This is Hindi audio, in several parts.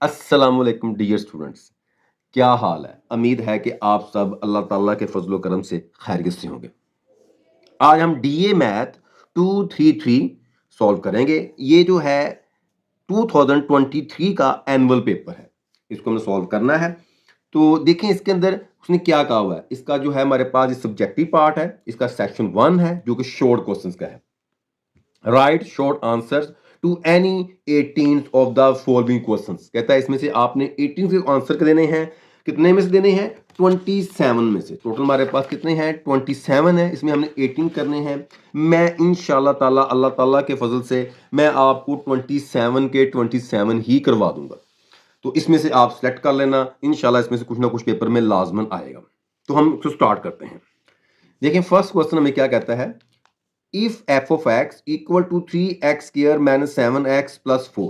अस्सलाम वालेकुम डियर स्टूडेंट्स। क्या हाल है? उम्मीद है कि आप सब अल्लाह ताला के फजलो करम से खैरियत से होंगे। आज हम डीए मैथ 233 सॉल्व करेंगे। ये जो है 2023 का एनुअल पेपर है, इसको हमें सॉल्व करना है। तो देखें इसके अंदर उसने क्या कहा हुआ है। इसका जो है हमारे पास ये सब्जेक्टिव पार्ट है, इसका सेक्शन 1 है जो कि शॉर्ट क्वेश्चंस का है। Right short answers to any 18 of the following questions. कहता है इसमें से आपने 18 के आंसर देने हैं। कितने में से देने हैं? 27 में से। टोटल हमारे पास कितने हैं? 27 है। इसमें हमने 18 करने हैं। मैं इंशाल्लाह ताला अल्लाह ताला के फजल से मैं आपको 27 के 27 ही करवा दूंगा। तो इसमें से आप सेलेक्ट कर लेना, इंशाल्लाह इसमें से कुछ ना कुछ पेपर में लाजमन आएगा। तो हम इसको स्टार्ट करते हैं। देखें फर्स्ट क्वेश्चन हमें क्या कहता है। If f of x equal to 3x square minus 7x plus 4,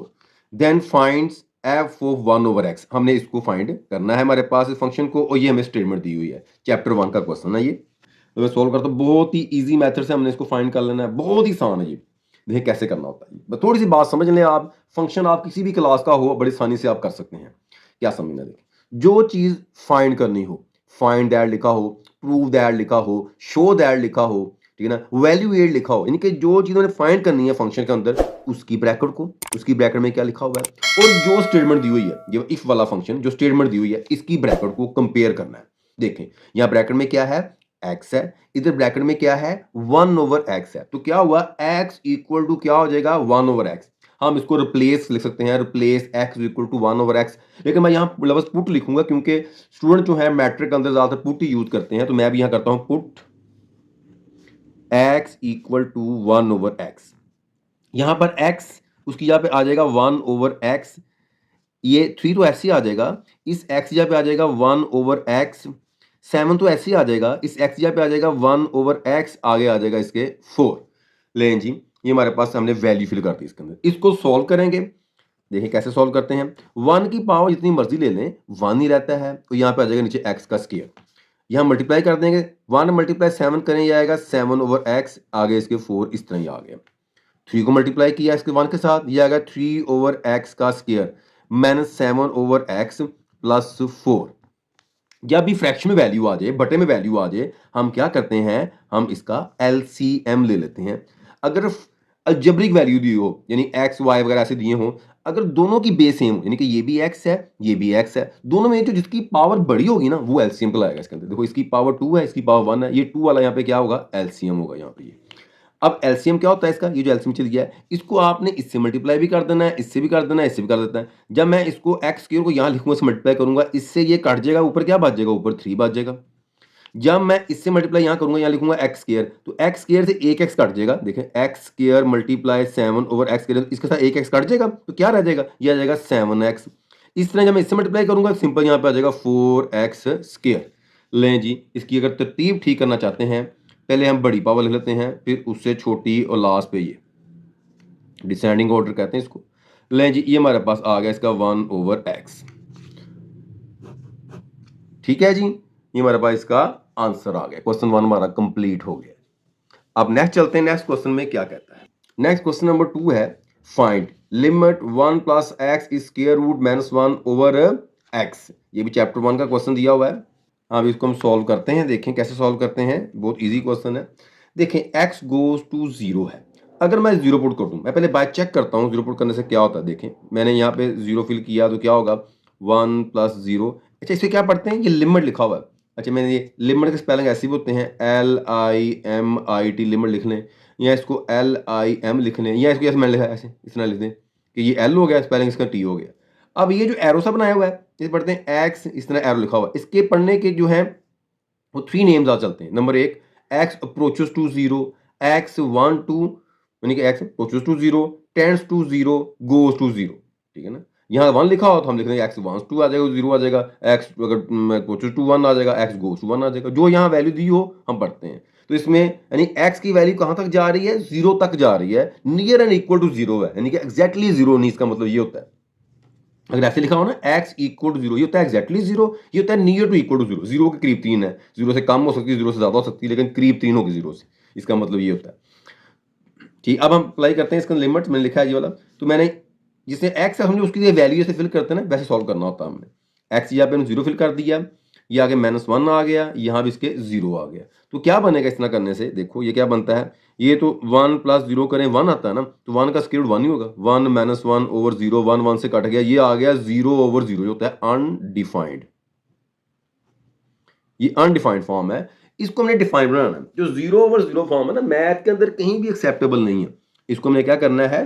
then finds f of 1 over x। हमने इसको फाइंड करना है हमारे पास इस फंक्शन को, और ये हमें स्टेटमेंट दी हुई है। चैप्टर 1 का क्वेश्चन है ये। तो मैं सॉल्व करता हूँ। बहुत ही इजी मेथड से हमने इसको फाइंड कर लेना है। बहुत ही आसान है ये। देखिए कैसे करना होता है। थोड़ी सी बात समझ लें आप। फंक्शन आप किसी भी क्लास का हो, बड़ी आसानी से आप कर सकते हैं। क्या समझना? देखिए जो चीज फाइंड करनी हो, फाइंड दैट लिखा हो, प्रूव दैट लिखा हो, शो दैट लिखा हो, ठीक है ना, वैल्यूएट लिखा हो, यानी कि जो चीज उन्होंने फाइंड करनी है फंक्शन के अंदर, उसकी ब्रैकेट को, उसकी ब्रैकेट में क्या लिखा हुआ है, और जो स्टेटमेंट दी हुई है, ये इफ वाला फंक्शन जो स्टेटमेंट दी हुई है, इसकी ब्रैकेट को कंपेयर करना है। देखें यहां ब्रैकेट में क्या है? एक्स है। इधर ब्रैकेट में क्या है? 1 ओवर एक्स है। तो क्या हुआ? एक्स इक्वल टू क्या हो जाएगा? 1 ओवर एक्स। हम इसको रिप्लेस लिख सकते हैं, replace x equal to 1 over x. लेकिन मैं यहाँ लफ्ज पुट लिखूंगा क्योंकि स्टूडेंट जो है मैट्रिक के अंदर ज्यादातर पुट ही यूज करते हैं। तो मैं भी यहाँ करता हूं put x equal to 1 over x. यहां पर x उसकी जगह पे आ जाएगा 1 ओवर एक्स। ये 3 तो ऐसे ही आ जाएगा। इस x जगह पे आ जाएगा 1 ओवर एक्स। 7 तो ऐसे ही आ जाएगा। इस x जगह पे आ जाएगा 1 ओवर एक्स। आगे आ जाएगा इसके 4। लें जी, ये हमारे पास हमने वैल्यू फिल कर दी इसके अंदर। इसको सॉल्व करेंगे। देखिए कैसे सॉल्व करते हैं। 1 की पावर जितनी मर्जी ले लें 1 ही रहता है। तो यहाँ पे आ जाएगा नीचे x का स्क्वायर। यहाँ मल्टीप्लाई कर देंगे। 1 मल्टीप्लाई 7 करें, ये आएगा 7 ओवर एक्स। आगे इसके 4 इस तरह ही आ गया। 3 को मल्टीप्लाई किया इसके 1 के साथ, ये आएगा 3 ओवर एक्स का square minus 7 over x plus 4। जब भी फ्रैक्शन में वैल्यू आ जाए, बटे में वैल्यू आ जाए, हम क्या करते हैं? हम इसका एलसीएम ले लेते हैं। अगर अलजेब्रिक वैल्यू दी हो, यानी एक्स वाई वगैरह ऐसे दिए हो, अगर दोनों की बेस सेम हो, यानी कि ये भी एक्स है, ये भी एक्स है, दोनों में जो जिसकी पावर बड़ी होगी ना, वो एलसीएम को लाएगा इसके अंदर। देखो इसकी पावर 2 है, इसकी पावर 1 है, ये 2 वाला यहाँ पे क्या होगा? एलसीएम होगा यहाँ पे ये। अब एलसीएम क्या होता है इसका? ये जो एलसीएम चल गया है, इसको आपने इससे मल्टीप्लाई भी कर देना है, इससे भी कर देना है, इससे भी कर देना है। जब मैं इसको एक्स स्क्वायर को यहाँ लिखूंगा, इससे मल्टीप्लाई करूंगा, इससे ये कट जाएगा, ऊपर क्या बच जाएगा? ऊपर 3 बच जाएगा। जब मैं इससे मल्टीप्लाई यहाँ करूंगा, यहाँ लिखूंगा एक्स स्क्वायर, तो एक्स स्क्वायर से एक एक्स कट जाएगा। देखें x square multiply 7 over x square, इसके साथ एक एक्स कट जाएगा, तो क्या रह जाएगा? ये आ जाएगा 7x। इस तरह जब मैं इससे मल्टीप्लाई करूंगा, सिंपल यहाँ पे आ जाएगा 4x स्क्वायर। लें जी, इसकी अगर तरतीब ठीक करना चाहते हैं, पहले हम बड़ी पावर लिख लेते हैं, फिर उससे छोटी, और लास्ट पे ये डिसेंडिंग ऑर्डर कहते हैं इसको। लें जी, ये हमारे पास आ गया इसका 1 ओवर एक्स। ठीक है जी, ये हमारे पास इसका आंसर आ गया। क्वेश्चन 1 हमारा कंप्लीट हो गया। अब नेक्स्ट चलते हैं। नेक्स्ट क्वेश्चन में क्या कहता है। नेक्स्ट क्वेश्चन नंबर 2 है, find limit 1 plus x is square root minus 1 over x. ये भी चैप्टर 1 का क्वेश्चन दिया हुआ है। अब इसको हम सॉल्व करते हैं। देखें कैसे सॉल्व करते हैं। बहुत इजी क्वेश्चन है। देखें x गोज टू 0 है। अगर मैं 0 पुट कर दूं, मैं पहले बाय चेक करता हूं 0 पुट करने से क्या होता है। देखें मैंने यहाँ पे 0 फिल किया, तो क्या होगा? 1 प्लस 0। अच्छा इसे क्या पढ़ते हैं? ये लिमिट लिखा हुआ है। अच्छा मैंने ये लिमिट के स्पेलिंग ऐसे भी होते हैं, LIMIT लिमिट लिख लें, या इसको LIM लिख लें, या इसको ऐसे मैंने लिखा है ऐसे, इस तरह लिख दें कि ये L हो गया, स्पेलिंग इसका T हो गया। अब ये जो एरो सा बनाया हुआ है, इसे पढ़ते हैं X, इस तरह एरो लिखा हुआ है। इसके पढ़ने के जो है वो 3 नेम्स आ चलते हैं। Number 1 x approaches to 0, x 1 to, यानी कि x approaches to 0, tends to 0, goes to 0। ठीक है ना। यहाँ 1 लिखा हो तो हम लिख देंगे x वंस टू आ जाएगा, 0 आ जाएगा, x अगर अप्रोचेस टू 1 आ जाएगा, x गोज टू 1 आ जाएगा। जो यहाँ वैल्यू दी हो हम पढ़ते हैं। तो इसमें यानी x की वैल्यू कहाँ तक जा रही है? 0 तक जा रही है। नियर एंड इक्वल टू 0 है, यानी कि एग्जैक्टली 0 नहीं, इसका मतलब ये होता है। अगर ऐसे लिखा हो ना x इक्वल टू 0, ये होता है एग्जैक्टली 0, ये होता है नियर टू इक्वल टू 0। 0 के करीब 3 है, 0 से कम हो सकती है, 0 से ज्यादा हो सकती है, लेकिन करीब 3 होगी 0 से। इसका मतलब ये होता है। ठीक, अब हम अप्लाई करते हैं इसका लिमिट। मैंने लिखा है ये वाला, तो मैंने जिसमें एक्स है, हमने उसकी लिए वैल्यू जैसे फिल करते हैं ना, वैसे सॉल्व करना होता है हमने। एक्स यहाँ पे हमने 0 फिल कर दिया, ये आगे -1 आ गया, यहाँ भी इसके 0 आ गया। तो क्या बनेगा इस तरह करने से, देखो ये क्या बनता है, ये तो 1 + 0 करें 1 आता है ना, तो 1 का स्क्वायर रूट 1 ही होगा। 1 - 1 ओवर 0, 1 1 से कट गया, ये आ गया 0/0, जो होता है अनडिफाइंड। ये अनडिफाइंड फॉर्म है, इसको हमने डिफाइन बनाना है। जो 0/0 फॉर्म है ना, मैथ के अंदर कहीं भी एक्सेप्टेबल नहीं है। इसको हमने क्या करना है,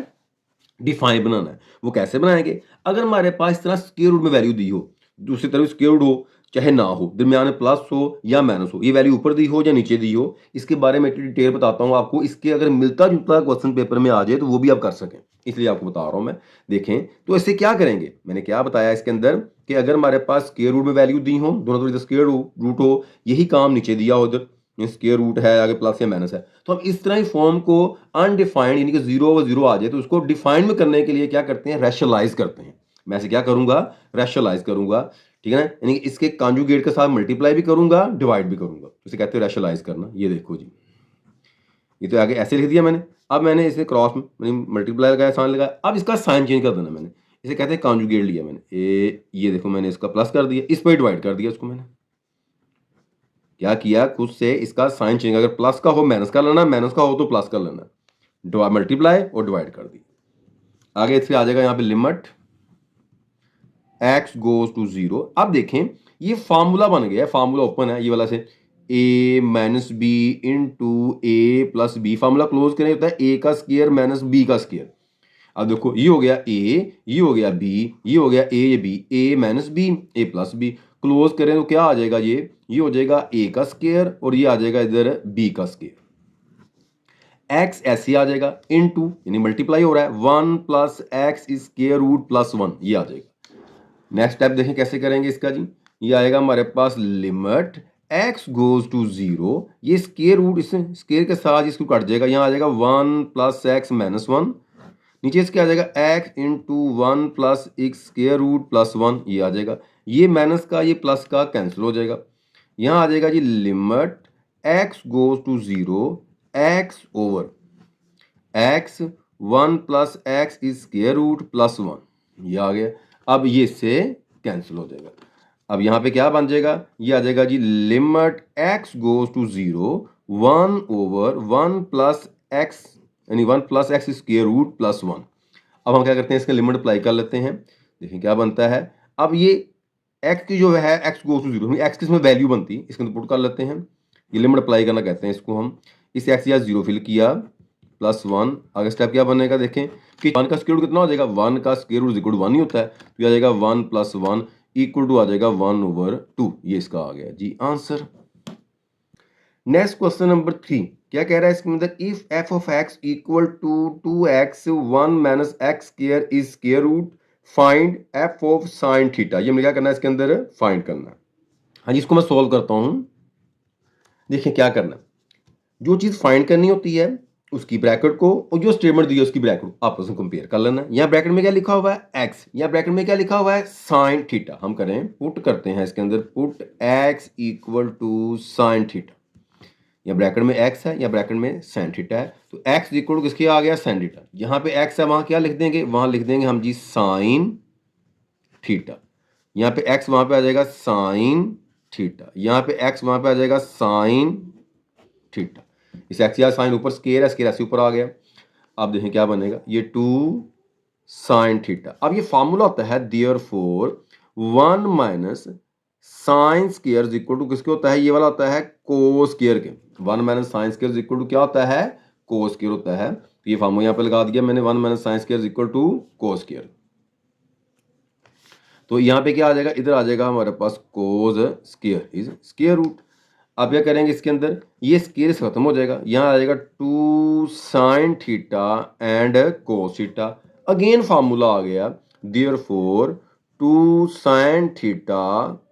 डिफाइन बनाना है। वो कैसे बनाएंगे, अगर हमारे पास इस तरह स्क्वायर रूट में वैल्यू दी हो, दूसरी तरफ स्क्वायर रूट हो चाहे ना हो, दरमियान में प्लस हो या माइनस हो, ये वैल्यू ऊपर दी हो या नीचे दी हो, इसके बारे में डिटेल बताता हूँ आपको। इसके अगर मिलता जुलता क्वेश्चन पेपर में आ जाए तो वो भी आप कर सकें, इसलिए आपको बता रहा हूँ मैं। देखें तो इससे क्या करेंगे, मैंने क्या बताया इसके अंदर कि अगर हमारे पास स्क्वायर रूट में वैल्यू दी हो, दोनों तरफ स्क्वायर रूट हो, यही काम नीचे दिया हो, उधर स्क्वायर रूट है, आगे प्लस या माइनस है, तो हम इस तरह ही फॉर्म को अनडिफाइंड यानी कि 0/0 आ जाए तो उसको डिफाइन में करने के लिए क्या करते हैं, रैशनलाइज करते हैं। मैं ऐसे क्या करूंगा, रैशनलाइज करूंगा, ठीक है ना, यानी कि इसके कॉन्जुगेट के साथ मल्टीप्लाई भी करूंगा, डिवाइड भी करूंगा, इसे कहते हैं रैशनलाइज करना। ये देखो जी, ये तो आगे ऐसे लिख दिया मैंने, अब मैंने इसे क्रॉस में मल्टीप्लाई लगाया, साइन लगाया, अब इसका साइन चेंज कर देना मैंने, इसे कहते हैं कॉन्जुगेट लिया मैंने। ये देखो मैंने इसका प्लस कर दिया, इस पर डिवाइड कर दिया, इसको मैंने क्या किया, खुद से इसका साइन चेंज, अगर प्लस का हो माइनस का लेना, माइनस का हो तो प्लस का लेना, मल्टीप्लाई और डिवाइड कर दिया। आगे इससे आ जाएगा यहाँ पे लिमिट x गोज टू 0। अब देखें ये फार्मूला बन गया है, फार्मूला ओपन है ये वाला से, a - b into a + b, formula close करें होता है a का स्क्वायर माइनस b का स्क्वायर। अब देखो ये हो गया a, ये हो गया b, ये हो गया a, ये b, a - b a + b, close करें तो क्या आ जाएगा, ये हो जाएगा a का स्क्वायर और ये आ जाएगा इधर b का स्क्वायर। x ऐसे आ जाएगा इनटू यानी मल्टीप्लाई हो रहा है, 1 + x स्क्वायर रूट +1, ये आ जाएगा। नेक्स्ट स्टेप देखें कैसे करेंगे इसका जी, ये आएगा हमारे पास लिमिट x गोज टू 0, ये स्क्वायर रूट इस स्क्वायर के साथ इसको कट जाएगा, यहाँ आ जाएगा 1 + x - 1, नीचे इसके आ जाएगा x into 1 + x square root +1, ये आ जाएगा, ये माइनस का ये प्लस का कैंसिल हो जाएगा। यहाँ आ जाएगा जी limit x goes to 0, x over x 1 + x square root +1, ये आ गया। अब ये इससे कैंसिल हो जाएगा। अब यहाँ पे क्या बन जाएगा, ये आ जाएगा जी limit x goes to 0, 1 over 1 + x यानी 1 + x स्क्वायर रूट +1। अब हम क्या करते हैं, इसका लिमिट अप्लाई कर लेते हैं, देखें क्या बनता है। अब ये x की जो है x गोज टू 0, x की इसमें वैल्यू बनती है, इसके अंदर पुट कर लेते हैं, ये लिमिट अप्लाई करना कहते हैं इसको हम। इस x या 0 फिल किया +1, आगे स्टेप क्या बनेगा देखें कि 1 का स्क्वायर रूट कितना हो जाएगा, 1 का स्क्वायर रूट इक्वल टू 1 ही होता है, तो ये आ जाएगा 1 + 1 इक्वल टू आ जाएगा 1/2, ये इसका आ गया जी आंसर। नेक्स्ट क्वेश्चन नंबर 3 क्या कह रहा है इसके अंदर, if f of x equal to 2x 1 - x स्क्वायर is square root, find f of sin theta. ये हमें क्या करना है इसके अंदर, फाइंड करना है। हाँ जी, इसको मैं सोल्व करता हूँ। देखिए क्या करना है, जो चीज फाइंड करनी होती है उसकी ब्रैकेट को और जो स्टेटमेंट दी है उसकी ब्रैकेट को आपस में कंपेयर कर लेना है। यहाँ ब्रैकेट में क्या लिखा हुआ है x, यहाँ ब्रैकेट में क्या लिखा हुआ है साइन थीटा। हम करें पुट करते हैं इसके अंदर, put x equal to sine theta. यहाँ ब्रैकेट में x है, यहाँ ब्रैकेट में साइन थीटा है, तो x इक्वल टू किसके आ गया, साइन थीटा। यहाँ पे x है, वहां क्या लिख देंगे, वहां लिख देंगे हम जी साइन थीटा। यहाँ पे x वहां पे आ जाएगा साइन थीटा, यहाँ पे x वहां पे आ जाएगा साइन थीटा। इस एक्स या साइन ऊपर स्केयर है, स्केयर ऐसे ऊपर आ गया। अब देखें क्या बनेगा, ये 2 साइन थीटा। अब ये फार्मूला होता है therefore 1 - sine square equal to किसके होता है, ये वाला होता है कोस स्क्वायर के। 1 - साइन स्क्वायर इक्वल टू क्या होता है, कोस स्क्वायर होता है। तो ये फार्मूला यहाँ पे लगा दिया मैंने, 1 - sine square equal to cos square. तो यहाँ पे क्या आ जाएगा, इधर आ जाएगा हमारे पास cos square is square root. अब क्या करेंगे इसके अंदर, ये स्क्वायर से खत्म हो जाएगा, यहाँ आ जाएगा 2 sine theta and cos theta. Again formula आ गया therefore 2 sine theta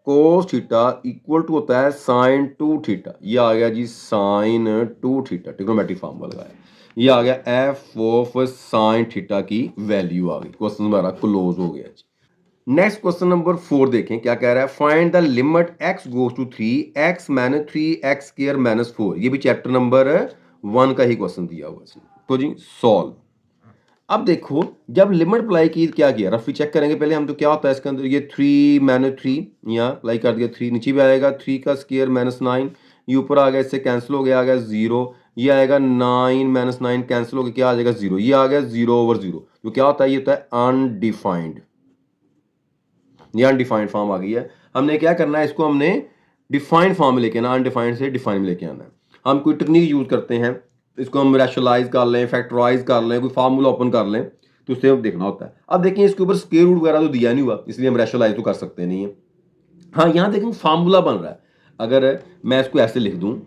cos theta equal to होता है साइन 2 थीटा। ये आ गया जी साइन 2 थीटा, ट्रिग्नोमेट्रिक फार्मूला लगाया, ये आ गया एफ ऑफ साइन थीटा की वैल्यू आ गई। क्वेश्चन हमारा क्लोज हो गया जी। नेक्स्ट क्वेश्चन नंबर 4 देखें क्या कह रहा है, find the limit x goes to 3 x - 3x स्क्वायर - 4। ये भी चैप्टर नंबर 1 का ही क्वेश्चन दिया हुआ है। तो जी सॉल्व। अब देखो जब लिमिट अप्लाई की क्या किया, रफली चेक करेंगे पहले हम। तो क्या होता है इसके अंदर, ये 3 मैंने 3 यहाँ अप्लाई कर दिया, 3 नीचे भी आएगा, 3 का स्क्वायर -9, ये ऊपर आ गया, इससे कैंसिल हो गया, आ गया 0, ये आएगा 9 -9 कैंसिल हो गया, क्या आ जाएगा 0, ये आ गया 0/0। तो क्या होता है, ये होता है अनडिफाइंड, ये अनडिफाइंड फॉर्म आ गई है। हमने क्या करना है, इसको हमने डिफाइंड फॉर्म में लेके आना, अनडिफाइंड से डिफाइंड में लेके आना है। हम कोई टेक्निक यूज करते हैं, इसको हम रैशनलाइज कर लें, फैक्टराइज कर लें, कोई फार्मूला ओपन कर लें, तो उससे अब देखना होता है। अब देखिए इसके ऊपर स्क्वायर रूट वगैरह तो दिया नहीं हुआ, इसलिए हम रैशनलाइज तो कर सकते नहीं है। हाँ यहाँ देखेंगे फार्मूला बन रहा है। अगर मैं इसको ऐसे लिख दूं,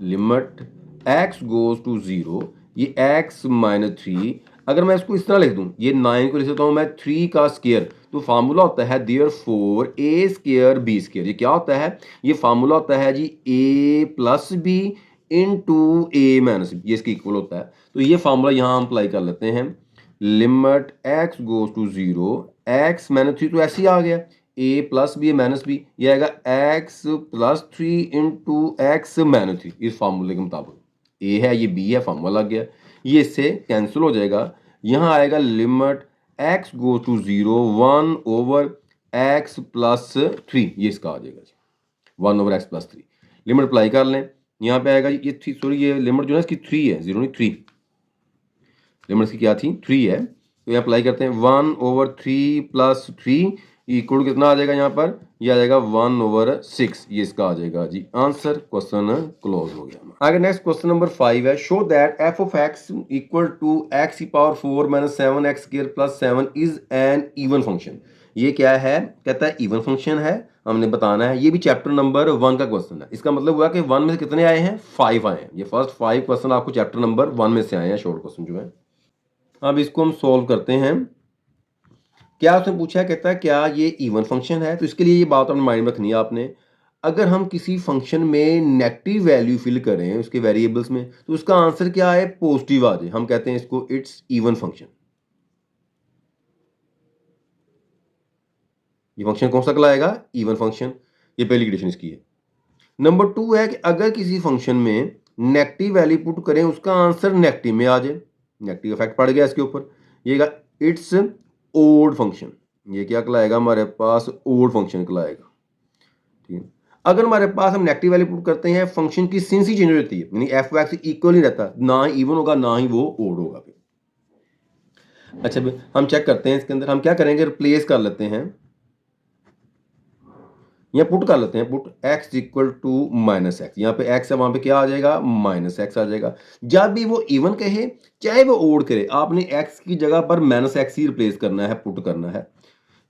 लिमिट x गोज टू 0, ये x -3, अगर मैं इसको इस तरह लिख दूं, ये 9 को लिख सकता हूं मैं 3 का स्क्वायर, तो फार्मूला होता है therefore a square b square. ये क्या होता है, ये फार्मूला होता है जी a plus b into a minus b, ये इसके इक्वल होता है। तो ये फार्मूला यहाँ हम अप्लाई कर लेते हैं, limit x goes to 0, x -3 तो ऐसे ही आ गया, a plus B minus B, ये आएगा x प्लस 3 इंटू एक्स -3, इस फार्मूले के मुताबिक। a है, ये b है, फार्मूला लग गया, ये इससे कैंसिल हो जाएगा। यहाँ आएगा limit x go to 0, 1/x plus 3, ये इसका आ जाएगा जी, 1/x प्लस 3। लिमिट अप्लाई कर लें, यहाँ पे आएगा ये सॉरी ये लिमिट जो है इसकी 3 है, 0 नहीं 3, लिमिट इसकी क्या थी 3 है। तो ये अप्लाई करते हैं, 1/3 प्लस 3 इक्वल कितना आ जाएगा, यहाँ पर ये आ जाएगा 1/6, ये इसका आ जाएगा जी आंसर। क्वेश्चन क्लोज हो गया। आगे नेक्स्ट क्वेश्चन नंबर 5 है, show that f of x equal to x की पावर 4 - 7x स्क्वायर plus 7 is an even function. ये क्या है, कहता है इवन फंक्शन है, हमने बताना है। ये भी चैप्टर नंबर 1 का क्वेश्चन है। इसका मतलब हुआ कि 1 में से कितने आए हैं, 5 आए हैं। ये फर्स्ट 5 क्वेश्चन आपको चैप्टर नंबर 1 में से आए हैं, शॉर्ट क्वेश्चन जो है। अब इसको हम सॉल्व करते हैं। क्या उसने पूछा है, कहता है क्या ये इवन फंक्शन है। तो इसके लिए ये बात अपने माइंड में रखनी है आपने। अगर हम किसी फंक्शन में नेगेटिव वैल्यू फिल करें उसके वेरिएबल्स में, तो उसका आंसर क्या है, पॉजिटिव आ जाए, हम कहते हैं इसको इट्स इवन फंक्शन। ये फंक्शन कौन सा कहलाएगा, इवन फंक्शन। ये पहली कंडीशन इसकी है। नंबर 2 है कि अगर किसी फंक्शन में नेगेटिव वैल्यू पुट करें उसका आंसर नेगेटिव में आ जाए, नेगेटिव इफेक्ट पड़ गया इसके ऊपर, ये इट्स ओड फंक्शन। ये क्या कहलाएगा, हमारे पास ओड फंक्शन कहलाएगा। ठीक है, अगर हमारे पास हम नेगेटिव वैल्यू पुट करते हैं, फंक्शन की सिंस ही चेंज हो जाती है, यानी एफ एक्स इक्वल नहीं रहता, ना ही इवन होगा ना ही वो ओड होगा फिर। अच्छा हम चेक करते हैं इसके अंदर, हम क्या करेंगे, रिप्लेस कर लेते हैं, यहाँ पुट कर लेते हैं, put x equal to -x, यहाँ पे x है, वहां पे क्या आ जाएगा, -x आ जाएगा। जब भी वो इवन कहे चाहे वो ओड करे, आपने x की जगह पर -x ही रिप्लेस करना है, पुट करना है।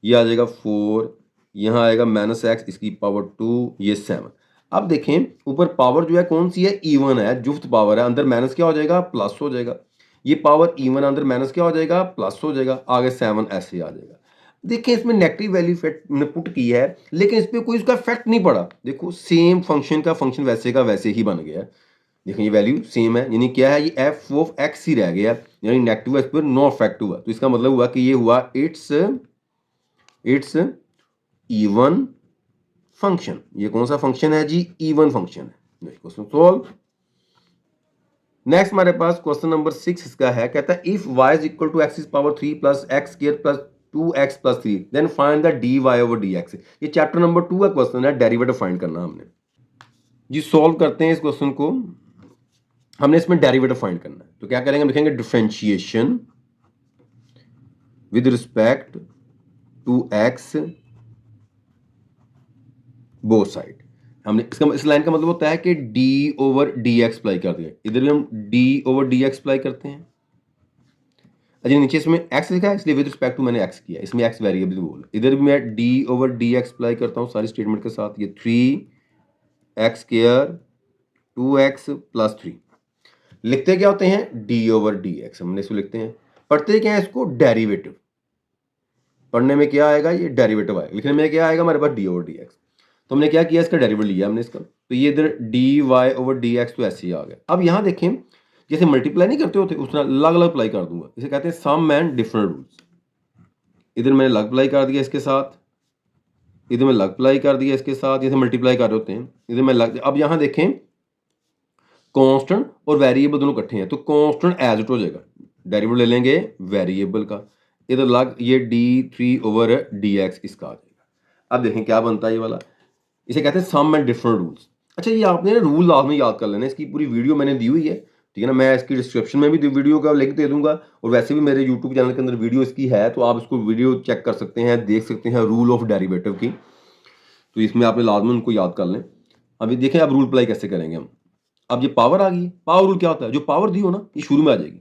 ये आ जाएगा 4, यहाँ आएगा -x, इसकी पावर 2, ये 7। अब देखें ऊपर पावर जो है कौन सी है, इवन है, जुफ्त पावर है, अंदर माइनस क्या हो जाएगा, प्लस हो जाएगा। ये पावर इवन, अंदर माइनस क्या हो जाएगा, प्लस हो जाएगा, आगे 7 ऐसे आ जाएगा। देखिए इसमें नेगेटिव वैल्यू पुट की है, लेकिन इस पर कोई उसका इफेक्ट नहीं पड़ा। देखो सेम फंक्शन का फंक्शन वैसे का वैसे ही बन गया। देखिए ये वैल्यू सेम है, यानी क्या है, ये एफ ऑफ एक्स ही रह गया, यानी नेगेटिव इस पर नो इफेक्ट हुआ। तो इसका मतलब हुआ कि ये हुआ इट्स इवन फंक्शन। ये कौन सा फंक्शन है जी, इवन फंक्शन है। Question solve. नेक्स्ट हमारे पास क्वेश्चन नंबर 6 इसका है, कहता है if y is equal to x power 3 plus x square plus 2x plus 3 then find the dy over dx। ये चैप्टर नंबर 2 का क्वेश्चन है, डेरिवेटिव फाइंड करना हमने जी। सॉल्व करते हैं इस क्वेश्चन को, हमने इसमें डेरिवेटिव फाइंड करना है। तो क्या करेंगे, हम लिखेंगे differentiation with respect to x both side. हमने इसका इस लाइन का मतलब होता है कि d ओवर dx अप्लाई कर दिया, इधर भी हम d ओवर dx अप्लाई करते हैं। अच्छा नीचे इसमें x लिखा है, इसलिए विद रिस्पेक्ट टू मैंने x किया, इसमें x वेरिएबल बोल, इधर भी मैं d ओवर dx अप्लाई करता हूँ सारी स्टेटमेंट के साथ। ये 3x स्क्वायर 2x प्लस 3, लिखते क्या होते हैं, d ओवर dx, हमने इसको लिखते हैं। पढ़ते क्या है इसको, डेरिवेटिव। पढ़ने में क्या आएगा, ये डेरिवेटिव आएगा, लिखने में क्या आएगा, हमारे पास d ओवर dx। तो हमने क्या किया, इसका डेरिवेटिव लिया हमने इसका, तो ये इधर dy ओवर dx तो ऐसे ही आ गया। अब यहाँ देखें जैसे मल्टीप्लाई नहीं करते होते उस तरह अलग अलग अप्लाई कर दूंगा, इसे कहते हैं सम एंड डिफरेंट रूल्स। इधर मैंने अलग अप्लाई कर दिया इसके साथ, इधर मैं अलग अप्लाई कर दिया इसके साथ, जैसे मल्टीप्लाई कर रहे होते हैं, इधर मैं अलग। अब यहाँ देखें कांस्टेंट और वेरिएबल दोनों इकट्ठे हैं, तो कांस्टेंट एज इट हो जाएगा, डेरिवेटिव ले लेंगे वेरिएबल का, इधर लग ये d3/dx इसका आ जाएगा। अब देखें क्या बनता है ये वाला, इसे कहते हैं सम एंड डिफरेंट रूल्स। अच्छा, ये आपने रूल लाजमी याद कर लेना, इसकी पूरी वीडियो मैंने दी हुई है, ठीक है ना। मैं इसकी डिस्क्रिप्शन में भी वीडियो का लिंक दे दूंगा, और वैसे भी मेरे यूट्यूब चैनल के अंदर वीडियो इसकी है, तो आप इसको वीडियो चेक कर सकते हैं, देख सकते हैं रूल ऑफ डेरिवेटिव की। तो इसमें आपने लाजमी उनको याद कर लें। अभी देखें अब रूल अप्लाई कैसे करेंगे हम। अब ये पावर आ गई, पावर रूल क्या होता है, जो पावर दी हो ना ये शुरू में आ जाएगी,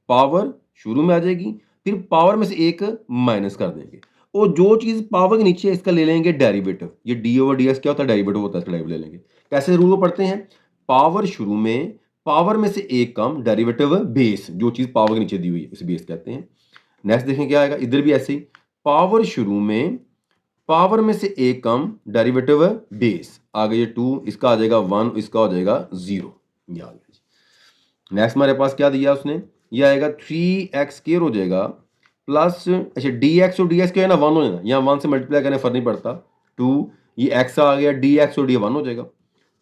पावर शुरू में आ जाएगी, फिर पावर में से एक माइनस कर देंगे, और जो चीज पावर के नीचे है इसका ले लेंगे डेरिवेटिव। ये d/dx क्या होता है, डेरिवेटिव होता है, इसका डेरिवेटिव ले लेंगे। कैसे रूल को पढ़ते हैं, पावर शुरू में, पावर में से एक कम, डेरिवेटिव बेस, जो चीज पावर के नीचे दी हुई है उसे बेस कहते हैं। नेक्स्ट देखें क्या आएगा, इधर भी ऐसे ही, पावर शुरू में, पावर में से एक कम, डेरिवेटिव बेस, आ गया 2, इसका आ जाएगा 1, इसका हो जाएगा 0, ये आ गया। नेक्स्ट हमारे पास क्या दिया उसने, ये आएगा 3x² हो जाएगा प्लस, अच्छा dx और ds क्या है ना 1 हो जाना, यहाँ 1 से मल्टीप्लाई करने फर्क नहीं पड़ता, 2 ये x आ गया, dx और d 1 हो जाएगा,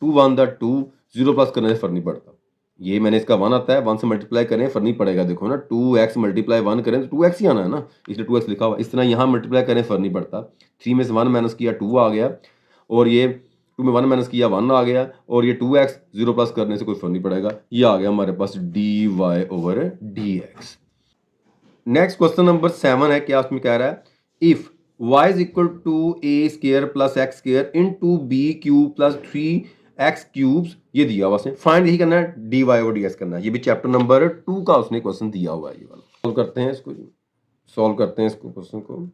2 1 2, 0 प्लस करने से फर्क नहीं पड़ता। ये मैंने इसका 1 आता है, 1 से मल्टीप्लाई करें फर्क नहीं पड़ेगा, देखो ना 2x मल्टीप्लाई 1 करें तो 2x ही आना है ना, इसलिए 2x लिखा हुआ। इस तरह यहाँ मल्टीप्लाई करें फर्क नहीं पड़ता, 3 में से 1 माइनस किया 2 आ गया, और ये 2 में 1 माइनस किया 1 आ गया, और ये 2x 0 प्लस करने से कोई फर्क नहीं पड़ेगा, ये आ गया हमारे पास dy/dx। नेक्स्ट क्वेश्चन नंबर 7 है, क्या उसमें कह रहा है, if y is equal to a² plus x² into b³ plus 3x³ ये दिया हुआ उसने, फाइंड यही करना है, dy/dx करना है। ये भी चैप्टर नंबर 2 का उसने क्वेश्चन दिया हुआ है, ये वाला सॉल्व करते हैं इसको, सॉल्व करते हैं इसको क्वेश्चन को।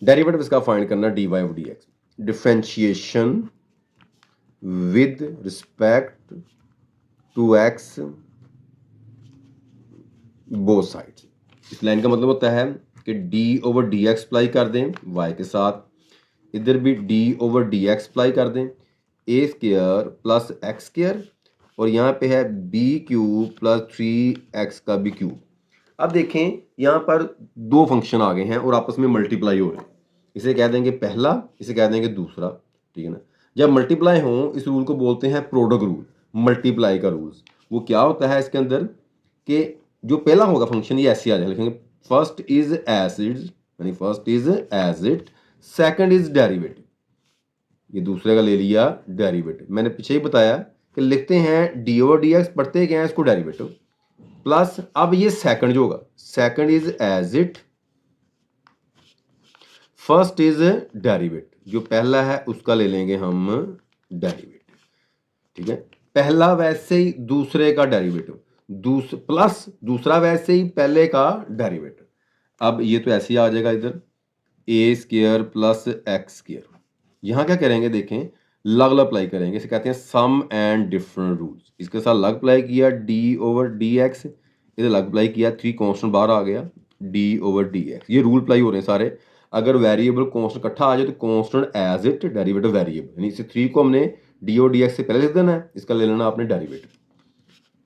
डेरिवेटिव इसका फाइंड करना dy/dx, differentiation with respect to x both sides. इस लाइन का मतलब होता है कि d/dx अप्लाई कर दें y के साथ, इधर भी d/dx अप्लाई कर दें a² प्लस x², और यहाँ पे है b³ प्लस 3x का भी क्यूब। अब देखें यहाँ पर दो फंक्शन आ गए हैं और आपस में मल्टीप्लाई हो रहे हैं, इसे कह देंगे पहला, इसे कह देंगे दूसरा, ठीक है ना। जब मल्टीप्लाई हो इस रूल को बोलते हैं प्रोडक्ट रूल, मल्टीप्लाई का रूल्स। वो क्या होता है इसके अंदर कि जो पहला होगा फंक्शन ये ऐसे आ जाएगा, लिखेंगे फर्स्ट इज एज इट, यानी first is as it, second is derivative, ये दूसरे का ले लिया डेरिवेटिव। मैंने पीछे ही बताया कि लिखते हैं d/dx, पढ़ते क्या है इसको डेरिवेटिव, प्लस अब ये सेकंड जो होगा, second is as it, first is derivative, जो पहला है उसका ले लेंगे हम डेरिवेटिव, ठीक है। पहला वैसे ही दूसरे का डेरिवेटिव, प्लस दूसरा वैसे ही पहले का डेरिवेटिव। अब ये तो ऐसे ही आ जाएगा इधर a² प्लस x²। यहाँ क्या करेंगे देखें, लग अप्लाई करेंगे, इसे कहते हैं सम एंड डिफरेंट रूल्स। इसके साथ लग अप्लाई किया d/dx, इधर लग अप्लाई किया, 3 कांस्टेंट बाहर आ गया d/dx। ये रूल अप्लाई हो रहे हैं सारे। अगर वेरिएबल कांस्टेंट इकट्ठा आ जाए तो constant as it, derivative variable, यानी इसे 3 को हमने d/dx से पहले लिख देना है, इसका ले लेना आपने डेरिवेटिव,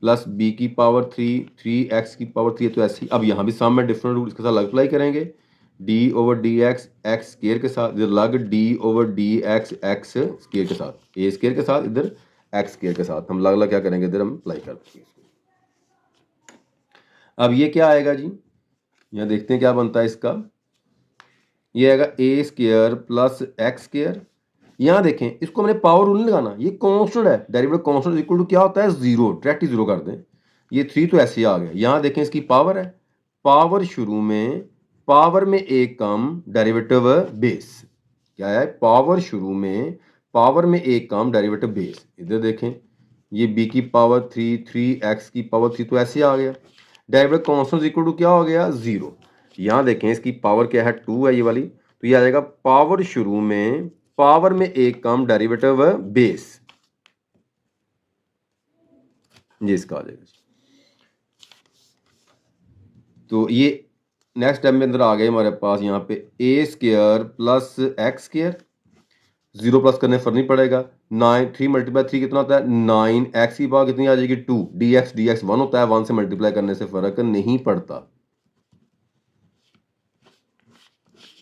प्लस b³ 3x³, तो ऐसे ही। अब यहाँ भी सम एंड डिफरेंट रूल, इसके साथ लग अप्लाई करेंगे d/dx x² के साथ, इधर लग d/dx x² के साथ, a² के साथ, इधर x² के साथ, हम लग क्या करेंगे, इधर हम अप्लाई कर देंगे। अब ये क्या आएगा जी, यहाँ देखते हैं क्या बनता है इसका, ये आएगा a² प्लस x²। यहाँ देखें इसको हमने पावर रूल नहीं लगाना, ये कांस्टेंट है, डेरिवेटिव कांस्टेंट इक्वल टू क्या होता है 0, डायरेक्ट 0 कर दें। ये 3 तो ऐसे ही आ गया। यहाँ देखें इसकी पावर है, पावर शुरू में, पावर में एक कम, डेरिवेटिव बेस, क्या है, पावर शुरू में, पावर में एक कम, डेरिवेटिव बेस। इधर देखें ये b³ 3x³ तो ऐसे आ गया, डेरिवेटिव कांस्टेंट इक्वल टू क्या हो गया 0। यहाँ देखें इसकी पावर क्या है 2 है ये वाली, तो ये आ जाएगा पावर शुरू में, पावर में एक कम, डेरिवेटिव बेस, ये इसका आ जाएगा। तो ये नेक्स्ट स्टेप में अंदर आ गए हमारे पास यहाँ पे a² प्लस x², 0 प्लस करने फर्क नहीं पड़ेगा। 3 × 3 कितना होता है 9, x की पावर कितनी आ जाएगी 2, dx 1 होता है, 1 से मल्टीप्लाई करने से फर्क नहीं पड़ता,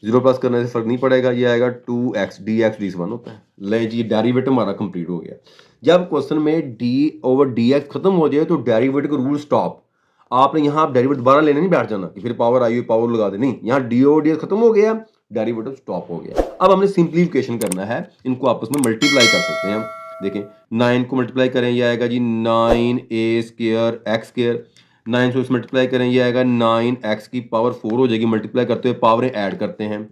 0 प्लस करने से फर्क नहीं पड़ेगा। ये आएगा 2x, dx 1 होता है। ले जी डेरिवेटिव हमारा कंप्लीट हो गया। जब क्वेश्चन में d/dx खत्म हो जाए तो डेरिवेटिव का रूल स्टॉप। आपने यहाँ आप डेरिवेटिव दोबारा लेने नहीं बैठ जाना कि फिर पावर आई हुई पावर लगा दे, नहीं, यहाँ डी ओवर डी खत्म हो गया, डेरिवेटिव स्टॉप हो गया। अब हमने सिंप्लीफिकेशन करना है, इनको आपस में मल्टीप्लाई कर सकते हैं हम। देखें 9 को मल्टीप्लाई करें, ये आएगा जी 9a स्क्वायर एक्स स्क्वायर, 9 से मल्टीप्लाई करें, ये आएगा 9x की पावर 4 हो जाएगी। मल्टीप्लाई करते हुए पावरें ऐड करते हैं,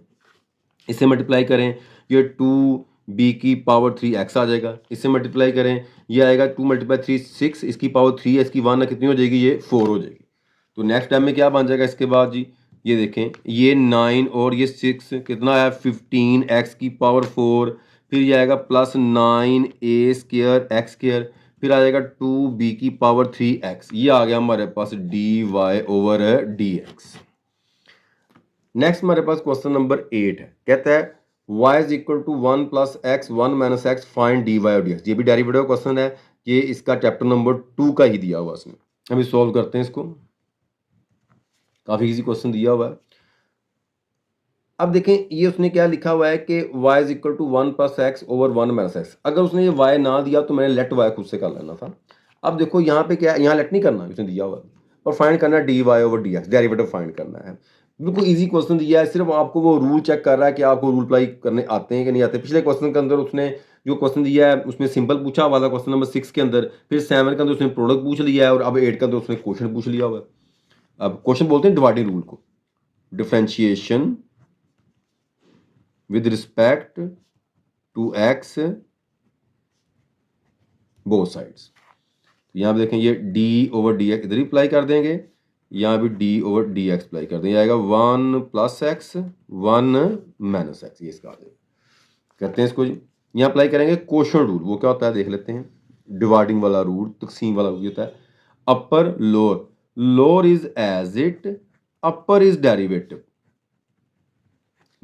इससे मल्टीप्लाई करें, ये 2b की पावर 3x आ जाएगा। इससे मल्टीप्लाई करें, ये आएगा 2 × 3 6, इसकी पावर 3 है, इसकी 1 कितनी हो जाएगी, ये 4 हो जाएगी। तो नेक्स्ट टाइम में क्या बन जाएगा इसके बाद जी, ये देखें, ये 9 और ये 6 कितना आया 15x की पावर 4, फिर ये आएगा plus 9a square x square, फिर आ जाएगा 2b की पावर 3x। ये आ गया हमारे पास dy/dx। नेक्स्ट हमारे पास क्वेश्चन नंबर 8 है, कहता है y is equal to 1 + x 1 - x find dy/dx। ये भी डेरिवेटिव क्वेश्चन है, ये इसका चैप्टर नंबर 2 का ही दिया हुआ इसमें। हम इस सॉल्व करते हैं इसको, काफी इजी क्वेश्चन दिया हुआ है। अब देखें ये उसने क्या लिखा हुआ है कि y is equal to 1 + x over 1 - x। अगर उसने ये y ना दिया तो मैंने लेट y खुद से कर लेना था। अब देखो यहाँ पे क्या है, यहाँ लेट नहीं करना, उसने दिया हुआ और फाइंड करना है dy/dx, डेरिवेटिव फाइंड करना है। बिल्कुल इजी क्वेश्चन दिया है, सिर्फ आपको वो रूल चेक कर रहा है कि आपको रूल अप्लाई करने आते हैं कि नहीं आते। पिछले क्वेश्चन के अंदर उसने जो क्वेश्चन दिया है उसमें सिंपल पूछा हुआ था क्वेश्चन नंबर 6 के अंदर, फिर 7 के अंदर उसने प्रोडक्ट पूछ लिया है और अब 8 के अंदर उसने क्वेश्चन पूछ लिया हुआ है। अब क्वेश्चन बोलते हैं डिवाइडिंग रूल को, differentiation with respect to x both sides. यहाँ पे देखें ये d/dx इधर ही अप्लाई कर देंगे, यहाँ भी d/dx अप्लाई कर देंगे, आएगा 1 + x 1 - x, ये इसका आ जाएगा। करते हैं इसको जी, यहाँ अप्लाई करेंगे क्वोशंट रूल। वो क्या होता है देख लेते हैं, डिवाइडिंग वाला रूल, तकसीम वाला रूल होता है upper lower, lower is as it, upper is derivative,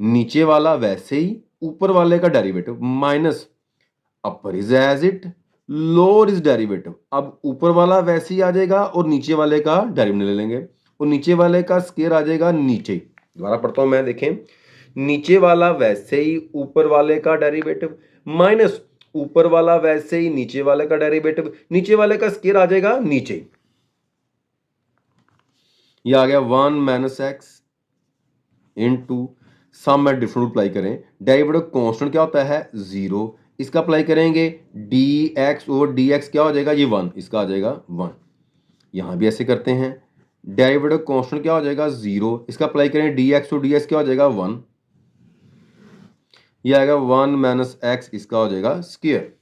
नीचे वाला वैसे ही, ऊपर वाले का derivative, minus upper is as it, lower is derivative. अब ऊपर वाला वैसे ही आ जाएगा और नीचे वाले का डेरिवेटिव ले लेंगे, और नीचे वाले का स्क्वायर आ जाएगा नीचे। दोबारा पढ़ता हूं मैं, देखें, नीचे वाला वैसे ही ऊपर वाले का डेरिवेटिव, माइनस ऊपर वाला वैसे ही नीचे वाले का डेरिवेटिव, नीचे वाले का स्क्वायर आ जाएगा नीचे। ये आ गया 1 - x इनटू सम में डिफरेंट अप्लाई करें, डेरिवेटिव कांस्टेंट क्या होता है 0, इसका अप्लाई करेंगे dx/dx क्या हो जाएगा, ये 1, इसका आ जाएगा 1। यहां भी ऐसे करते हैं, डेरिवेटिव कांस्टेंट क्या हो जाएगा 0, इसका अप्लाई करें dx/dx क्या हो जाएगा 1, ये आएगा 1 - x, इसका हो जाएगा स्क्वायर।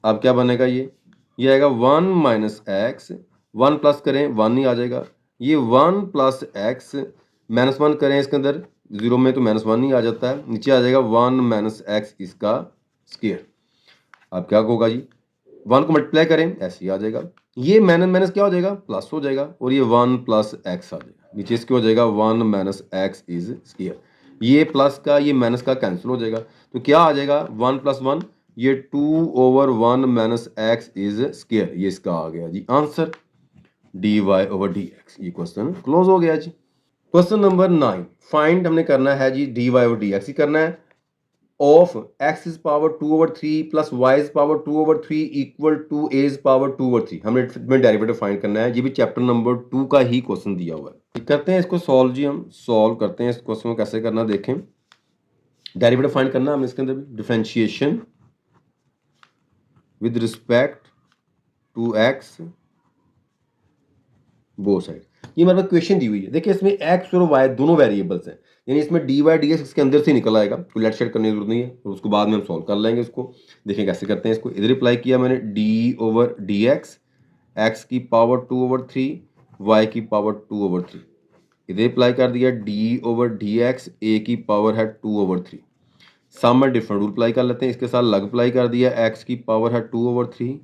अब क्या बनेगा, ये आएगा 1 - x, 1 प्लस करें 1 ही आ जाएगा, ये 1 + x -1 करें इसके अंदर 0 में तो -1 ही आ जाता है, नीचे आ जाएगा 1 - x, इसका स्क्वायर। अब क्या होगा जी, 1 को मल्टीप्लाई करें ऐसे ही आ जाएगा, ये माइनस क्या हो जाएगा प्लस हो जाएगा, और ये 1 + x आ जाएगा, नीचे इसके हो जाएगा 1 - x इज स्क्वायर। ये प्लस का ये माइनस का कैंसिल हो जाएगा, तो क्या आ जाएगा 1 + 1, ये 2/1 - x इज स्क्वायर, ये इसका आ गया जी आंसर dy/dx। ये क्वेश्चन क्लोज हो गया जी। क्वेश्चन नंबर 9, फाइंड हमने करना है जी dy/dx ही करना है, of x is power 2/3 plus y is power 2/3 equal to a is power 2/3। हमें डेरिवेटिव फाइंड करना है, ये भी चैप्टर नंबर 2 का ही क्वेश्चन दिया हुआ है। करते हैं इसको सॉल्व जी, हम सॉल्व करते हैं इस क्वेश्चन को कैसे करना, देखें डेरिवेटिव फाइंड करना है हमें इसके अंदर भी, differentiation with respect to x both side. ये हमारे पास क्वेश्चन दी हुई है, देखिए इसमें x और y दोनों वेरिएबल्स हैं, यानी इसमें dy/dx इसके अंदर से निकल आएगा, कोई लेट शेड करने की जरूरत नहीं है, और उसको बाद में हम सॉल्व कर लेंगे इसको। देखें कैसे करते हैं इसको, इधर अप्लाई किया मैंने d/dx, x की पावर 2/3, y की पावर 2/3, इधर अप्लाई कर दिया d/dx, a की पावर है 2/3, सम में डिफरेंट रूल अप्लाई कर लेते हैं, इसके साथ लग अप्लाई कर दिया, x की पावर है 2/3,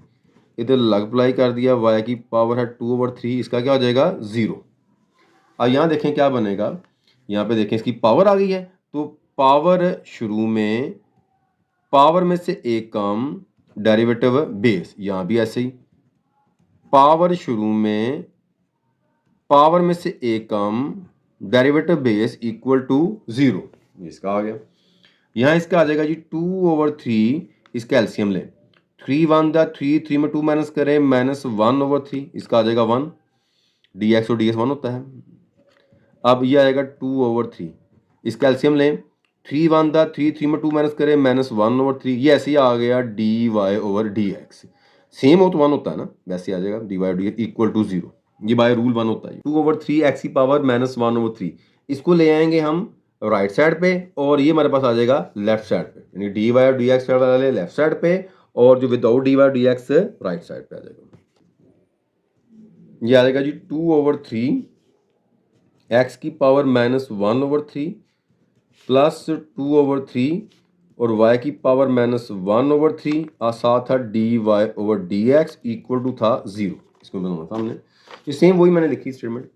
इधर लग अप्लाई कर दिया, y की पावर है 2/3, इसका क्या हो जाएगा 0। अब यहाँ देखें क्या बनेगा, यहाँ पे देखें इसकी पावर आ गई है, तो पावर शुरू में, पावर में से एक कम, डेरिवेटिव बेस, यहाँ भी ऐसे ही, पावर शुरू में, पावर में से एक कम, डेरिवेटिव बेस इक्वल टू 0, इसका आ गया। यहाँ इसका आ जाएगा जी 2/3, इसका एलसीएम लें, 3 1 दा 3, 3 में 2 माइनस करें -1/3, इसका आ जाएगा 1, dx और dx 1 होता है। अब ये आएगा 2/3, इसका एलसीएम लें, 3 1 दा 3, 3 में 2 माइनस करें -1/3, ये ऐसे ही आ गया dy/dx। सेम हो तो 1 होता है ना, वैसे आ जाएगा dy/dx इक्वल टू 0, ये बाय रूल 1 होता है। 2/3 x की पावर -1/3, इसको ले आएंगे हम राइट साइड पे और ये हमारे पास आ जाएगा लेफ्ट साइड पे, यानी dy/dx वाले लेफ्ट साइड पे और जो विदाउट dy/dx राइट साइड पे आ जाएगा। ये आ जाएगा जी 2/3 x की पावर -1/3 प्लस 2/3 और y की पावर -1/3 और साथ था dy/dx इक्वल टू था 0। इसको बनाना था हमने, ये सेम वही मैंने लिखी स्टेटमेंट।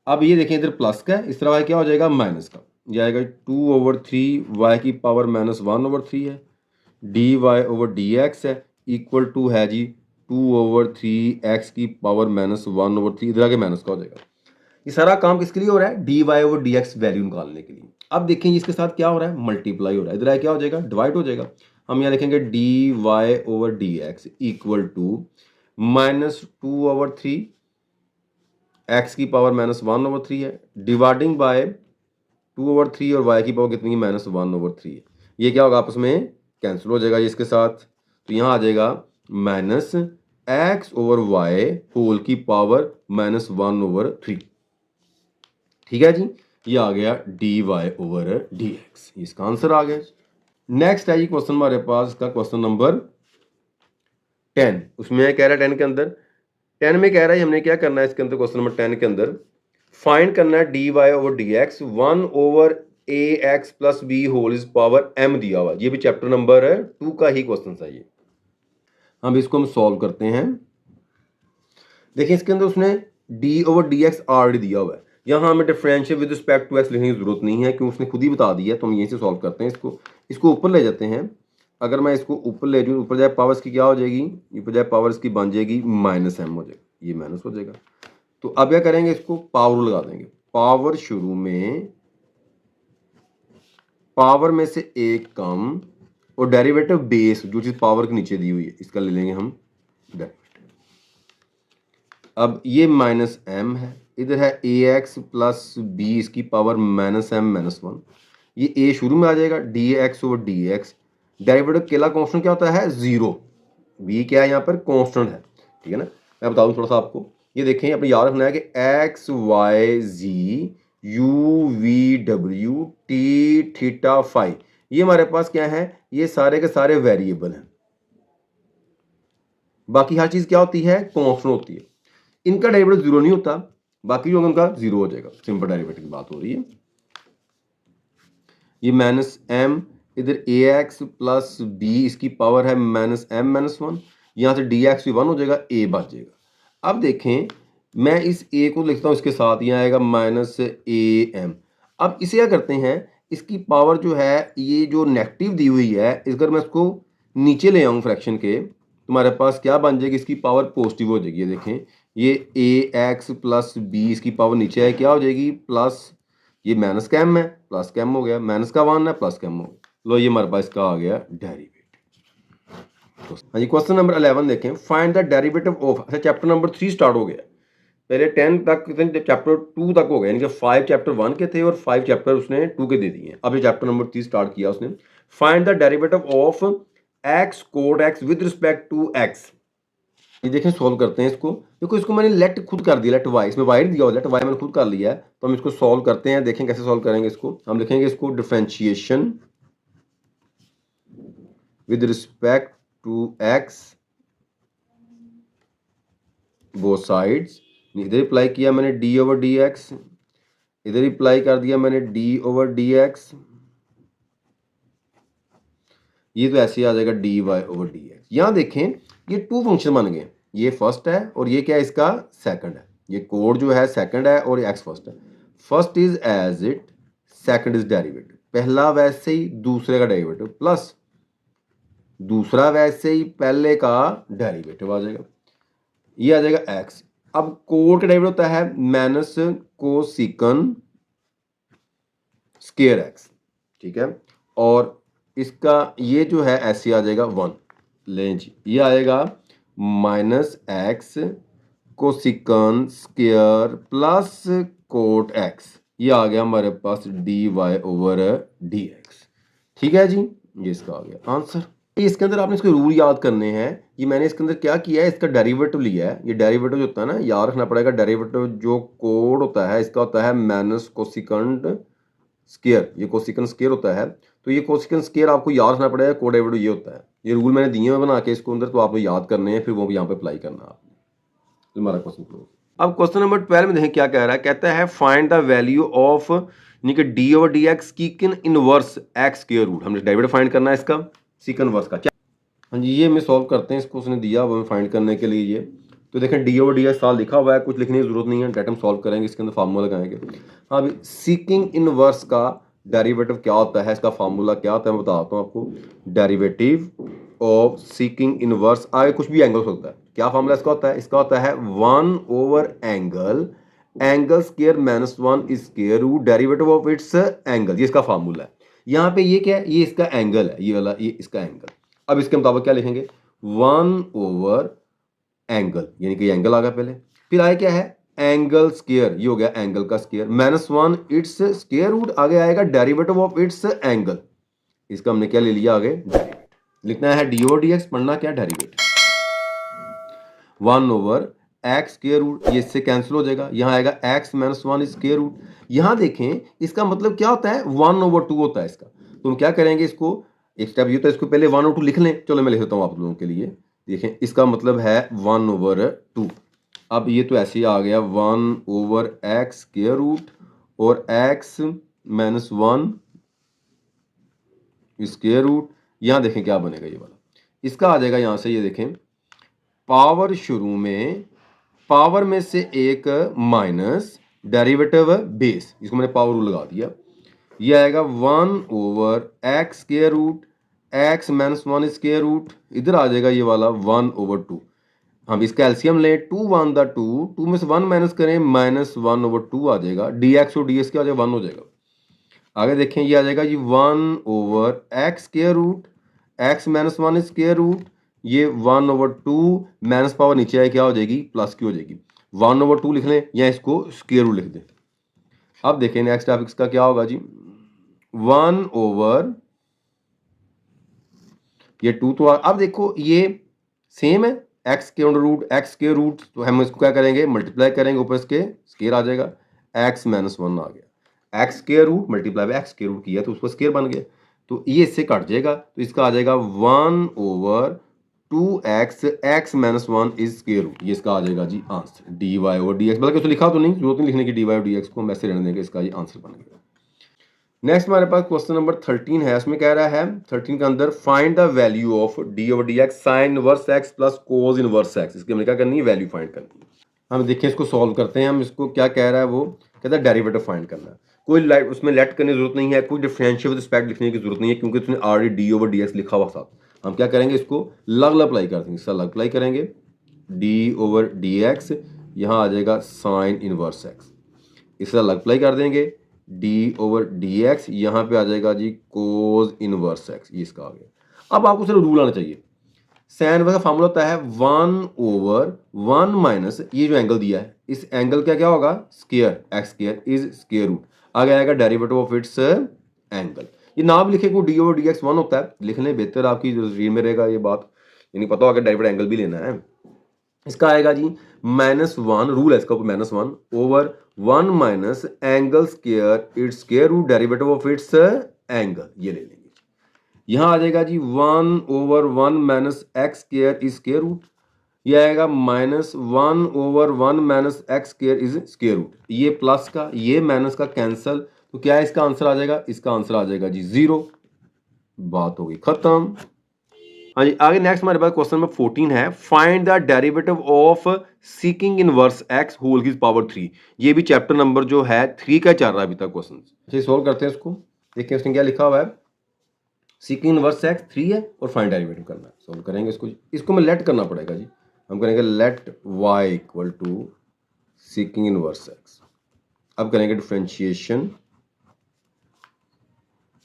अब ये देखें इधर प्लस का है, इस तरह क्या हो जाएगा माइनस का, ये आएगा 2/3 y की पावर -1/3 है, dy/dx है इक्वल टू है जी 2/3 x की पावर -1/3, इधर आगे माइनस का हो जाएगा। ये सारा काम किसके लिए हो रहा है, dy/dx वैल्यू निकालने के लिए। अब देखें इसके साथ क्या हो रहा है, मल्टीप्लाई हो रहा है, इधर क्या हो जाएगा डिवाइड हो जाएगा। हम यहाँ लिखेंगे dy/dx इक्वल टू -2/3 x की पावर -1/3 है डिवाइडिंग बाय 2/3 और y की पावर कितनी है -1/3 है। ये क्या होगा आपस में कैंसिल हो जाएगा ये इसके साथ, तो यहाँ आ जाएगा -x/y होल की पावर -1/3। ठीक है जी, ये आ गया dy/dx, इसका आंसर आ गया। नेक्स्ट है जी क्वेश्चन हमारे पास, इसका क्वेश्चन नंबर 10, उसमें कह रहा है 10 के अंदर, 10 में कह रहा है हमने क्या करना है इसके अंदर, क्वेश्चन नंबर 10 के अंदर फाइंड करना है dy/dx 1/ax + b whole is power m दिया हुआ। ये भी चैप्टर नंबर 2 का ही क्वेश्चन है ये। हम इसको हम सॉल्व करते हैं। देखिए इसके अंदर उसने d/dx ऑलरेडी दिया हुआ है, यहाँ हमें differential with respect to x लिखने की जरूरत नहीं है क्योंकि उसने खुद ही बता दिया है, तो हम यहीं से सॉल्व करते हैं। इसको ऊपर ले जाते हैं। अगर मैं इसको ऊपर ले जाऊँ, ऊपर जाए पावर्स की क्या हो जाएगी, ऊपर जाए पावर्स की बन जाएगी -m हो जाएगा, ये माइनस हो जाएगा। तो अब क्या करेंगे, इसको पावर लगा देंगे। पावर शुरू में पावर में से एक कम और डेरिवेटिव बेस जो चीज पावर के नीचे दी हुई है इसका ले लेंगे हम डेरिवेटिव। अब ये -m है, इधर है ax + b इसकी पावर -m-1, ये a शुरू में आ जाएगा dx/dx। डेरिवेटिव केला कांस्टेंट क्या होता है 0, b क्या है यहाँ पर कांस्टेंट है, ठीक है ना। मैं बता दूं थोड़ा सा आपको, ये देखें अपने याद रखना है कि x y z u v w t theta phi, ये हमारे पास क्या है, ये सारे के सारे वेरिएबल हैं। बाकी हर चीज क्या होती है कांस्टेंट होती है, इनका डेरिवेटिव 0 नहीं होता, बाकी जो उनका 0 हो जाएगा। सिंपल डेरिवेटिव की बात हो रही है। ये -m, इधर ax + b इसकी पावर है -m-1, यहाँ से dx भी 1 हो जाएगा, a बच जाएगा। अब देखें मैं इस a को लिखता हूँ इसके साथ, यहाँ आएगा -am। अब इसे क्या करते हैं, इसकी पावर जो है ये जो नेगेटिव दी हुई है, अगर मैं इसको नीचे ले आऊँ फ्रैक्शन के, तुम्हारे पास क्या बन जाएगी, इसकी पावर पॉजिटिव हो जाएगी। ये देखें ये ax + b इसकी पावर नीचे है क्या हो जाएगी प्लस, ये माइनस का m है प्लस का m हो गया, माइनस का 1 है प्लस का m हो गया। लो ये हमारे पास इसका आ गया डेरिवेटिव। हाँ जी क्वेश्चन नंबर 11 देखें, फाइंड द डेरिवेटिव ऑफ। अच्छा चैप्टर नंबर 3 स्टार्ट हो गया, पहले 10 तक चैप्टर 2 तक हो गया, यानी कि 5 चैप्टर 1 के थे और 5 चैप्टर उसने 2 के दे दिए। अब ये चैप्टर नंबर 3 स्टार्ट किया उसने। Find the derivative of x cot x with respect to x। ये देखें सॉल्व करते हैं इसको। देखो इसको मैंने लेट खुद कर दिया, लेट वाई, इसमें वाई दिया हुआ, लेट वाई मैंने खुद कर लिया है। तो हम इसको सॉल्व करते हैं, देखें कैसे सॉल्व करेंगे इसको। हम लिखेंगे इसको differentiation with respect to x both sides. इधर अप्लाई किया मैंने d/dx, इधर अप्लाई कर दिया मैंने d/dx, ये तो ऐसे आ जाएगा dy/dx। यहाँ देखें ये 2 फंक्शन बन गए, ये फर्स्ट है और ये क्या है इसका सेकंड है। ये कोड जो है सेकंड है और x फर्स्ट है। First is as it, second is derivative, पहला वैसे ही दूसरे का डेरिवेटिव प्लस दूसरा वैसे ही पहले का डेरिवेटिव आ जाएगा, ये आ जाएगा x। अब कोड का डेरिवेटिव होता है माइनस कोसिकन स्क्वायर x, ठीक है, और इसका ये जो है ऐसे आ जाएगा 1। लें जी, ये आएगा minus x cosec square plus cot x, ये आ गया हमारे पास d y over d x. ठीक है जी, ये इसका आ गया आंसर। इसके अंदर आपने इसके रूल याद करने हैं। ये मैंने इसके अंदर क्या किया है, इसका डेरिवेटिव लिया है। ये डेरिवेटिव जो होता है ना, याद रखना पड़ेगा, डेरिवेटिव जो कोड होता है इसका होता है माइनस कोसिकंड स्क्वायर, ये कोसिकन स्क्वायर होता है। तो ये कोसिकन स्क्वायर आपको याद रखना पड़ेगा, कोड डेरिवेटिव ये होता है। ये रूल मैंने दिए हैं बना के इसको अंदर, तो आपको याद करने हैं, फिर वो यहाँ पे अप्लाई करना है आपने। हमारा क्वेश्चन क्लोज। अब क्वेश्चन नंबर 12 में देखें क्या कह रहा है। कहता है फाइंड द वैल्यू ऑफ यानी कि डी ओवर डी एक्स की किन इनवर्स एक्स स्क्वायर रूट। हमने डेरिवेटिव फाइंड करना है इसका, सीकन वर्स का। क्या, हाँ जी, ये हमें सॉल्व करते हैं। इसको उसने दिया हुआ हमें फाइंड करने के लिए। ये तो देखें डी ओवर डी एक्स साल लिखा हुआ है, कुछ लिखने की जरूरत नहीं है, डायरेक्ट हम सॉल्व करेंगे, इसके अंदर फार्मूला लगाएंगे। हाँ अभी सीकिंग इनवर्स का डेरिवेटिव क्या होता है, इसका फार्मूला क्या होता है मैं बताता हूँ आपको। डेरिवेटिव ऑफ सीकिंग इनवर्स, आगे कुछ भी एंगल होता है, क्या फार्मूला इसका होता है, इसका होता है 1 over angle angle square minus 1 is square root derivative of its angle, ये इसका फार्मूला है। यहाँ पे ये क्या है, ये इसका एंगल है, ये वाला, ये इसका एंगल। अब इसके मुताबिक क्या लिखेंगे, 1 ओवर एंगल, यानी कि एंगल आ गया पहले, फिर आया क्या है एंगल स्क्वायर, ये हो गया एंगल का square, minus 1 its square root, आगे आएगा डेरिवेटिव ऑफ इट्स एंगल। इसका हमने क्या ले लिया आगे, डेरिवेटिव लिखना है, डी ओवर डी एक्स, पढ़ना क्या derivative. 1 over x square root, ये इससे कैंसिल हो जाएगा, यहाँ आएगा एक्स माइनस 1 स्क्वायर रूट। यहाँ देखें इसका मतलब क्या होता है, 1 ओवर 2 होता है इसका। तो हम क्या करेंगे, इसको एक स्टेप ये, तो इसको पहले 1 और 2 लिख लें। चलो मैं लिख देता हूँ आप लोगों के लिए। देखें इसका मतलब है 1 ओवर 2। अब ये तो ऐसे ही आ गया 1 ओवर एक्स स्क्वायर रूट और एक्स माइनस 1 स्क्वायर रूट। यहाँ देखें क्या बनेगा, ये वाला इसका आ जाएगा यहाँ से। ये देखें पावर शुरू में, पावर में से एक माइनस डेरिवेटिव बेस, इसको मैंने पावर रूल लगा दिया। ये आएगा 1 over x square root x minus 1 square root, इधर आ जाएगा ये वाला 1 ओवर 2। हम इसका एलसीएम लें, 2 1 द 2, 2 में से 1 माइनस करें, माइनस 1 ओवर 2 आ जाएगा, डी एक्स और डी एक्स क्या आ जाएगा, 1 हो जाएगा। आगे देखें ये आ जाएगा जी 1 over x square root x minus 1 square root, ये 1 ओवर 2 माइनस पावर नीचे आए क्या हो जाएगी, प्लस की हो जाएगी। 1 ओवर 2 लिख लें या इसको स्क्वायर रूट लिख दें। अब देखें नेक्स्ट टॉपिक का क्या होगा जी, 1 ओवर ये 2, तो अब देखो ये सेम है, एक्स के अंडर रूट एक्स के रूट, तो हम इसको क्या करेंगे, मल्टीप्लाई करेंगे, ऊपर इसके स्क्वायर आ जाएगा, एक्स माइनस 1 आ गया, एक्स के रूट मल्टीप्लाई बाय एक्स के रूट किया तो उसको स्क्वायर बन गया, तो ये इससे कट जाएगा, तो इसका आ जाएगा 1 over 2x x minus 1 is square root, ये इसका आ जाएगा जी answer, d y over d x. बल्कि उसको लिखा तो नहीं, जरूरत नहीं लिखने की डी वाई और डी एक्स को, हम ऐसे रहने देंगे, इसका ये आंसर बन गया। नेक्स्ट हमारे पास क्वेश्चन नंबर 13 है, इसमें कह रहा है 13 के अंदर find the value of D over d x sine inverse x plus cos inverse x. इसकी हमने क्या करनी है, वैल्यू फाइंड करनी है। हम देखें इसको सॉल्व करते हैं। हम इसको क्या कह रहा है, वो कहता है डेरिवेटिव फाइंड करना है। कोई उसमें लेट करने की जरूरत नहीं है, कोई डिफरेंशियल विद रिस्पेक्ट लिखने की जरूरत नहीं है, क्योंकि उसने already D over d x लिखा हुआ साथ। हम क्या करेंगे, इसको लग अप्लाई कर देंगे, इसका लग अप्लाई करेंगे, डी ओवर डी एक्स, यहाँ आ जाएगा साइन इनवर्स एक्स, इसका लग अप्लाई कर देंगे, डी ओवर डी एक्स, यहाँ पे आ जाएगा जी कोज इनवर्स एक्स, ये इसका आ गया। अब आपको सिर्फ रूल आना चाहिए, सैन का फार्मूला होता है 1 ओवर 1 माइनस ये जो एंगल दिया है, इस एंगल का क्या होगा, square, x square is square root, आगे आएगा डेरिवेटिव ऑफ इट्स एंगल। ये नाम लिखे को डी ओवर डी एक्स 1 होता है, लिख लें, बेहतर आपकी रीड में रहेगा ये बात, यानी पता होगा डेरिवेटिव एंगल भी लेना है। इसका आएगा जी -1, रूल है इसका -1 over 1 minus angle square its square root derivative of its angle, ये ले लेंगे। यहाँ आ जाएगा जी 1 over 1 minus x square is square root, ये आएगा -1 over 1 minus x square is square root, ये प्लस का ये माइनस का कैंसल, तो क्या है इसका आंसर आ जाएगा, इसका आंसर आ जाएगा जी 0। बात हो गई खत्म। हाँ जी, आगे नेक्स्ट हमारे पास क्वेश्चन नंबर 14 है, find the derivative of secant inverse x whole की पावर 3। ये भी चैप्टर नंबर जो है 3 का चल रहा है अभी तक क्वेश्चन। चलिए सोल्व करते हैं इसको, देखिए उसने क्या लिखा हुआ है, सीकिंग इनवर्स एक्स 3 है और फाइंड डेरिवेटिव करना है। सोल्व करेंगे इसको, इसको मैं लेट करना पड़ेगा जी, हम करेंगे let y equal to secant inverse x. अब करेंगे differentiation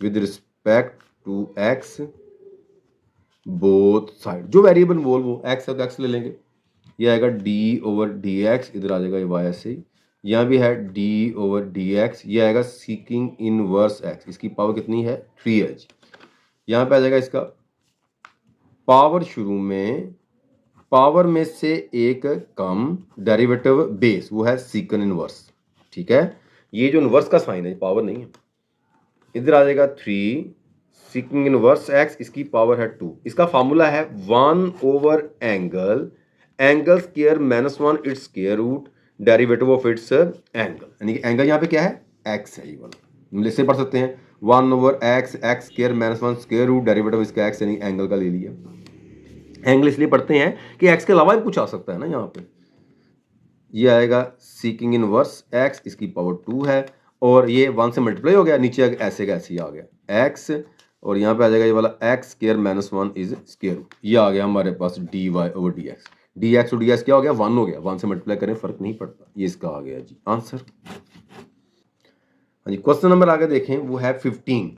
with respect to x both side. जो वेरिएबल बोल वो एक्स है तो एक्स ले लेंगे, ये आएगा डी ओवर डी एक्स, इधर आ जाएगा ये वाई ऐसे ही, यहाँ भी है डी ओवर डी एक्स, ये आएगा सीकिंग इनवर्स एक्स, इसकी पावर कितनी है 3h। यहाँ पे आ जाएगा इसका पावर शुरू में, पावर में से एक कम डेरिवेटिव बेस, वो है सीकन इनवर्स। ठीक है, ये जो इनवर्स का साइन है पावर नहीं है, इधर आ जाएगा 3 सीकिंग इनवर्स एक्स, इसकी पावर है 2। इसका फॉर्मूला है 1 over angle, angle square minus 1 its square root derivative of its angle, यानी कि एंगल यहाँ पे क्या है एक्स है, ये वाला इससे पढ़ सकते हैं 1 over x, x square minus 1 square root derivative इसका एक्स, यानी एंगल का ले लिया। एंगल इसलिए पढ़ते हैं कि एक्स के अलावा भी कुछ आ सकता है ना, यहाँ पे ये आएगा सीकिंग इनवर्स एक्स, इसकी पावर 2 है, और ये 1 से मल्टीप्लाई हो गया, नीचे ऐसे का ऐसे ही आ गया एक्स, और यहाँ पे आ जाएगा ये वाला x square minus 1 is square root, ये आ गया हमारे पास d y over d x. D x और डी एक्स क्या हो गया 1 हो गया, 1 से मल्टीप्लाई करें फर्क नहीं पड़ता, ये इसका आ गया जी आंसर। हाँ जी, क्वेश्चन नंबर आगे देखें, वो है 15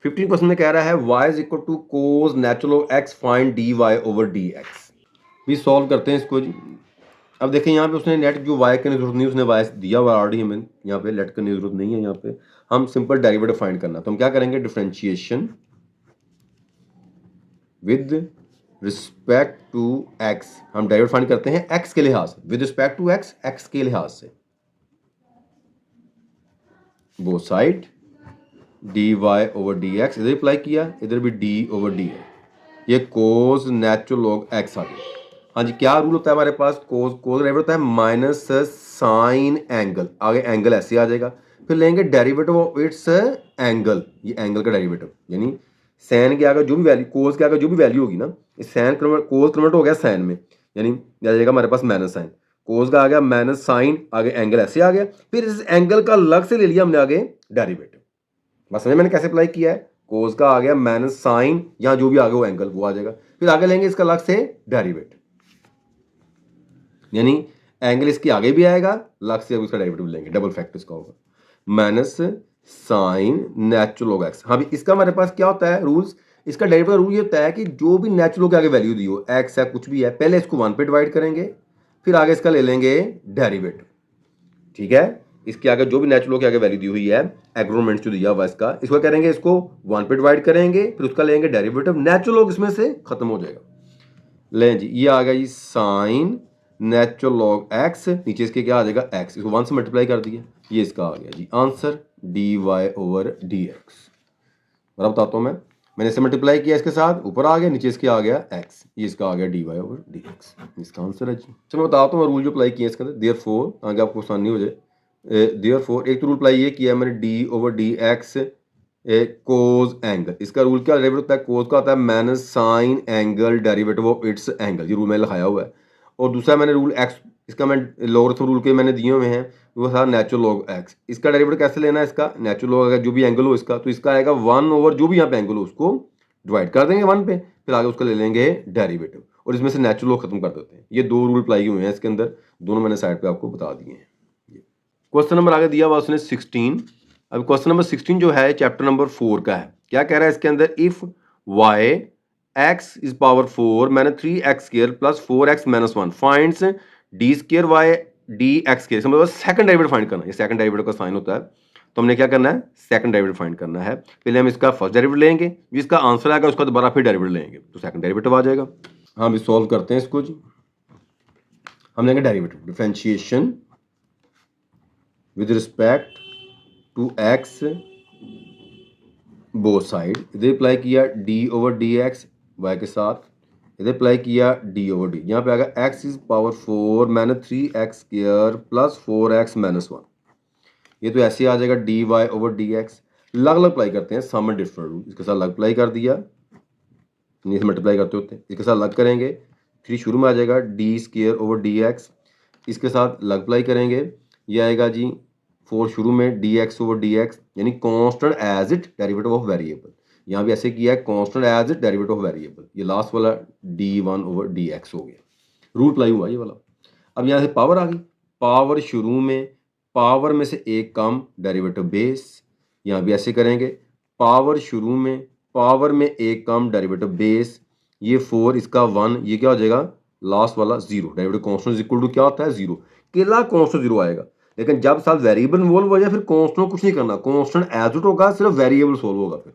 क्वेश्चन में कह रहा है y is equal to cos natural of x find d y over d x. भी सॉल्व करते हैं इसको जी। अब देखें यहाँ पे उसने नेट जो y करने की जरूरत नहीं, उसने y दिया हुआ ऑलरेडी, हमें यहाँ पे लेट करने की जरूरत नहीं है, यहाँ पे हम सिंपल डेरिवेटिव फाइंड करना, तो हम क्या करेंगे differentiation with respect to x, हम डेरिवेटिव फाइंड करते हैं x के लिहाज से, विद रिस्पेक्ट टू x के लिहाज से, both side d y over d x, इधर अप्लाई किया, इधर भी डी ओवर डी है, ये कोस नेचुरल लॉग एक्स आ गया। हाँ जी, क्या रूल होता है हमारे पास, कोस डेरिवेटिव होता है माइनस साइन एंगल, आगे एंगल ऐसे आ जाएगा, फिर लेंगे डेरिवेटिव ऑफ इट्स एंगल, ये एंगल का डेरिवेटिव, यानी साइन के आगे जो भी वैल्यू, कोस के आगे जो भी वैल्यू होगी ना, इस साइन कन्वर्ट, कोस कन्वर्ट हो गया साइन में, यानी आ जाएगा हमारे पास माइनस साइन, कोस का आ गया माइनस साइन, आगे एंगल ऐसे आ गया, फिर इस एंगल का अलग से ले लिया हमने आगे डेरिवेटिव। बस समझे मैंने कैसे अप्लाई किया है, कोस का आ गया माइनस साइन, यहाँ जो भी आगे वो एंगल वो आ जाएगा, फिर आगे लेंगे इसका अलग से डेरिवेटिव, यानी एंगल इसके आगे भी आएगा, अलग से उसका डेरिवेटिव लेंगे, डबल फैक्टर इसका होगा minus sine natural log x. हाँ भी इसका हमारे पास क्या होता है रूल्स, इसका डेरिवेटिव रूल ये होता है कि जो भी नेचुरल के आगे वैल्यू दी हो, एक्स है कुछ भी है, पहले इसको 1 पे डिवाइड करेंगे, फिर आगे इसका ले लेंगे डेरिवेटिव। ठीक है, इसके आगे जो भी नेचुरल के आगे वैल्यू दी हुई है, एग्रोमेंट जो दिया हुआ इसका, इसको करेंगे, इसको 1 पे डिवाइड करेंगे, फिर उसका लेंगे डेरिवेटिव, नेचुरल इसमें से खत्म हो जाएगा। लें जी, ये आ गया जी साइन नेचुरल लॉग एक्स, नीचे इसके क्या आ जाएगा एक्स, इसको 1 से मल्टीप्लाई कर दिया, ये इसका आ गया जी answer d y over d x. और अब बताता हूँ मैंने इसे मल्टीप्लाई किया इसके साथ, ऊपर आ गया, नीचे इसके आ गया एक्स, ये इसका आ गया d y over d x, इसका आंसर है जी। चलो मैं बताता हूँ रूल जो अप्लाई किया इसके अंदर, देयरफॉर आगे आपको आसानी हो जाए, देयरफॉर एक तो रूल अप्लाई ये किया मैंने डी ओवर डी एक्स कोज एंगल, इसका रूल क्या डेरिवेटिव होता है, कोज का होता है minus sign angle derivative of its angle, ये रूल मैंने लिखाया हुआ है। और दूसरा मैंने रूल एक्स, इसका मैं लॉगरिथम रूल के मैंने दिए हुए हैं, वो था नेचुरल लॉग एक्स, इसका डेरिवेटिव कैसे लेना है, इसका नेचुरल लॉग जो भी एंगल हो इसका, तो इसका आएगा 1 ओवर जो भी यहाँ पे एंगल हो उसको डिवाइड कर देंगे 1 पे, फिर आगे उसका ले लेंगे डेरिवेटिव, और इसमें से नेचुरल लॉग खत्म कर देते हैं। ये 2 रूल अप्लाई हुए हैं इसके अंदर, दोनों मैंने साइड पे आपको बता दिए हैं। क्वेश्चन नंबर आगे दिया हुआ उसने 16। अब क्वेश्चन नंबर 16 जो है चैप्टर नंबर 4 का है, क्या कह रहा है इसके अंदर, if y x is power 4 मैंने 3x स्क्वायर plus 4x minus 1 finds d square y d x square, मतलब सेकंड डेरिवेटिव फाइंड करना है, ये सेकंड डेरिवेटिव का साइन होता है, तो हमने क्या करना है सेकंड डेरिवेटिव फाइंड करना है। पहले हम इसका फर्स्ट डेरिवेटिव लेंगे, जिसका आंसर आएगा उसका दोबारा फिर डेरिवेटिव लेंगे, तो सेकंड डेरिवेटिव आ जाएगा। हम सॉल्व करते हैं इसको जी, हम लेंगे derivative differentiation with respect to x both side, इधर अप्लाई किया d over d x y के साथ, इधर अप्लाई किया डी ओवर डी, यहाँ पे आ गया एक्स इज पावर 4 मैंने 3x स्क्वायर प्लस 4x माइनस 1, ये तो ऐसे आ जाएगा d y over d x. अलग अलग अप्लाई करते हैं सम एंड डिफरेंट रूल, इसके साथ अलग अप्लाई कर दिया, नहीं से मल्टीप्लाई करते होते हैं, इसके साथ अलग करेंगे, फिर शुरू में आ जाएगा D square over d x, इसके साथ अलग अप्लाई करेंगे, ये आएगा जी 4 शुरू में d x over d x, यानी constant as it derivative of variable, यहाँ भी ऐसे किया है constant as it derivative of variable, ये लास्ट वाला d1 ओवर dx हो गया, रूल अप्लाई हुआ ये वाला। अब यहाँ से पावर आ गई, पावर शुरू में, पावर में से एक कम डेरिवेटिव बेस, यहाँ भी ऐसे करेंगे, पावर शुरू में, पावर में एक कम डेरिवेटिव बेस, ये 4 इसका 1, ये क्या हो जाएगा लास्ट वाला 0। Derivative constant is equal to क्या होता है 0। केला कांस्टेंट 0 आएगा, लेकिन जब साथ वेरिएबल इन्वॉल्व हो जाए फिर कांस्टेंट कुछ नहीं करना, कांस्टेंट एज इट होगा, सिर्फ वेरिएबल सोल्व होगा। फिर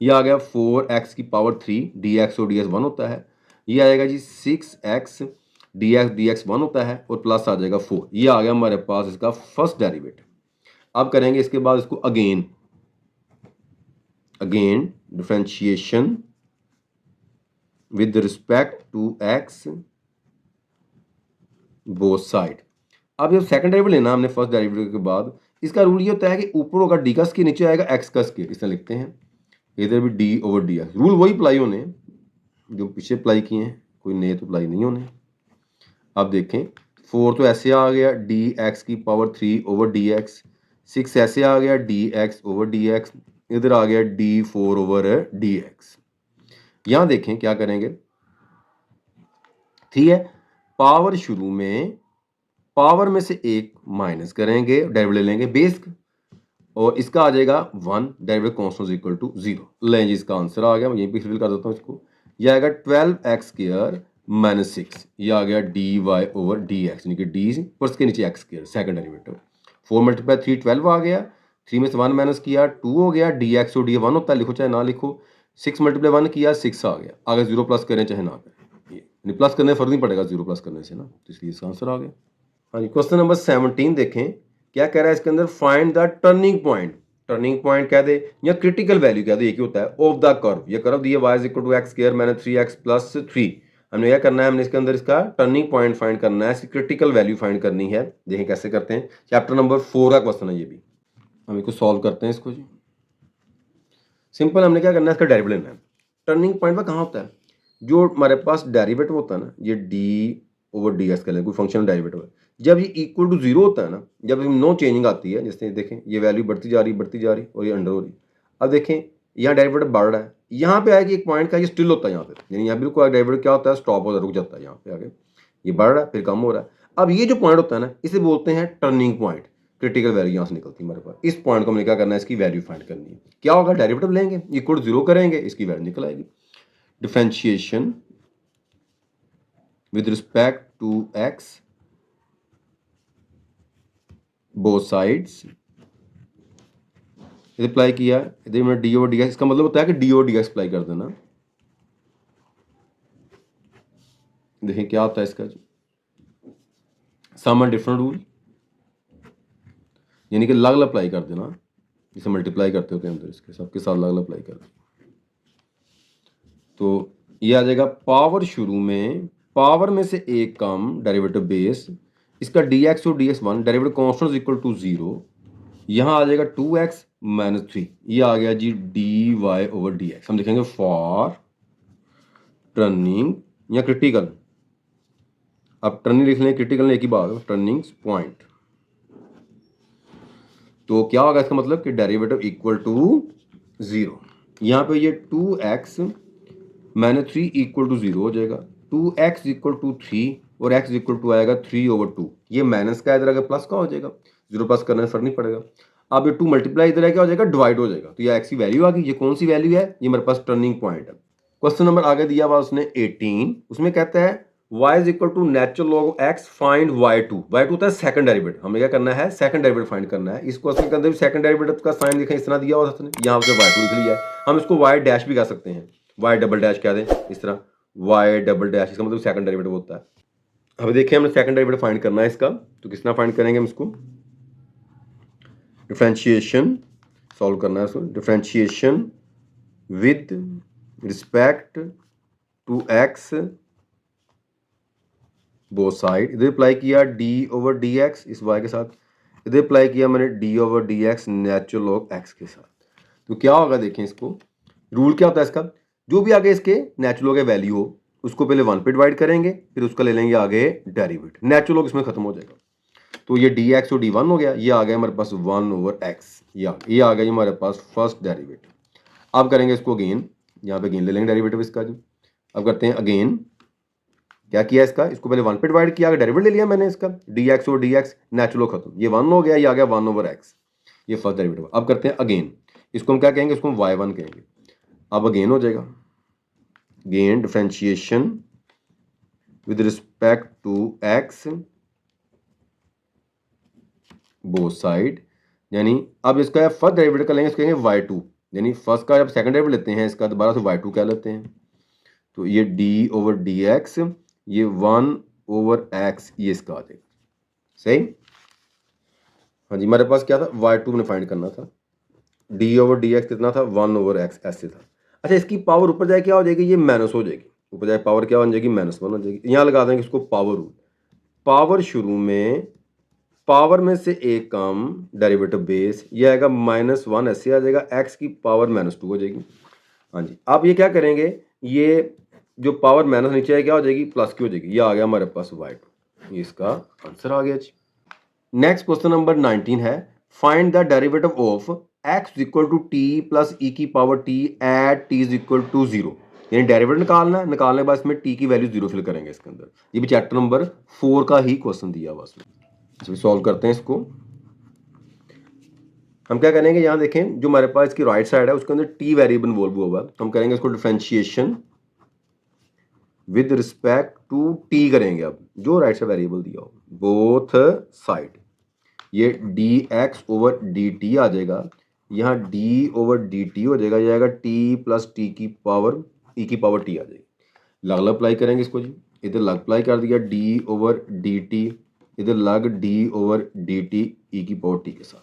ये आ गया 4x की पावर 3 dx और ds 1 होता है। ये आएगा जी 6x dx 1 होता है और प्लस आ जाएगा 4। ये आ गया हमारे पास इसका फर्स्ट डेरिवेटिव। अब करेंगे इसके बाद इसको again differentiation with respect to x both side. अब जब सेकंड डेरिवेटिव लेना हमने फर्स्ट डेरिवेटिव के बाद, इसका रूल ये होता है कि ऊपर होगा d का स्क्वायर, नीचे आएगा x का स्क्वायर। इस तरह लिखते हैं, इधर भी d ओवर dx। रूल वही अप्लाई होने जो पीछे अप्लाई किए हैं, कोई नए तो अप्लाई नहीं होने। अब देखें 4 तो ऐसे आ गया dx की पावर 3 ओवर dx, 6 ऐसे आ गया dx ओवर dx, इधर आ गया d4 ओवर dx। यहां देखें क्या करेंगे, ठीक है, पावर शुरू में पावर में से एक माइनस करेंगे, डेरिवेटिव ले लेंगे बेस, और इसका आ जाएगा 1, डेरिवेटिव कांस्टेंट इक्वल टू 0। लें जी, इसका आंसर आ गया। मैं यहीं पे फिल कर देता हूँ इसको। यह आएगा 12x स्क्वायर माइनस 6। ये आ गया dy ओवर dx, यानी कि d और इसके नीचे x square second derivative. 4 multiply 3 12 आ गया, 3 में से 1 माइनस किया 2 हो गया, dx और dy 1 होता है, लिखो चाहे ना लिखो। 6 मल्टीप्लाई 1 किया 6 आ गया। अगर 0 प्लस करें चाहे ना करें, ये प्लस करने फर्क नहीं पड़ेगा 0 प्लस करने से ना, तो इसलिए इसका आंसर आ गया। हाँ जी, क्वेश्चन नंबर 17 देखें क्या कह रहा है इसके अंदर, find the turning point. Turning point कह दे या क्रिटिकल वैल्यू कह दे, एक ही होता है, ऑफ द कर्व। ये कर्व दिया y equal to x square मैंने 3x प्लस 3। हमने क्या करना है, हमने इसके अंदर इसका टर्निंग पॉइंट फाइंड करना है, इसकी क्रिटिकल वैल्यू फाइंड करनी है। देखें कैसे करते हैं, चैप्टर नंबर 4 का क्वेश्चन है ये भी। हम इसको सॉल्व करते हैं इसको जी। सिंपल, हमने क्या करना है, इसका डेरिवेटिव लेना है। टर्निंग पॉइंट पर कहाँ होता है, जो हमारे पास डेरिवेटिव होता है ना, ये डी ओवर डी एस का लें, कोई फंक्शन डेरिवेटिव है, जब ये इक्वल टू 0 होता है ना, जब नो चेंजिंग आती है, जैसे देखें ये वैल्यू बढ़ती जा रही और ये अंडर हो रही। अब देखें यहाँ डेरिवेटिव बढ़ रहा है, यहाँ पे आएगी एक पॉइंट का ये स्टिल होता है यहाँ पे, यानी यहाँ बिल्कुल डेरिवेटिव क्या होता है, स्टॉप होता है, रुक जाता है यहाँ पे आगे। ये बढ़ रहा है फिर कम हो रहा है। अब ये जो पॉइंट होता है ना, इसे बोलते हैं टर्निंग पॉइंट। क्रिटिकल वैल्यू यहाँ से निकलती है हमारे पास। इस पॉइंट को हमें क्या करना है, इसकी वैल्यू फाइंड करनी है। क्या होगा, डेरिवेटिव लेंगे, इक्वल टू 0 करेंगे, इसकी वैल्यू निकल आएगी। Differentiation with respect to x both sides, इधर अप्लाई किया, इधर मैंने डी ओवर डी एक्स, इसका मतलब होता है कि D over d x apply कर देना। देखें क्या होता है इसका, सम एंड डिफरेंट रूल, यानी कि अलग अलग अप्लाई कर देना, जिसे मल्टीप्लाई करते होते हैं अंदर, इसके सबके साथ अलग अलग अप्लाई कर देना। तो ये आ जाएगा पावर शुरू में पावर में से एक कम, डेरिवेटिव बेस, इसका dx और ds 1, derivative constant equal to 0। यहाँ आ जाएगा 2x माइनस 3। ये आ गया जी dy ओवर dx। हम लिखेंगे फॉर टर्निंग या क्रिटिकल। अब टर्निंग लिख लें, क्रिटिकल ने एक ही बात है, टर्निंग पॉइंट। तो क्या होगा इसका मतलब कि डेरिवेटिव इक्वल टू 0। यहाँ पे ये 2x माइनस 3 इक्वल टू 0 हो जाएगा, 2x इक्वल टू 3 और x इक्वल टू आएगा 3 ओवर 2। ये माइनस का इधर आगे प्लस का हो जाएगा, 0 प्लस करने से फर्क नहीं पड़ेगा। अब ये 2 मल्टीप्लाई इधर है क्या हो जाएगा, डिवाइड हो जाएगा। तो ये x की वैल्यू आ गई। ये कौन सी वैल्यू है, ये मेरे पास टर्निंग पॉइंट है। क्वेश्चन नंबर आगे दिया हुआ उसने 18, उसमें कहता है y is equal to natural log x find y2। y2 होता है सेकंड डेरिवेटिव, हमें क्या करना है, सेकंड डेरिवेटिव फाइंड करना है। इस क्वेश्चन के अंदर भी सेकंड डेरिवेटिव का साइन देखें, इस तरह दिया हुआ था, यहाँ से y2 लिख लिया है। हम इसको y डैश भी कर सकते हैं, y डबल डैश कह दें इस तरह, y डबल डैश, इसका मतलब सेकंड डेरिवेटिव होता है। अब देखिए हमने सेकंड डेरिवेटिव फाइंड करना है इसका, तो किस तरह फाइंड करेंगे हम इसको, डिफरेंशिएशन सॉल्व करना है इसको। Differentiation with respect to x both side. इधर अप्लाई किया d ओवर डी एक्स इस y के साथ, इधर अप्लाई किया मैंने d over d x natural log x के साथ। तो क्या होगा देखें, इसको रूल क्या होता है इसका, जो भी आगे इसके नेचुरल लॉग वैल्यू हो उसको पहले 1 पे डिवाइड करेंगे, फिर उसका ले लेंगे आगे डेरिवेटिव, नेचुरल लॉग इसमें खत्म हो जाएगा। तो ये dx और d1 हो गया, ये आ गया हमारे पास 1 ओवर x, ये आ गया हमारे पास फर्स्ट डेरिवेटिव। अब करेंगे इसको अगेन, यहाँ पे अगेन ले लेंगे डेरिवेटिव इसका जी। अब करते हैं अगेन, क्या किया इसका, इसको पहले 1 पे डिवाइड किया, डेरिवेटिव ले लिया मैंने इसका, dx और dx नेचुरल खत्म, ये 1 हो गया, ये आ गया 1 ओवर x, ये फर्स्ट डेरिवेटिव। अब करते हैं अगेन, इसको हम क्या कहेंगे, इसको हम y1 कहेंगे। अब अगेन हो जाएगा, gain differentiation with respect to x both side, यानी अब इसका फर्स्ट डेरिवेटिव कर लेंगे, इसको कहेंगे y2, यानी फर्स्ट का जब सेकंड डेरिवेटिव लेते हैं इसका दोबारा से y2 क्या लेते हैं, तो ये d/dx, ये 1/x, ये इसका आ जाएगा। सही। हाँ जी, हमारे पास क्या था, y2 में फाइंड करना था, d/dx कितना था, 1/x ऐसे था। अच्छा, इसकी पावर ऊपर जाए क्या हो जाएगी, ये माइनस हो जाएगी, ऊपर जाए पावर क्या बन जाएगी, -1 हो जाएगी। यहाँ लगा देंगे इसको पावर रूल। पावर शुरू में पावर में से एक कम डेरिवेटिव बेस, ये आएगा -1 ऐसे आ जाएगा, x की पावर -2 हो जाएगी। हाँ जी, आप ये क्या करेंगे, ये जो पावर माइनस नीचे है क्या हो जाएगी, प्लस की हो जाएगी। ये आ गया हमारे पास y2, ये इसका आंसर आ गया जी। नेक्स्ट क्वेश्चन नंबर 19 है, find the derivative of x equal to t plus e की power t at t is equal to 0, यानी डेरिवेटिव निकालना है, निकालने के बाद इसमें टी की वैल्यू 0 फिल करेंगे इसके अंदर। ये भी चैप्टर नंबर 4 का ही क्वेश्चन दिया हुआ इसमें। सॉल्व करते हैं इसको। हम क्या करेंगे, यहाँ देखें जो हमारे पास इसकी राइट साइड है उसके अंदर टी वेरिएबल इन्वॉल्व हुआ है, हम करेंगे इसको differentiation with respect to t करेंगे। अब जो राइट साइड वेरिएबल दिया हो बोथ साइड, ये dx/dt आ जाएगा, यहाँ d/dt हो जाएगा, ये आएगा t प्लस टी की पावर e की पावर t आ जाएगी। लग अप्लाई करेंगे इसको जी, इधर लग अप्लाई कर दिया d/dt, इधर लग d/dt e की पावर t के साथ,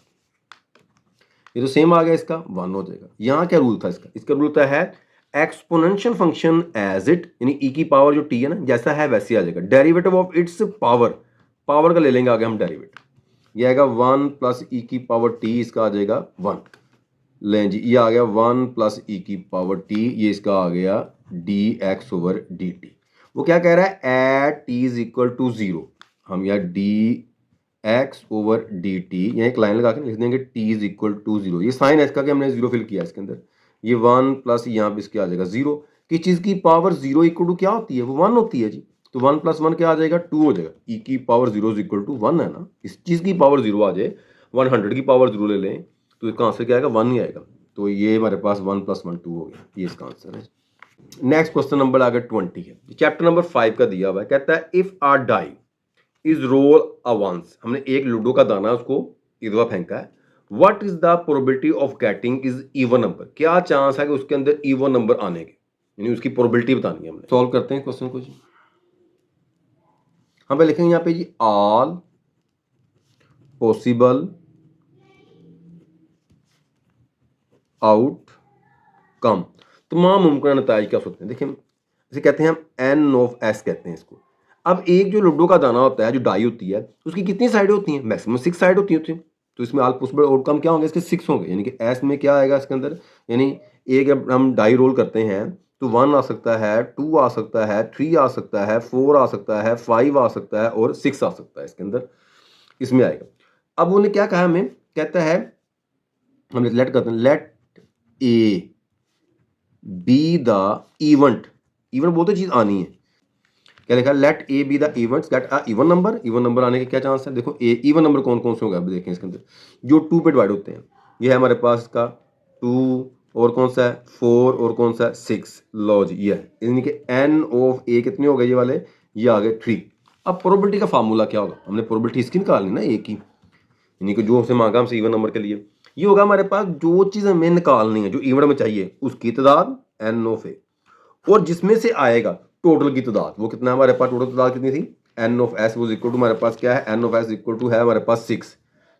ये तो सेम आ गया, इसका 1 हो जाएगा। यहाँ क्या रूल था इसका रूल था है एक्सपोनेंशियल फंक्शन एज इट, यानी e की पावर जो t है ना जैसा है वैसे आ जाएगा, डेरिवेटिव ऑफ इट्स पावर का ले लेंगे आगे हम डेरिवेटिव, ये आएगा 1 प्लस e की पावर t, इसका आ जाएगा 1। लें जी, ये आ गया 1 प्लस e की पावर t, ये इसका आ गया dx/dt। वो क्या कह रहा है, at t is equal to 0, हम यहाँ dx/dt यहाँ एक लाइन लगा के लिख देंगे t इज इक्वल टू 0, ये साइन है इसका कि हमने 0 फिल किया इसके अंदर, ये 1 प्लस यहाँ पे इसके आ जाएगा 0। किस चीज़ की पावर 0 इक्वल टू क्या होती है, वो 1 होती है जी, तो 1 प्लस 1 क्या आ जाएगा, 2 हो जाएगा। e की पावर 0 इज इक्वल टू 1 है ना, इस चीज़ की पावर 0 आ जाए, 100 की पावर 0 ले लें तो इसका आंसर क्या आएगा, 1 ही आएगा। तो ये हमारे पास 1 + 1 2 हो गया, ये इसका आंसर है। नेक्स्ट क्वेश्चन नंबर आगे 20 है, चैप्टर नंबर 5 का दिया हुआ है, कहता है if a die is roll a once, हमने एक लूडो का दाना उसको इस दफा फेंका है, what is the probability of getting is even number, क्या चांस है कि उसके अंदर इवन नंबर आने के, यानी उसकी प्रोबेबिलिटी बतानी है हमने। सॉल्व करते हैं क्वेश्चन को जी। हम पे लिखेंगे यहाँ पे जी ऑल पॉसिबल आउटकम, तमाम मुमकिन नताइज क्या होते हैं। देखिए इसे कहते हैं हम n(s) कहते हैं इसको। अब एक जो लूडो का दाना होता है, जो डाई होती है, उसकी कितनी साइड होती हैं, मैक्सिमम 6 साइड होती हैं, तो इसमें ऑल पॉसिबल आउटकम क्या होंगे, इसके 6 होंगे, यानी कि एस में क्या आएगा इसके अंदर, यानी एक हम डाई रोल करते हैं तो 1 आ सकता है, 2 आ सकता है, 3 आ सकता है, 4 आ सकता है, 5 आ सकता है और 6 आ सकता है इसके अंदर, इसमें आएगा। अब उन्होंने क्या कहा हमें, कहता है हम लेट करते हैं, let A B the event, event बोलते चीज आनी है, क्या लिखा, let A B the events get a even number, even number आने के क्या चांस है, देखो ए इवन नंबर कौन कौन से होंगे, अब देखें इसके अंदर जो 2 पे डिवाइड होते हैं, ये है हमारे पास इसका 2 और कौन सा है 4 और कौन सा है 6, लो जी ये है, यानी कि n ऑफ ए कितने हो गए ये वाले, ये आ गए 3। अब प्रोबेबिलिटी का फार्मूला क्या होगा, हमने प्रोबेबिलिटी इसकी निकालनी ना, ए की, यानी कि जो हमसे मांगा हमसे इवन नंबर के लिए, ये होगा हमारे पास जो चीज़ हमें निकालनी है जो इवन में चाहिए उसकी तादाद n ऑफ ए, और जिसमें से आएगा टोटल की तादाद, वो कितना है हमारे पास, टोटल तादाद कितनी थी, n of s was equal to हमारे पास क्या है, n of s equal to है हमारे पास 6,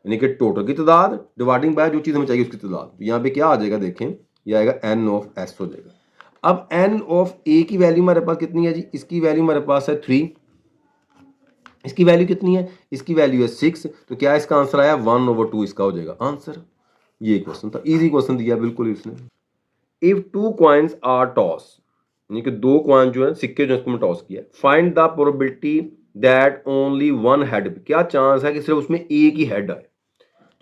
यानी कि टोटल की तादाद डिवाइडिंग बाय जो चीज़ हमें चाहिए उसकी तादाद, तो यहाँ पे क्या आ जाएगा देखें, ये आएगा n ऑफ s हो जाएगा। अब n ऑफ a की वैल्यू हमारे पास कितनी है जी, इसकी वैल्यू हमारे पास है 3, इसकी वैल्यू कितनी है, इसकी वैल्यू है 6, तो क्या इसका आंसर आया 1/2 इसका हो जाएगा आंसर। ये क्वेश्चन था, इजी क्वेश्चन दिया बिल्कुल इसने। इफ 2 कॉइन्स आर टॉस, यानी कि 2 कॉइन जो है सिक्के जो इसको टॉस किया, find the probability that only 1 head, क्या चांस है कि सिर्फ उसमें एक ही हेड आए,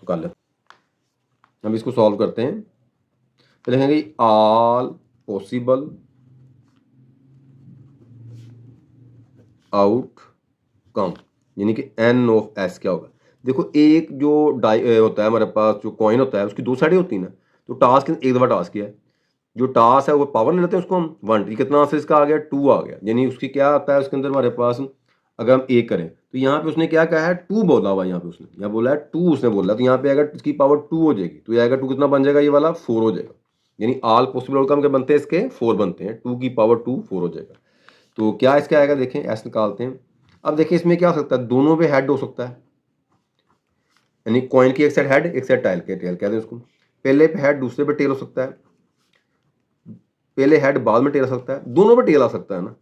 तो कर लेते हम इसको सॉल्व करते हैं। तो लिखेंगे ऑल पॉसिबल आउटकम, यानी कि n ऑफ s क्या होगा, देखो एक जो डाई होता है हमारे पास, जो कॉइन होता है उसकी 2 साइडें होती हैं ना, तो टास्क एक दफ़ा टास्क किया है, जो टास्क है वो पावर ले लेते हैं उसको हम 1, कितना आंसर इसका आ गया 2 आ गया। यानी उसकी क्या आता है उसके अंदर हमारे पास, अगर हम ए करें तो यहाँ पे उसने क्या कहा है 2 बोला हुआ, यहाँ पे उसने यहाँ बोला है 2 उसने बोला, तो यहाँ पे अगर इसकी पावर 2 हो जाएगी तो ये आएगा 2 कितना बन जाएगा, ये वाला 4 हो जाएगा। यानी ऑल पॉसिबल आउटकम के बनते हैं इसके 4 बनते हैं, 2 की पावर 2 4 हो जाएगा। तो क्या इसका आएगा देखें, एस निकालते हैं। अब देखिए इसमें क्या हो सकता है, दोनों पे हेड हो सकता है, यानी कॉइन की एक साइड हेड एक साइड टेल कहते हैं उसको। पहले पे हेड दूसरे पे टेल हो सकता है, पहले हेड बाद में टेल आ सकता है, दोनों पे टेल आ सकता है ना।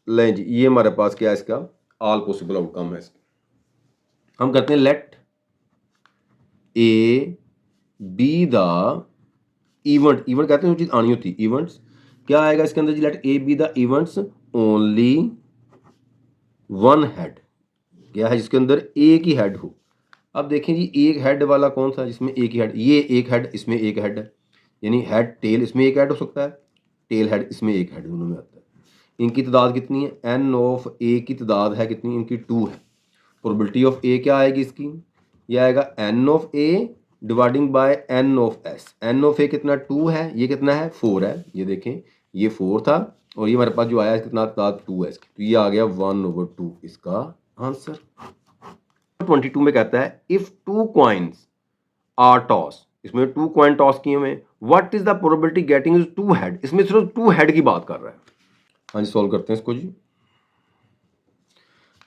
लें जी, ये हमारे पास क्या है इसका ऑल पॉसिबल आउटकम है इसका। हम करते हैं let A B the event, event कहते हैं जो चीज आनी होती है इवेंट्स। क्या आएगा इसके अंदर जी, let A B the events only one head, क्या है जिसके अंदर एक ही हेड हो। अब देखें जी एक हेड वाला कौन सा, जिसमें एक ही हेड, ये एक हेड इसमें एक हेड है, यानी हेड टेल इसमें एक हेड हो सकता है, टेल हेड इसमें एक हेड, दोनों में आता है। इनकी तादाद कितनी है, एन ऑफ ए की तादाद है कितनी, इनकी 2 है। प्रोबेबिलिटी ऑफ ए क्या आएगी इसकी, ये आएगा n of A dividing by n of S. N of A कितना 2 है, ये कितना है 4 है, ये देखें ये 4 था और ये हमारे पास जो आया है कितना तादाद 2 है इसकी, तो ये आ गया 1/2 इसका आंसर। 22 में कहता है इफ 2 कॉइन्स आर टॉस, इसमें 2 कॉइन टॉस किए हुए, what is the probability getting is 2 head, इसमें सिर्फ 2 हेड की बात कर रहा है। हाँ जी, सॉल्व करते हैं इसको जी।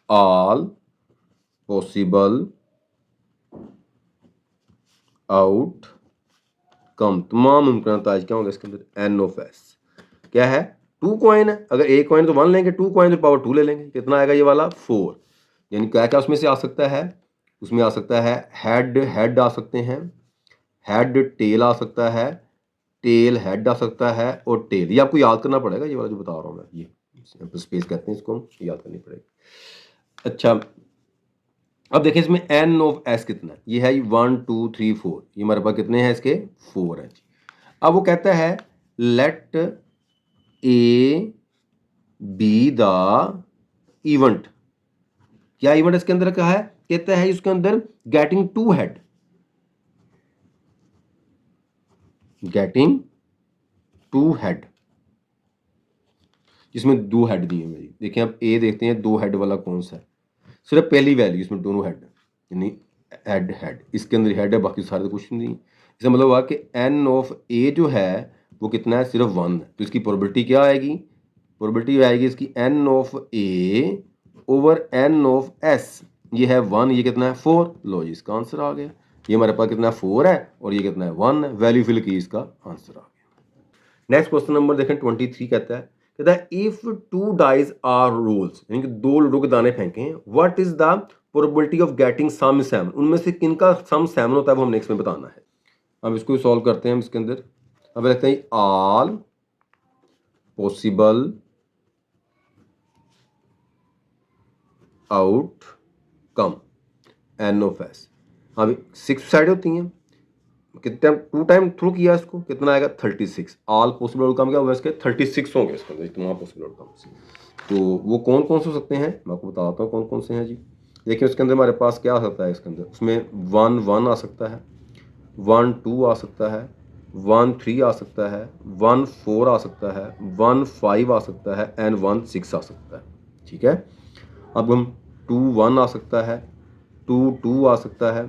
ऑल पॉसिबल आउटकम, तमाम मुमकिन ताज क्या होगा इसके अंदर, एन ऑफ एस क्या है 2 कॉइन है, अगर एक कॉइन तो 1 लेंगे, 2 कॉइन तो पावर 2 ले लेंगे, कितना आएगा ये वाला 4। यानी क्या क्या उसमें से आ सकता है, उसमें आ सकता है हेड हेड आ सकते हैं, हेड टेल आ सकता है, टेल हेड आ सकता है और टेल, ये आपको याद करना पड़ेगा, ये वाला जो बता रहा हूँ मैं, ये स्पेस कहते हैं इसको, याद करनी पड़ेगी। अच्छा अब देखिए इसमें एन ऑफ एस कितना है, ये है 1 2 3 4, ये हमारे पास कितने हैं इसके 4 है। अब वो कहता है let A B the event, क्या इवेंट इसके अंदर क्या है, कहता है इसके अंदर गेटिंग 2 हेड, गेटिंग 2 हेड, जिसमें 2 हेड दिए मेरी। देखिए अब ए देखते हैं 2 हेड वाला कौन सा है, सिर्फ पहली वैल्यू इसमें दोनों हेड, यानी हेड हेड इसके अंदर हेड है, बाकी सारे तो कुछ नहीं। इसका मतलब हुआ कि एन ऑफ ए जो है वो कितना है, सिर्फ 1 है, तो इसकी प्रोबेबिलिटी क्या आएगी, प्रोबेबिलिटी आएगी इसकी n of A over n of S, ये है 1, ये कितना है 4। लो जी इसका आंसर आ गया, ये हमारे पास कितना 4 है और ये कितना है 1 है, वैल्यू फिल की, इसका आंसर आ गया। नेक्स्ट क्वेश्चन नंबर देखें 23 कहता है इफ 2 डाइज आर रोल्स, यानी कि 2 लूडो के दाने फेंके हैं, what is the probability of getting sum 7, उनमें से किनका सम 7 होता है वो हमने इसमें बताना है। अब इसको सॉल्व करते हैं हम इसके अंदर। अब लिखते हैं all possible outcome n of S, अब 6 साइड होती हैं, कितने 2 टाइम थ्रू किया इसको, कितना आएगा 36। ऑल पॉसिबल आउटकम क्या होगा इसके 36 होंगे इसके अंदर, इतना पॉसिबल आउटकम। तो वो कौन कौन से हो सकते हैं मैं आपको बताता हूँ कौन कौन से हैं जी। देखिए उसके अंदर हमारे पास क्या आ सकता है, इसके अंदर उसमें 1 1 आ सकता है, 1 2 आ सकता है, 1 3 आ सकता है, 1 4 आ सकता है, 1 5 आ सकता है एंड 1 6 आ सकता है। ठीक है, अब हम 2 1 आ सकता है, 2 2 आ सकता है,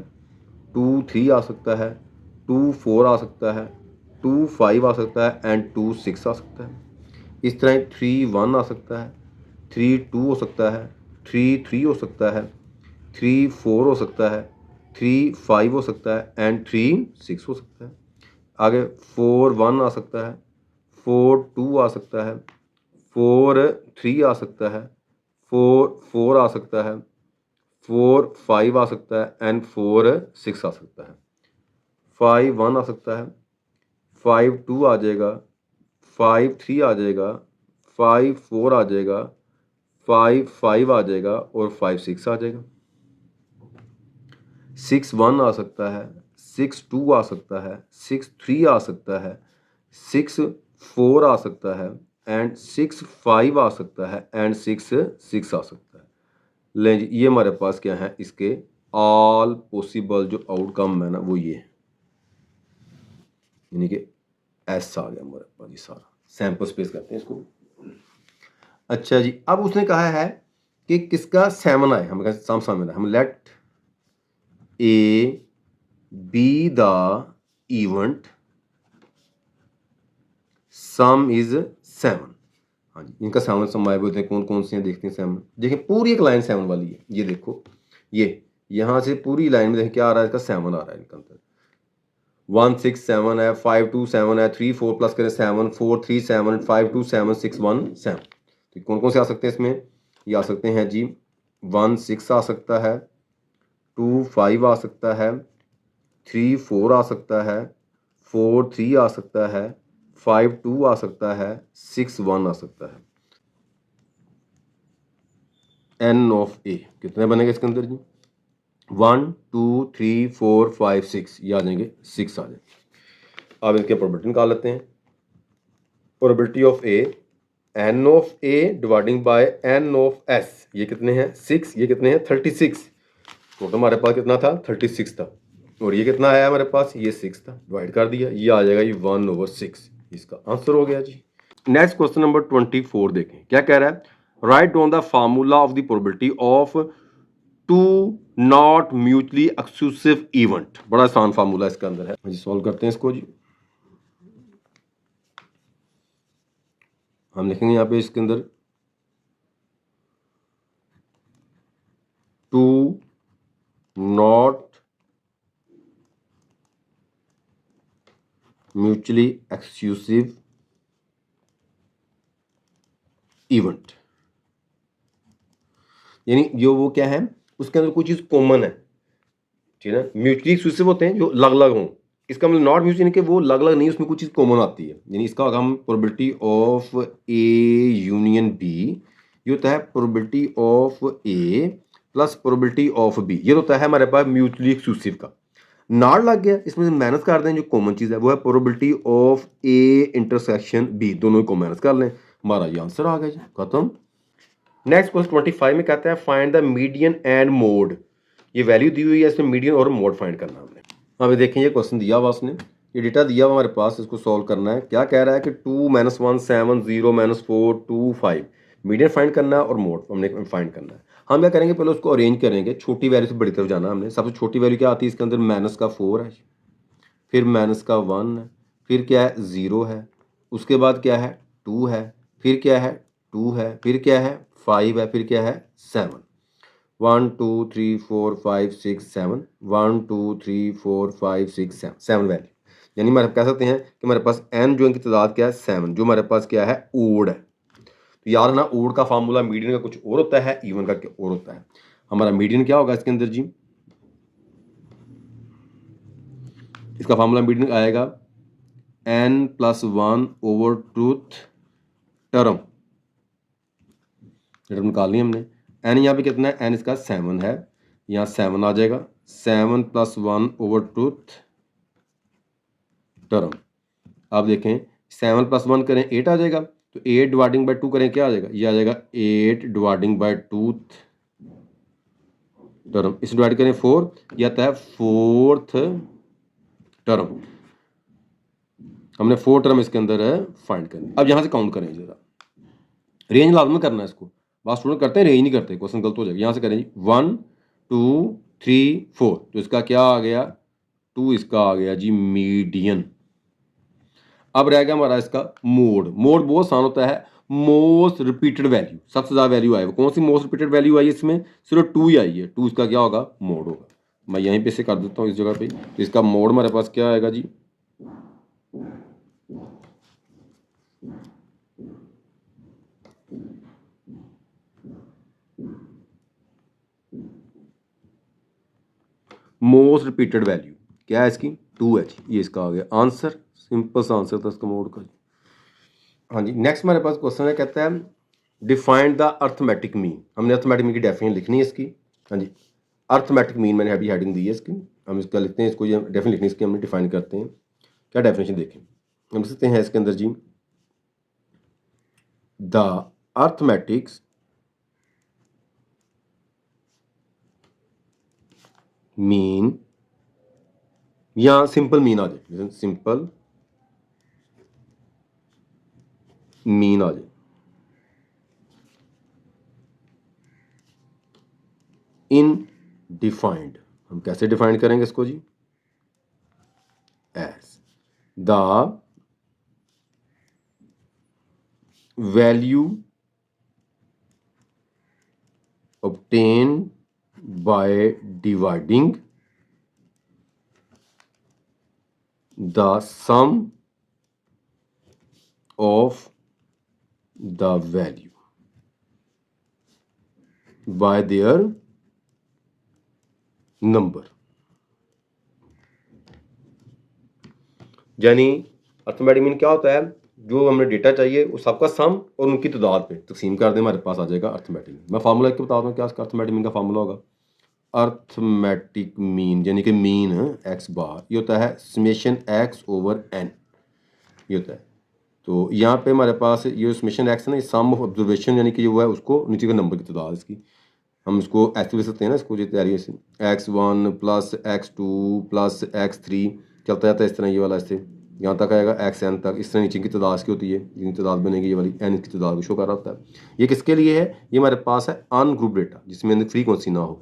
2 3 आ सकता है, 2 4 आ सकता है, 2 5 आ सकता है एंड 2 6 आ सकता है। इस तरह 3 1 आ सकता है, 3 2 हो सकता है, 3 3 हो सकता है, 3 4 हो सकता है, 3 5 हो सकता है एंड 3 6 हो सकता है। आगे 4 1 आ सकता है, 4 2 आ सकता है, 4 3 आ सकता है, 4 4 आ सकता है, 4 5 आ सकता है एंड 4 6 आ सकता है। 5 1 आ सकता है, 5 2 आ जाएगा, 5 3 आ जाएगा, 5 4 आ जाएगा, 5 5 आ जाएगा और 5 6 आ जाएगा। 6 1 आ सकता है, 6 2 आ सकता है, 6 3 आ सकता है, 6 4 आ सकता है एंड 6 5 आ सकता है एंड 6 6 आ सकता है। लें जी, ये हमारे पास क्या है, इसके ऑल पॉसिबल जो आउटकम है ना वो ये है, यानी कि एस आ गया हमारे पास जी सारा, सैंपल स्पेस कहते हैं इसको। अच्छा जी, अब उसने कहा है कि किसका 7 आए, हम सामने हम let A B the event sum is 7। हाँ जी, इनका 7 सम आए हुए होते हैं, कौन कौन से हैं देखते हैं। 7 देखिए पूरी एक लाइन 7 वाली है, ये देखो, ये यहाँ से पूरी लाइन में देखें क्या आ रहा है, इसका 7 आ रहा है इनका अंदर। 1 6 7 है, 5 2 7 है, 3 4 प्लस करें 7 4 3 7 5 2 7 6 1 7। तो कौन कौन से आ सकते हैं इसमें, ये आ सकते हैं जी 1 6 आ सकता है, 2 5 आ सकता है, 3 4 आ सकता है, 4 3 आ सकता है, 5 2 आ सकता है, 6 1 आ सकता है। एन ऑफ ए कितने बनेंगे इसके अंदर जी, 1 2 3 4 5 6, ये आ जाएंगे 6 आ जाएंगे। अब इनके प्रोबेबिलिटी निकाल लेते हैं। Probability of A, n of A dividing by n of S, ये कितने हैं 6, ये कितने हैं 36। टोटल हमारे पास कितना था 36 था, और ये कितना आया हमारे पास, ये 6 था, डिवाइड कर दिया, ये आ जाएगा ये 1/6, इसका आंसर हो गया जी। नेक्स्ट क्वेश्चन नंबर 24 देखें क्या कह रहा है, write down the formula of the probability of two not mutually exclusive event. बड़ा आसान फार्मूला इसके अंदर है जी, सॉल्व करते हैं इसको जी। हम लिखेंगे यहाँ पे इसके अंदर two not mutually exclusive event, यानी जो वो क्या है उसके अंदर कोई चीज कॉमन है, ठीक है ना। म्यूचुअली एक्सक्लूसिव होते हैं जो अलग अलग हों, इसका मतलब नॉट म्यूचुअल कि वो अलग अलग नहीं, उसमें कुछ चीज कॉमन आती है, यानी इसका होगा हम probability of A union B, ये होता है probability of A plus probability of B, ये होता है हमारे पास म्यूचुअली एक्सक्लूसिव का। नाड़ लग गया, इसमें माइनस कर दें, जो कॉमन चीज है वो है probability of A intersection B, दोनों को माइनस कर लें, हमारा ये आंसर आ गया जी, खत्म। नेक्स्ट क्वेश्चन 25 में कहता है find the median and mode, ये वैल्यू दी हुई है, इसमें मीडियन और मोड फाइंड करना हमने। अभी देखें ये क्वेश्चन दिया हुआ उसने, ये डेटा दिया हुआ हमारे पास, इसको सॉल्व करना है। क्या कह रहा है कि 2 - 1 7 0 - 4 2 5, मीडियन फाइंड करना है और मोड हमने फाइंड करना है। हम क्या करेंगे, पहले उसको अरेंज करेंगे, छोटी वैल्यू से बड़ी तरफ जाना हमने। सबसे छोटी वैल्यू क्या आती है इसके अंदर, -4 है, फिर -1 है, फिर क्या है 0 है, उसके बाद क्या है 2 है, फिर क्या है 2 है, फिर क्या है 5 है, फिर क्या है 7। 1 2 3 4 5 6 7, 1 2 3 4 5 6 7, 7 वैल्यू, यानी हमारे कह सकते हैं कि हमारे पास n जो इनकी तादाद क्या है 7, जो हमारे पास क्या है ओड है। तो याद रखना ओड का फार्मूला मीडियन का कुछ और होता है, इवन का और होता है। हमारा मीडियन क्या होगा इसके अंदर जी, इसका फार्मूला मीडियन आएगा n+1 ट्रूथ टर्म निकालनी हमने। n यहाँ पे कितना है, n इसका 7 है, यहाँ 7 आ जाएगा, 7+1 ट्रूथ टर्म। आप देखें 7+1 करें 8 आ जाएगा, तो 8 डिवाइडिंग बाई 2 करें क्या आ जाएगा, ये आ जाएगा 8 डिवाइडिंग बाई 2 टर्म। इसे डिवाइड करें 4, यह आता है 4th टर्म। हमने 4 टर्म इसके अंदर है फाइंड करनी। अब यहाँ से काउंट करें जरा, रेंज लाजमी करना है इसको, बात स्टूडेंट करते हैं रेंज नहीं करते, क्वेश्चन गलत हो जाएगा। यहाँ से करें 1 2 3 4, तो इसका क्या आ गया 2, इसका आ गया जी मीडियन। अब रह गया हमारा इसका मोड। मोड बहुत आसान होता है, मोस्ट रिपीटेड वैल्यू, सबसे ज्यादा वैल्यू आई, कौन सी मोस्ट रिपीटेड वैल्यू आई, इसमें सिर्फ 2 ही आई है, 2 इसका क्या होगा मोड होगा। मैं यहीं पे से कर देता हूँ इस जगह पे, तो इसका मोड हमारे पास क्या आएगा जी, मोस्ट रिपीटेड वैल्यू क्या है इसकी 2 है जी, ये इसका आ गया आंसर, सिंपल सा आंसर था इसका मोड का। हाँ जी, नेक्स्ट हमारे पास क्वेश्चन है, कहता है डिफाइंड द अर्थमेटिक मीन। हमने अर्थमेटिक मीन की डेफिनेशन लिखनी है इसकी। हाँ जी, अर्थमेटिक मीन मैंने अभी हेडिंग दी है इसकी, हम इसका लिखते हैं, इसको डेफिनेशन लिखनी है इसकी, हमने डिफाइन करते हैं। क्या डेफिनेशन देखें, हम लिख सकते हैं इसके अंदर जी, द अर्थमेटिक्स मीन, या सिंपल मीन आ जाए, सिंपल मीन आ जाए। इन डिफाइंड, हम कैसे डिफाइन करेंगे इसको जी? As the value obtained by dividing the sum of the value by their number। यानी अर्थमेटिक मीन क्या होता है? जो हमें डेटा चाहिए उस सबका सम और उनकी तादाद पे तकसीम कर दें, हमारे पास आ जाएगा अर्थमेटिक मीन। मैं फार्मूला एक बता दूं क्या इसका अर्थमेटिक मीन का फार्मूला होगा। अर्थमेटिक मीन यानी कि मीन एक्स बार ये होता है समेशन एक्स ओवर एन, ये होता है। तो यहाँ पे हमारे पास ये समेशन एक्स है ना, सम ऑफ ऑब्जर्वेशन यानी कि जो है उसको नीचे के नंबर की तादाद इसकी, हम इसको ऐसे लिख सकते हैं ना, इसको जो तैयारी से x1 plus x2 plus x3 चलता जाता है इस तरह, ये वाला इससे यहाँ तक आएगा xn तक। इस तरह नीचे की तादाद की होती है, जितनी तादाद बनेगी ये वाली n की तादाद को शो कर रहा होता है। ये किसके लिए है? ये हमारे पास है अनग्रुप डेटा जिसमें फ्रीक्वेंसी ना हो,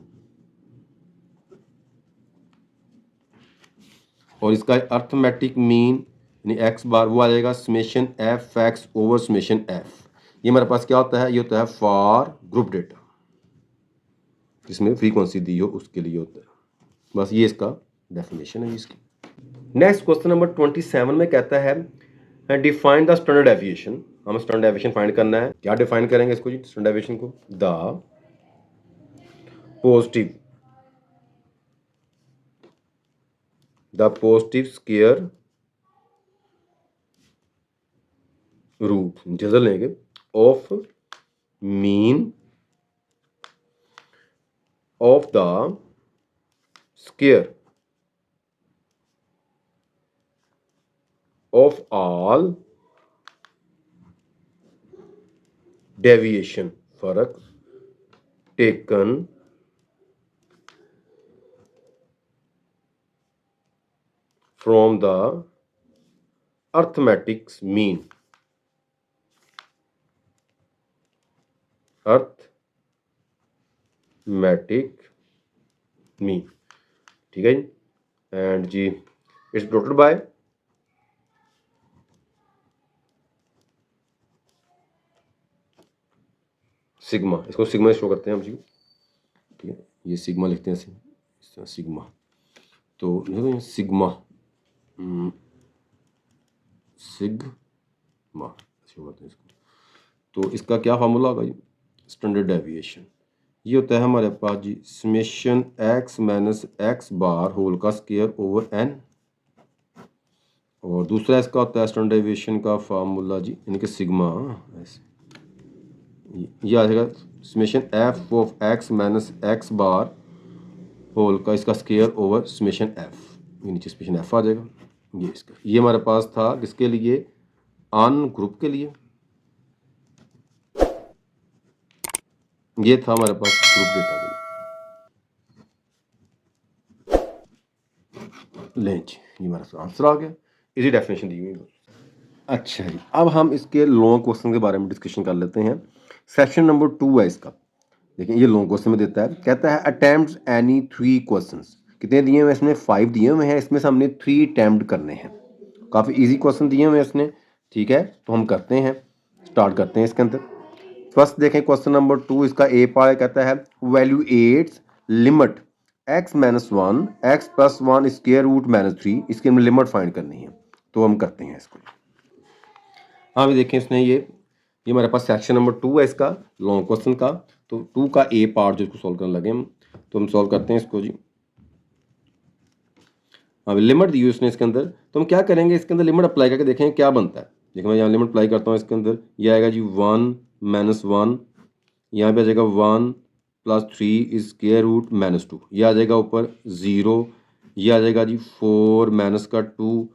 और इसका अर्थमेटिक मीन यानी एक्स बार वो आ जाएगा summation F x over summation F. ये हमारे पास क्या होता है? ये होता है फॉर ग्रुप डेटा जिसमें फ्रीक्वेंसी दी हो उसके लिए होता है। बस ये इसका डेफिनेशन है इसकी। नेक्स्ट क्वेश्चन नंबर 27 में कहता है डिफाइन द स्टैंडर्ड डेविएशन। हम स्टैंडर्ड डेविएशन फाइंड करना है। क्या डिफाइन करेंगे इसको जी स्टैंडर्ड डेविएशन को? द पॉजिटिव स्क्वायर रूट जजल लेंगे of mean of the square of all deviation फर्क taken from the arithmetic mean। arithmetic mean, ठीक है जी। एंड जी इट्स डॉटेड बाय सिग्मा। इसको सिग्मा शो करते हैं हम जी, ठीक है। ये सिग्मा लिखते हैं इस तरह सिग्मा। तो देखो सिग्मा सिग्मा शो करते हैं इसको। तो इसका क्या फार्मूला होगा जी? स्टैंडर्ड डेविएशन ये होता है हमारे पास जी summation x minus x bar whole का स्क्वायर ओवर एन, और दूसरा इसका होता है स्टैंडर्ड डेविएशन का फार्मूला जी यानी कि सिग्मा। ये आ जाएगा summation f of x minus x bar whole का इसका स्क्वायर ओवर समेशन एफ, ये नीचे समेशन एफ आ जाएगा। ये इसका ये हमारे पास था किसके लिए? अन ग्रुप के लिए। ये था हमारे पास ग्रुप डेटा के लिए। लें जी ये हमारा आंसर आ गया, इसी डेफिनेशन दी हुई। अच्छा जी अब हम इसके लॉन्ग क्वेश्चन के बारे में डिस्कशन कर लेते हैं। सेक्शन नंबर 2 है इसका। देखिए ये लॉन्ग क्वेश्चन में देता है, कहता है अटेम्प्ट एनी 3 क्वेश्चंस। कितने दिए हुए हैं इसमें? 5 दिए हुए हैं। इसमें से हमने 3 अटेम्प्ट करने हैं। काफ़ी इजी क्वेश्चन दिए हुए हैं इसने, ठीक है। तो हम करते हैं, स्टार्ट करते हैं इसके अंदर। फर्स्ट देखें क्वेश्चन नंबर 2, इसका ए पार्ट कहता है evaluates limit x minus 1 x plus 1 square root minus 3। इसकी हमें लिमिट फाइंड करनी है, तो हम करते हैं इसको। हाँ भी देखें इसने ये हमारे पास सेक्शन नंबर 2 है इसका लॉन्ग क्वेश्चन का। तो 2 का ए पार्ट जो इसको सॉल्व करने लगे हम, तो हम सॉल्व करते हैं इसको जी। अब लिमिट दी हुई उसने इसके अंदर, तो हम क्या करेंगे इसके अंदर लिमिट अप्लाई करके देखें क्या बनता है। देखो मैं यहाँ लिमिट अप्लाई करता हूँ इसके अंदर, ये आएगा जी 1 माइनस 1, यहाँ पे आ जाएगा 1 प्लस 3 स्क्वायर रूट माइनस 2, ये आ जाएगा ऊपर 0, ये आ जाएगा जी 4 माइनस का 2,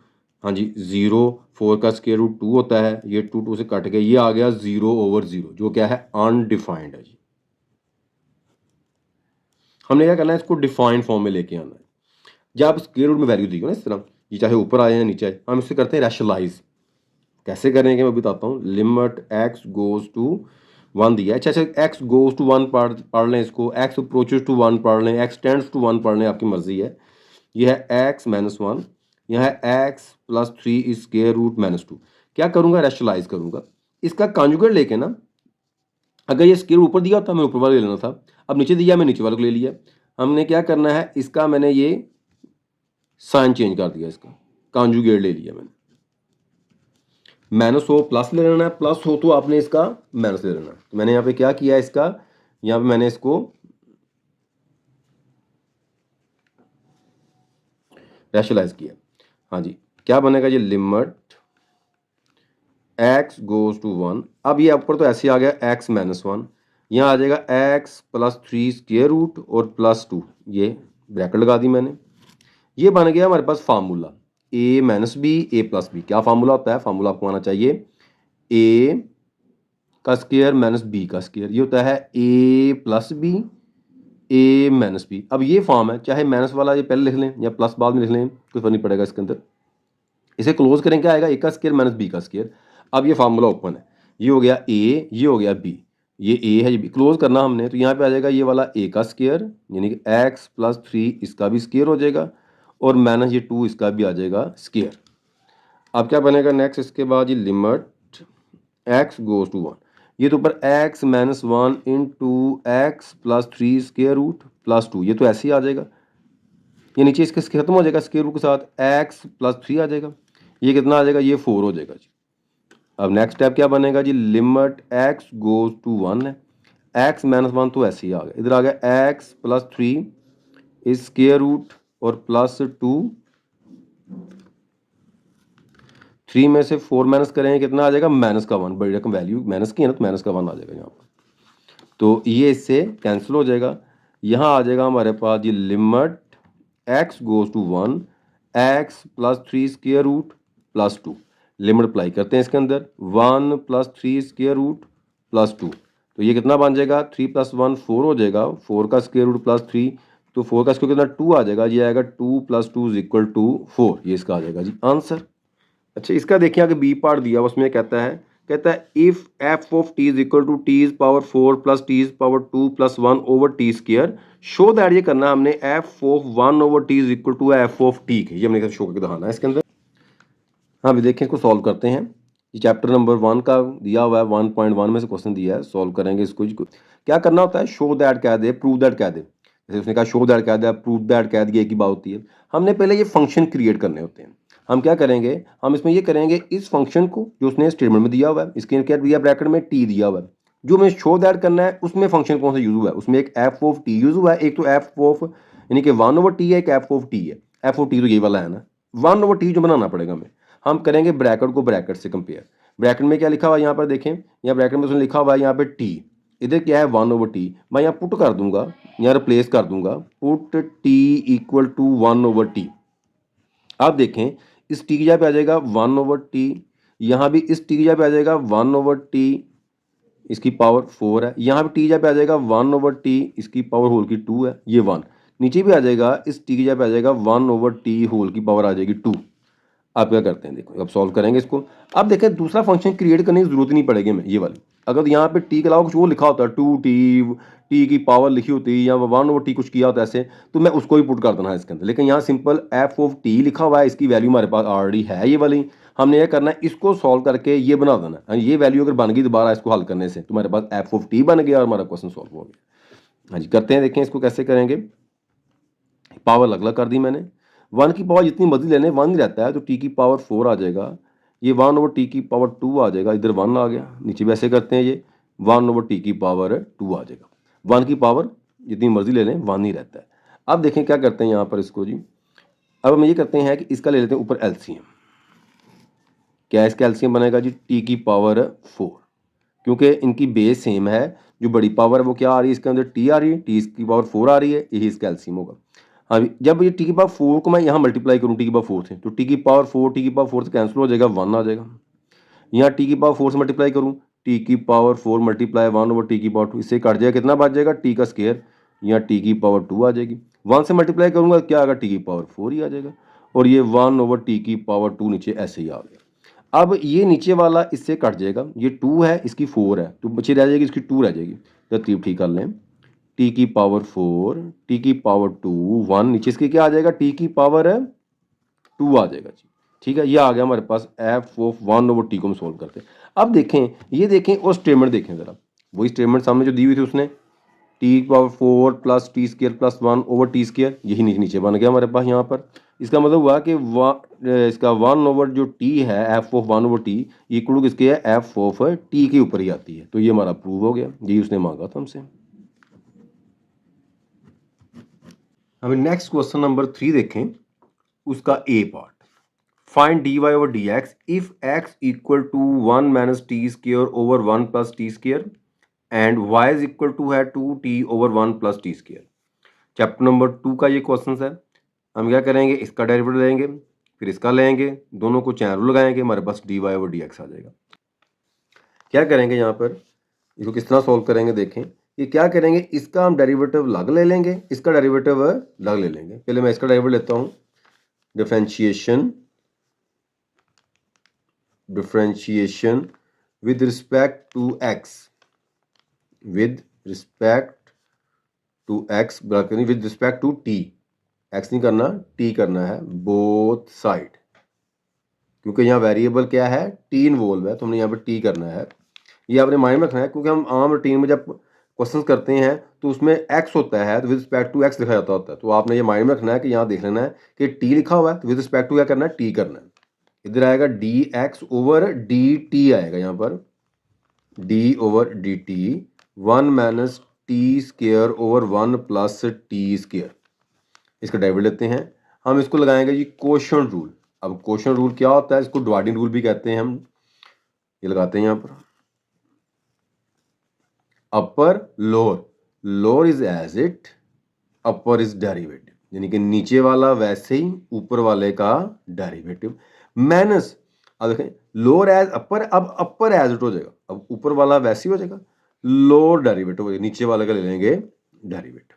हाँ जी 0, 4 का स्क्वायर रूट 2 होता है, ये 2 से कट गया, ये आ गया 0 ओवर 0 जो क्या है अनडिफाइंड है जी। हमने क्या करना है इसको डिफाइंड फॉर्म में लेके आना है। जब आप स्क्वायर रूट में वैल्यू दी हो ना इस तरह, ये चाहे ऊपर आए या नीचे आए, हम इससे करते हैं रैशनलाइज। कैसे करेंगे मैं बताता हूँ। लिमिट एक्स गोज टू 1 दिया है। अच्छा एक्स गोज टू 1 पढ़ लें इसको, एक्स अप्रोचेज टू 1 पढ़ लें, एक्स टेंड्स टू 1 पढ़ लें, आपकी मर्जी है। ये है एक्स माइनस 1, यह है x plus 3 is square root minus 2। क्या करूँगा, रेशनलाइज करूँगा इसका कॉन्जुगेट लेके ना। अगर ये स्क्वायर ऊपर दिया होता मैं ऊपर वाला ले लेना था, अब नीचे दिया मैं नीचे वाले को ले लिया। हमने क्या करना है, इसका मैंने ये साइन चेंज कर दिया, इसका कॉन्जुगेट ले लिया मैंने। माइनस हो प्लस ले लेना है, प्लस हो तो आपने इसका माइनस ले लेना है। तो मैंने यहाँ पे क्या किया, इसका यहाँ पे मैंने इसको रैशनलाइज किया। हाँ जी, क्या बनेगा, ये लिमिट एक्स गोज टू 1। अब ये ऊपर तो ऐसे आ गया एक्स माइनस 1, यहाँ आ जाएगा एक्स प्लस 3 स्क्वायर रूट और प्लस 2, ये ब्रैकेट लगा दी मैंने। ये बन गया हमारे पास फार्मूला ए माइनस बी ए प्लस बी। क्या फार्मूला होता है, फार्मूला आपको आना चाहिए ए का स्क्वायर माइनस बी का स्क्वायर, ये होता है ए प्लस बी ए माइनस बी। अब ये फॉर्म है, चाहे माइनस वाला ये पहले लिख लें या प्लस बाद में लिख लें, कोई फर्क नहीं पड़ेगा इसके अंदर। इसे क्लोज करें, क्या आएगा, ए का स्क्वायर माइनस बी का स्क्वायर। अब ये फार्मूला ओपन है, ये हो गया ए, ये हो गया बी, ये ए है ये बी, क्लोज करना हमने तो यहाँ पे आ जाएगा ये वाला ए का स्क्वायर यानी कि एक्स प्लस 3 इसका भी स्क्वायर हो जाएगा और माइनस ये 2 इसका भी आ जाएगा स्क्वायर। अब क्या बनेगा नेक्स्ट, इसके बाद ये लिमिट एक्स गोज टू 1, ये तो ऊपर x minus 1 into x plus 3 square root plus 2, ये तो ऐसे ही आ जाएगा। ये नीचे इसके खत्म हो जाएगा स्क्वायर रूट के साथ, एक्स प्लस 3 आ जाएगा, ये कितना आ जाएगा, ये 4 हो जाएगा जी। अब नेक्स्ट स्टेप क्या बनेगा जी, लिमिट एक्स गोज टू 1 है, एक्स माइनस 1 तो ऐसे ही आ गया, इधर आ गया एक्स प्लस 3 इस स्क्वायर रूट और प्लस 2, 3 में से 4 माइनस करेंगे कितना आ जाएगा, माइनस का 1, बड़ी रकम वैल्यू माइनस की है ना तो माइनस का 1 आ जाएगा यहाँ पर, तो ये इससे कैंसिल हो जाएगा। यहाँ आ जाएगा हमारे पास ये limit x goes to 1 x plus 3 square root plus 2, limit apply करते हैं इसके अंदर, 1 प्लस 3 स्क्वायर रूट प्लस 2, तो ये कितना बन जाएगा, 3 प्लस 1 4 हो जाएगा, 4 का स्क्वायर रूट प्लस 3, तो 4 का स्क्वायर कितना 2 आ जाएगा, ये आएगा 2 प्लस 2 इज इक्वल टू 4, ये इसका आ जाएगा जी आंसर। अच्छा इसका देखिए आगे बी पार्ट दिया उसमें कहता है if f of t is equal to t is power 4 plus t is power 2 plus 1 over t square, show that, ये करना हमने f of 1 over t is equal to f of t के, ये हमने शो करके दिखाना है इसके अंदर। हाँ अभी देखें इसको सॉल्व करते हैं, ये चैप्टर नंबर 1 का दिया हुआ है, 1.1 में से क्वेश्चन दिया है, सॉल्व करेंगे इसको। क्या करना होता है, शो दैट कह दे, प्रूव दैट कह दे, जैसे उसने कहा शो दैट कह दिया, प्रूव दैट कह दिया, एक ही बात होती है। हमने पहले ये फंक्शन क्रिएट करने होते हैं। हम क्या करेंगे, हम इसमें ये करेंगे इस फंक्शन को जो उसने स्टेटमेंट में दिया हुआ है, इसके क्या दिया ब्रैकेट में टी दिया हुआ है, जो हमें शो दैट करना है उसमें फंक्शन कौन सा यूज हुआ है, उसमें एक एफ ऑफ टी यूज हुआ है, एक तो एफ ऑफ यानी कि 1 ओवर टी है, एक एफ ऑफ टी है। एफ ऑफ टी तो ये वाला है ना, 1 ओवर टी जो बनाना पड़ेगा हमें। हम करेंगे ब्रैकेट को ब्रैकेट से कंपेयर, ब्रैकेट में क्या लिखा हुआ है यहाँ पर देखें, यहाँ ब्रैकेट में उसने लिखा हुआ है यहाँ पे टी, इधर क्या है 1 ओवर टी, मैं यहाँ पुट कर दूंगा, यहाँ रिप्लेस कर दूंगा, put t equal to 1 over t. आप देखें इस टी की जगह पे आ जाएगा 1 ओवर टी, यहाँ भी इस टी की जगह पे आ जाएगा 1 ओवर टी, इसकी पावर 4 है, यहाँ पे टी की जगह पे आ जाएगा 1 ओवर टी, इसकी पावर होल की 2 है, ये 1 नीचे भी आ जाएगा, इस टी की जगह पे आ जाएगा 1 ओवर टी होल की पावर आ जाएगी 2। आप क्या करते हैं, देखो अब सॉल्व करेंगे इसको। अब देखें दूसरा फंक्शन क्रिएट करने की जरूरत नहीं पड़ेगी हमें, ये वाली, अगर यहाँ पे टी के अलावा कुछ वो लिखा होता है 2t, टी की पावर लिखी होती है या 1 ओवर टी कुछ किया होता है ऐसे, तो मैं उसको ही पुट कर देना है इसके अंदर। लेकिन यहाँ सिंपल एफ ऑफ टी लिखा हुआ है, इसकी वैल्यू हमारे पास ऑलरेडी है ये वाली, हमने ये करना है इसको सॉल्व करके ये बना देना है, ये वैल्यू अगर बन गई दोबारा इसको हल करने से तो हमारे पास एफ ऑफ टी बन गया और हमारा क्वेश्चन सॉल्व हो गया। हाँ जी करते हैं, देखें इसको कैसे करेंगे। पावर अलग अलग कर दी मैंने, 1 की पावर जितनी मर्जी लेने 1 ही रहता है, तो टी की पावर 4 आ जाएगा, ये 1 ओवर टी की पावर 2 आ जाएगा, इधर 1 आ गया, नीचे भी ऐसे करते हैं, ये 1 ओवर टी की पावर 2 आ जाएगा, 1 की पावर जितनी मर्जी ले लें 1 ही रहता है। अब देखें क्या करते हैं यहाँ पर इसको जी, अब हम ये करते हैं कि इसका ले लेते हैं ऊपर एलसीएम। क्या इसका एलसीएम बनेगा जी, टी की पावर 4, क्योंकि इनकी बेस सेम है, जो बड़ी पावर है वो क्या आ रही है इसके अंदर, टी आ रही है, टी इसकी पावर 4 आ रही है, यही इसका एलसीएम होगा। हाँ जब ये टी की पावर 4 को मैं यहाँ मल्टीप्लाई करूँ टी की पावर 4 से, तो टी की पावर 4 टी की पावर 4 से कैंसिल हो जाएगा, 1 आ जाएगा। यहाँ टी की पावर 4 से मल्टीप्लाई करूँ, टी की पावर 4 मल्टीप्लाई 1 ओवर टी की पावर 2, इससे कट जाएगा, कितना बच जाएगा, टी का स्क्वायर, यहाँ टी की पावर 2 आ जाएगी, 1 से मल्टीप्लाई करूँगा क्या आएगा, टी की पावर 4 ही आ जाएगा, और ये 1 ओवर टी की पावर 2 नीचे ऐसे ही आ गया। अब ये नीचे वाला इससे कट जाएगा, ये 2 है, इसकी 4 है, तो बची रह जाएगी इसकी 2 रह जाएगी। तरतीब ठीक कर लें, टी की पावर 4, टी की पावर 2, 1, नीचे इसके क्या आ जाएगा, टी की पावर 2 आ जाएगा जी। ठीक है, ये आ गया हमारे पास एफ ऑफ 1/t को हम सोल्व करते हैं। अब देखें, ये देखें और स्टेटमेंट देखें ज़रा, वही स्टेटमेंट सामने जो दी हुई थी उसने, T power 4 plus T square plus 1/t², यही नीचे बन गया हमारे पास यहाँ पर। इसका मतलब हुआ कि इसका 1 जो टी है, एफ ऑफ 1/t इक्वल किसके है, एफ ऑफ टी के ऊपर ही आती है। तो ये हमारा प्रूव हो गया, यही उसने मांगा था हमसे। हमें नेक्स्ट क्वेश्चन नंबर 3 देखें, उसका A part. Find dy over dx if x equal to 1 minus t² over 1 plus t² and y is equal to है 2t over 1 plus t²। Chapter number 2 का ये क्वेश्चन है। हम क्या करेंगे, इसका डेरिवेटिव लेंगे, फिर इसका लेंगे, दोनों को चैन रूल लगाएंगे, हमारे पास dy over dx आ जाएगा। क्या करेंगे यहाँ पर, इसको किस तरह सॉल्व करेंगे देखें। ये क्या करेंगे, इसका हम डेरिवेटिव अलग ले लेंगे, इसका डेरिवेटिव अलग ले लेंगे। पहले मैं इसका डेरिवेटिव लेता हूँ, differentiation with respect to x, with respect to x with respect to t, x नहीं करना, t करना है, बोथ साइड, क्योंकि यहाँ वेरिएबल क्या है, t इन्वॉल्व है, तो हमने यहाँ पर t करना है। ये आपने माइंड में रखना है, क्योंकि हम आम रूटीन में जब क्वेश्चंस करते हैं तो उसमें x होता है तो विद रिस्पेक्ट टू x लिखा जाता होता है। तो आपने ये माइंड में रखना है कि यहाँ देख लेना है कि t लिखा हुआ है तो विद रिस्पेक्ट टू क्या करना है, t करना है। इधर आएगा dx ओवर dt आएगा यहाँ पर, d over dt 1 minus t² over 1 plus t²। इसका डेरिवेटिव लेते हैं, हम इसको लगाएंगे जी कोशेंट रूल। अब कोशेंट रूल क्या होता है, इसको डिवाइडिंग रूल भी कहते हैं हम। ये लगाते हैं यहाँ पर, upper lower, lower is as it, upper is derivative, यानी कि नीचे वाला वैसे ही ऊपर वाले का डेरिवेटिव, माइनस, अब देखें लोअर एज अपर, अब अपर एज इट हो जाएगा, अब ऊपर वाला वैसे ही हो जाएगा, लोअर डेरिवेटिव हो जाएगा, नीचे वाले का ले लेंगे डेरिवेटिव,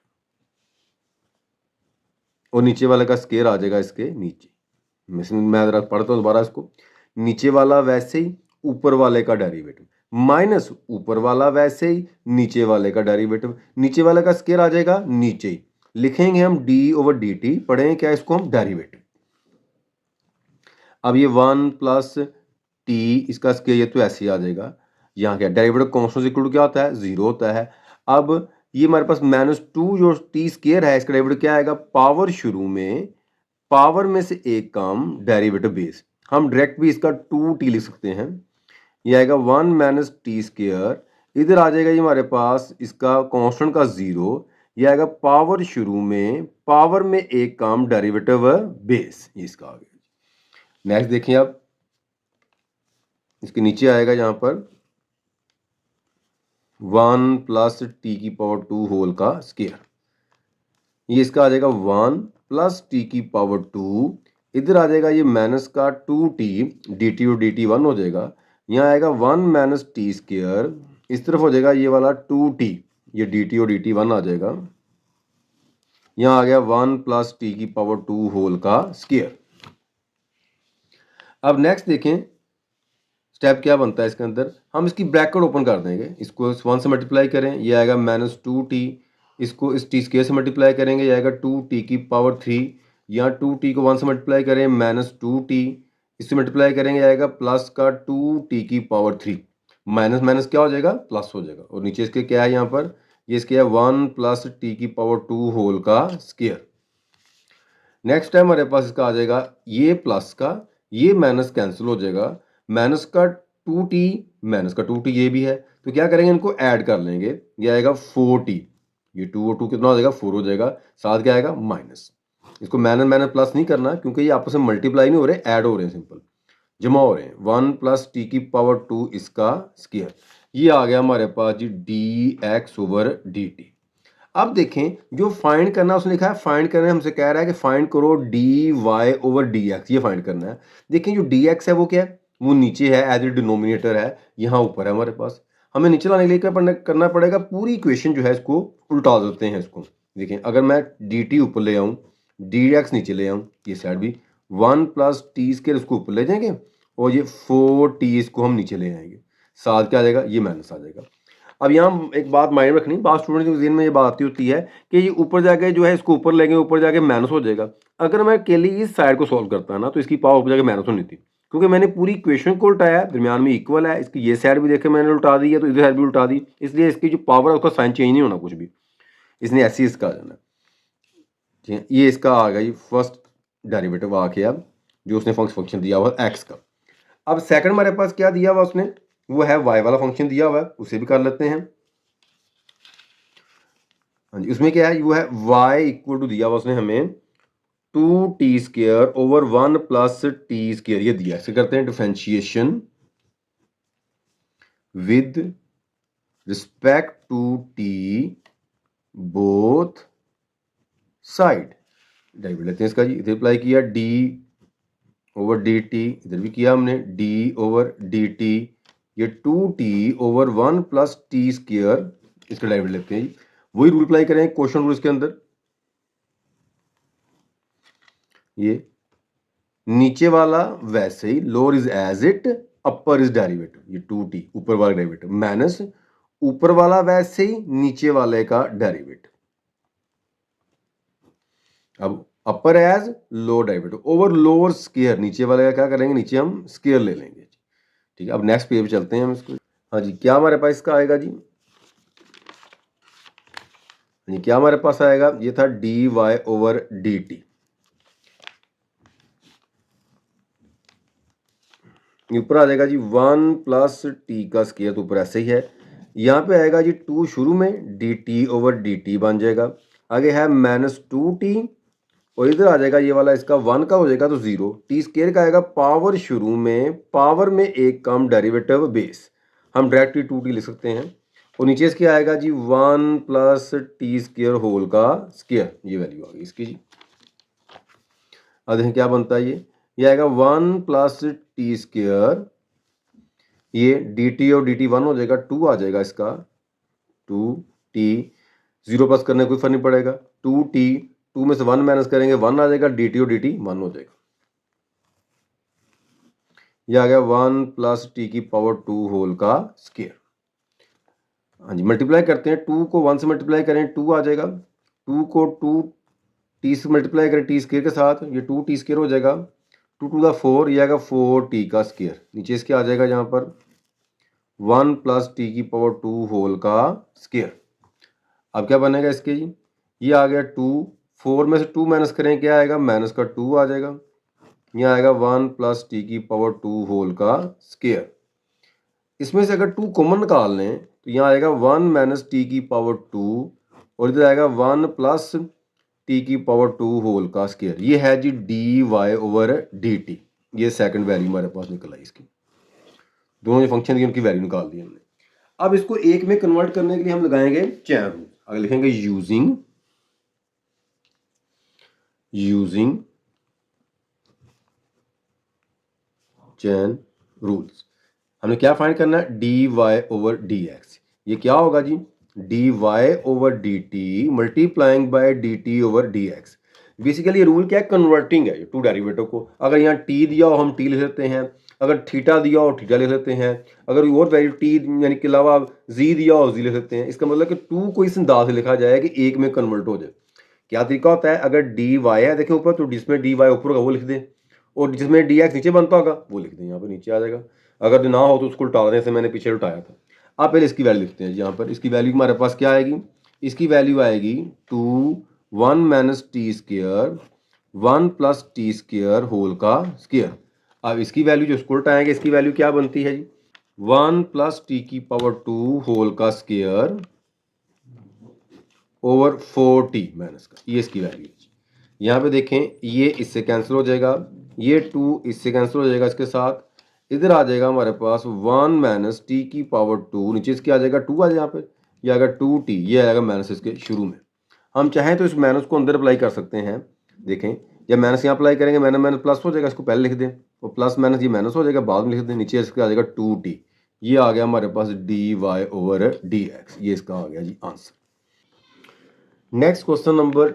और नीचे वाले का स्केयर आ जाएगा इसके नीचे। मैं जरा पढ़ता हूँ दोबारा इसको, नीचे वाला वैसे ही ऊपर वाले का डेरिवेटिव, माइनस ऊपर वाला वैसे ही नीचे वाले का डेरिवेटिव, नीचे वाले का स्केयर आ जाएगा नीचे ही, लिखेंगे हम d ओवर dt, पढ़ेंगे क्या इसको हम, डेरिवेटिव। अब ये 1 प्लस t, इसका स्केयर ये तो ऐसे ही आ जाएगा, यहाँ क्या डेरिवेटिव कॉन्स्टेंट इक्वल टू क्या होता है, 0 होता है। अब ये हमारे पास -2 जो t² है, इसका डेरिवेटिव क्या आएगा, पावर शुरू में, पावर में से एक काम डेरिवेटिव बेस, हम डायरेक्ट भी इसका 2t लिख सकते हैं, ये आएगा 1 माइनस t², इधर आ जाएगा ये हमारे पास इसका कांस्टेंट का 0, ये आएगा पावर शुरू में, पावर में एक काम डेरिवेटिव बेस, ये इसका आ गया। नेक्स्ट देखिए आप, इसके नीचे आएगा यहाँ पर 1 प्लस t की पावर 2 होल का स्क्वायर, ये इसका आ जाएगा 1 प्लस t की पावर 2, इधर आ जाएगा ये माइनस का 2t, dt और dt 1 हो जाएगा, यहाँ आएगा 1 माइनस t², इस तरफ हो जाएगा ये वाला 2t, ये dt और dt 1 आ जाएगा, यहाँ आ गया 1 प्लस t की पावर 2 होल का स्क्वायर। अब नेक्स्ट देखें स्टेप क्या बनता है इसके अंदर, हम इसकी ब्रैकेट ओपन कर देंगे, इसको 1 से मल्टीप्लाई करें, ये आएगा -2t, इसको इस t² से मल्टीप्लाई करेंगे, ये आएगा 2t की पावर 3, यहाँ 2t को 1 से मल्टीप्लाई करें -2t, इससे मल्टीप्लाई करेंगे आएगा प्लस का 2t की पावर 3, माइनस माइनस क्या हो जाएगा, प्लस हो जाएगा, और नीचे इसके क्या है यहाँ पर, ये इसके है 1 प्लस t की पावर 2 होल का स्क्वायर। नेक्स्ट टाइम हमारे पास इसका आ जाएगा ये प्लस का, ये माइनस कैंसिल हो जाएगा, माइनस का 2t, माइनस का 2t ये भी है, तो क्या करेंगे इनको ऐड कर लेंगे, ये आएगा 4t, ये 2 और 2 कितना हो जाएगा, 4 हो जाएगा, साथ क्या आएगा माइनस, इसको माइनस माइनस प्लस नहीं करना क्योंकि ये आपस में मल्टीप्लाई नहीं हो रहे, ऐड हो रहे हैं, सिंपल जमा हो रहे हैं, 1 प्लस t की पावर 2 इसका स्क्वायर, ये आ गया हमारे पास जी dx ओवर dt। अब देखें जो फाइंड करना उसने लिखा है, फाइंड करना है, हमसे कह रहा है कि फाइंड करो dy ओवर dx, ये फाइंड करना है। देखें जो dx है वो क्या है, वो नीचे है, एज ए डिनोमिनेटर है, यहाँ ऊपर है हमारे पास, हमें नीचे लाने के लिए क्या करना पड़ेगा, पूरी इक्वेशन जो है इसको उल्टा देते हैं इसको। देखें अगर मैं dt ऊपर ले आऊँ, dx नीचे ले आऊँ, ये साइड भी 1 प्लस t² इसको ऊपर ले जाएंगे और ये 4t इसको हम नीचे ले आएंगे, साथ क्या आ जाएगा, ये माइनस आ जाएगा। अब यहाँ एक बात माइंड रखनी, बात स्टूडेंट के जहन में ये बात आती होती है कि ये ऊपर जाके जो है इसको ऊपर लेंगे, ऊपर जाके माइनस हो जाएगा। अगर मैं अकेले इस साइड को सॉल्व करता है ना तो इसकी पावर ऊपर जाके माइनस होनी थी, क्योंकि मैंने पूरी इक्वेशन को उल्टाया, दरमियान में इक्वल है, इसकी ये साइड भी देखे मैंने उल्टा दी है तो इधर साइड भी उल्टा दी, इसलिए इसकी जो पावर है उसका साइन चेंज नहीं होना कुछ भी, इसने ऐसे ही इसका आ जाना। ठीक है, ये इसका आ गया जी फर्स्ट डेरिवेटिव आ गया जो उसने फंक्शन दिया हुआ एक्स का। अब सेकंड हमारे पास क्या दिया हुआ उसने, वो है वाई वाला फंक्शन दिया हुआ है, उसे भी कर लेते हैं। हाँ जी, उसमें क्या है, वो है y इक्वल टू दिया हुआ उसने हमें 2t² ओवर 1 प्लस t², ये दिया। इसे करते हैं differentiation with respect to t both side. Derivative लेते हैं इसका जी, इधर अप्लाई किया d ओवर dt, इधर भी किया हमने d ओवर dt, ये 2t ओवर 1 प्लस t², इसका डेरिवेटिव लेते हैं जी। वही रूल अप्लाई करें क्वेश्चन रूल इसके अंदर, ये नीचे वाला वैसे ही, lower is as it, upper is derivative, ये 2t ऊपर वाला डेरिवेटिव माइनस ऊपर वाला वैसे ही नीचे वाले का डेरिवेटिव। अब अपर as lower derivative over lower square, नीचे वाले का क्या करेंगे, नीचे हम स्क्वायर ले लेंगे। ठीक है, अब नेक्स्ट पेज पे चलते हैं हम इसको। हाँ जी, क्या हमारे पास इसका आएगा जी, क्या हमारे पास आएगा, ये था dy ओवर dt, ऊपर आ जाएगा जी 1 प्लस टी का स्क्वायर, तो ऊपर ऐसे ही है। यहाँ पे आएगा जी 2 शुरू में, dt ओवर dt बन जाएगा, आगे है -2t, और इधर आ जाएगा ये वाला इसका 1 का हो जाएगा तो 0, t² का आएगा पावर शुरू में, पावर में एक कम डेरिवेटिव बेस, हम डायरेक्टली 2t लिख सकते हैं, और नीचे इसके आएगा जी 1 प्लस t² होल का स्क्वायर, ये वैल्यू आ गई इसकी जी। अब देखें क्या बनता है, ये आएगा 1 प्लस t², ये dt और dt 1 हो जाएगा, 2 आ जाएगा इसका, 2t, 0 प्लस करने कोई फर्क नहीं पड़ेगा, 2t, 2 में से 1 माइनस करेंगे 1 आ जाएगा, dt और dt 1 हो जाएगा, ये आ गया 1 प्लस t की पावर 2 होल का स्क्वायर। हाँ जी, मल्टीप्लाई करते हैं, 2 को 1 से मल्टीप्लाई करें 2 आ जाएगा, 2 को 2t से मल्टीप्लाई करें t² के साथ, ये 2t² हो जाएगा, 2 टू द 4, ये आएगा 4t का स्क्वायर, नीचे इसके आ जाएगा यहाँ पर 1 प्लस t की पावर 2 होल का स्क्वायर। अब क्या बनेगा इसके जी, ये आ गया 2, 4 में से 2 माइनस करें क्या आएगा, माइनस का 2 आ जाएगा, यहाँ आएगा 1 प्लस t की पावर 2 होल का स्क्वायर। इसमें से अगर 2 कॉमन निकाल लें तो यहाँ आएगा 1 माइनस t की पावर 2, और इधर आएगा 1 प्लस t की पावर 2 होल का स्क्वायर, ये है जी dy ओवर dt, ये सेकंड वैल्यू हमारे पास निकल आई इसकी, दोनों जो फंक्शन थी उनकी वैल्यू निकाल दी हमने। अब इसको एक में कन्वर्ट करने के लिए हम लगाएंगे चैन रूल, अगर लिखेंगे यूजिंग चैन रूल्स, हमने क्या फाइंड करना है, dy ओवर dx, ये क्या होगा जी, dy over dt multiplying by dt over dx। Basically ये रूल क्या है, कन्वर्टिंग है टू डेरिवेटिव को, अगर यहाँ t दिया हो हम t लिख लेते हैं, अगर थीटा दिया हो थीटा लिख लेते हैं, अगर और वैल्यू t यानी के अलावा z दिया हो z लिख लेते हैं। इसका मतलब कि 2 को इस अंदाज से लिखा जाए कि एक में कन्वर्ट हो जाए। क्या तरीका होता है, अगर dy है देखें ऊपर, तो जिसमें dy ऊपर होगा वो लिख दें, और जिसमें dx नीचे बनता होगा वो लिख दें, यहाँ पर नीचे आ जाएगा, अगर ना हो तो उसको उल्टा दें, जैसे मैंने पीछे उठाया था। आप पहले इसकी वैल्यू लिखते हैं, यहाँ पर इसकी वैल्यू हमारे पास क्या आएगी, इसकी वैल्यू आएगी 2 1 minus t² 1 plus t² whole का स्क्वायर। अब इसकी वैल्यू जो इसको उल्टाएंगे, इसकी वैल्यू क्या बनती है जी, 1 प्लस t की पावर 2 होल का स्क्वायर ओवर 4t माइनस का, ये इसकी वैल्यू है। यहाँ पे देखें, ये इससे कैंसिल हो जाएगा, ये 2 इससे कैंसिल हो जाएगा, इसके साथ इधर आ जाएगा हमारे पास 1 माइनस t की पावर 2, नीचे इसके आ जाएगा 2 आ जाएगा, यहाँ पे ये आएगा 2t, ये आएगा माइनस इसके शुरू में। हम चाहें तो इस माइनस को अंदर अप्लाई कर सकते हैं, देखें जब माइनस यहाँ अप्लाई करेंगे माइनस माइनस प्लस हो जाएगा, इसको पहले लिख दें, और प्लस माइनस ये माइनस हो जाएगा बाद में लिख दें, नीचे इसके आ जाएगा 2t, ये आ गया हमारे पास dy ओवर dx, ये इसका आ गया जी आंसर। नेक्स्ट क्वेश्चन नंबर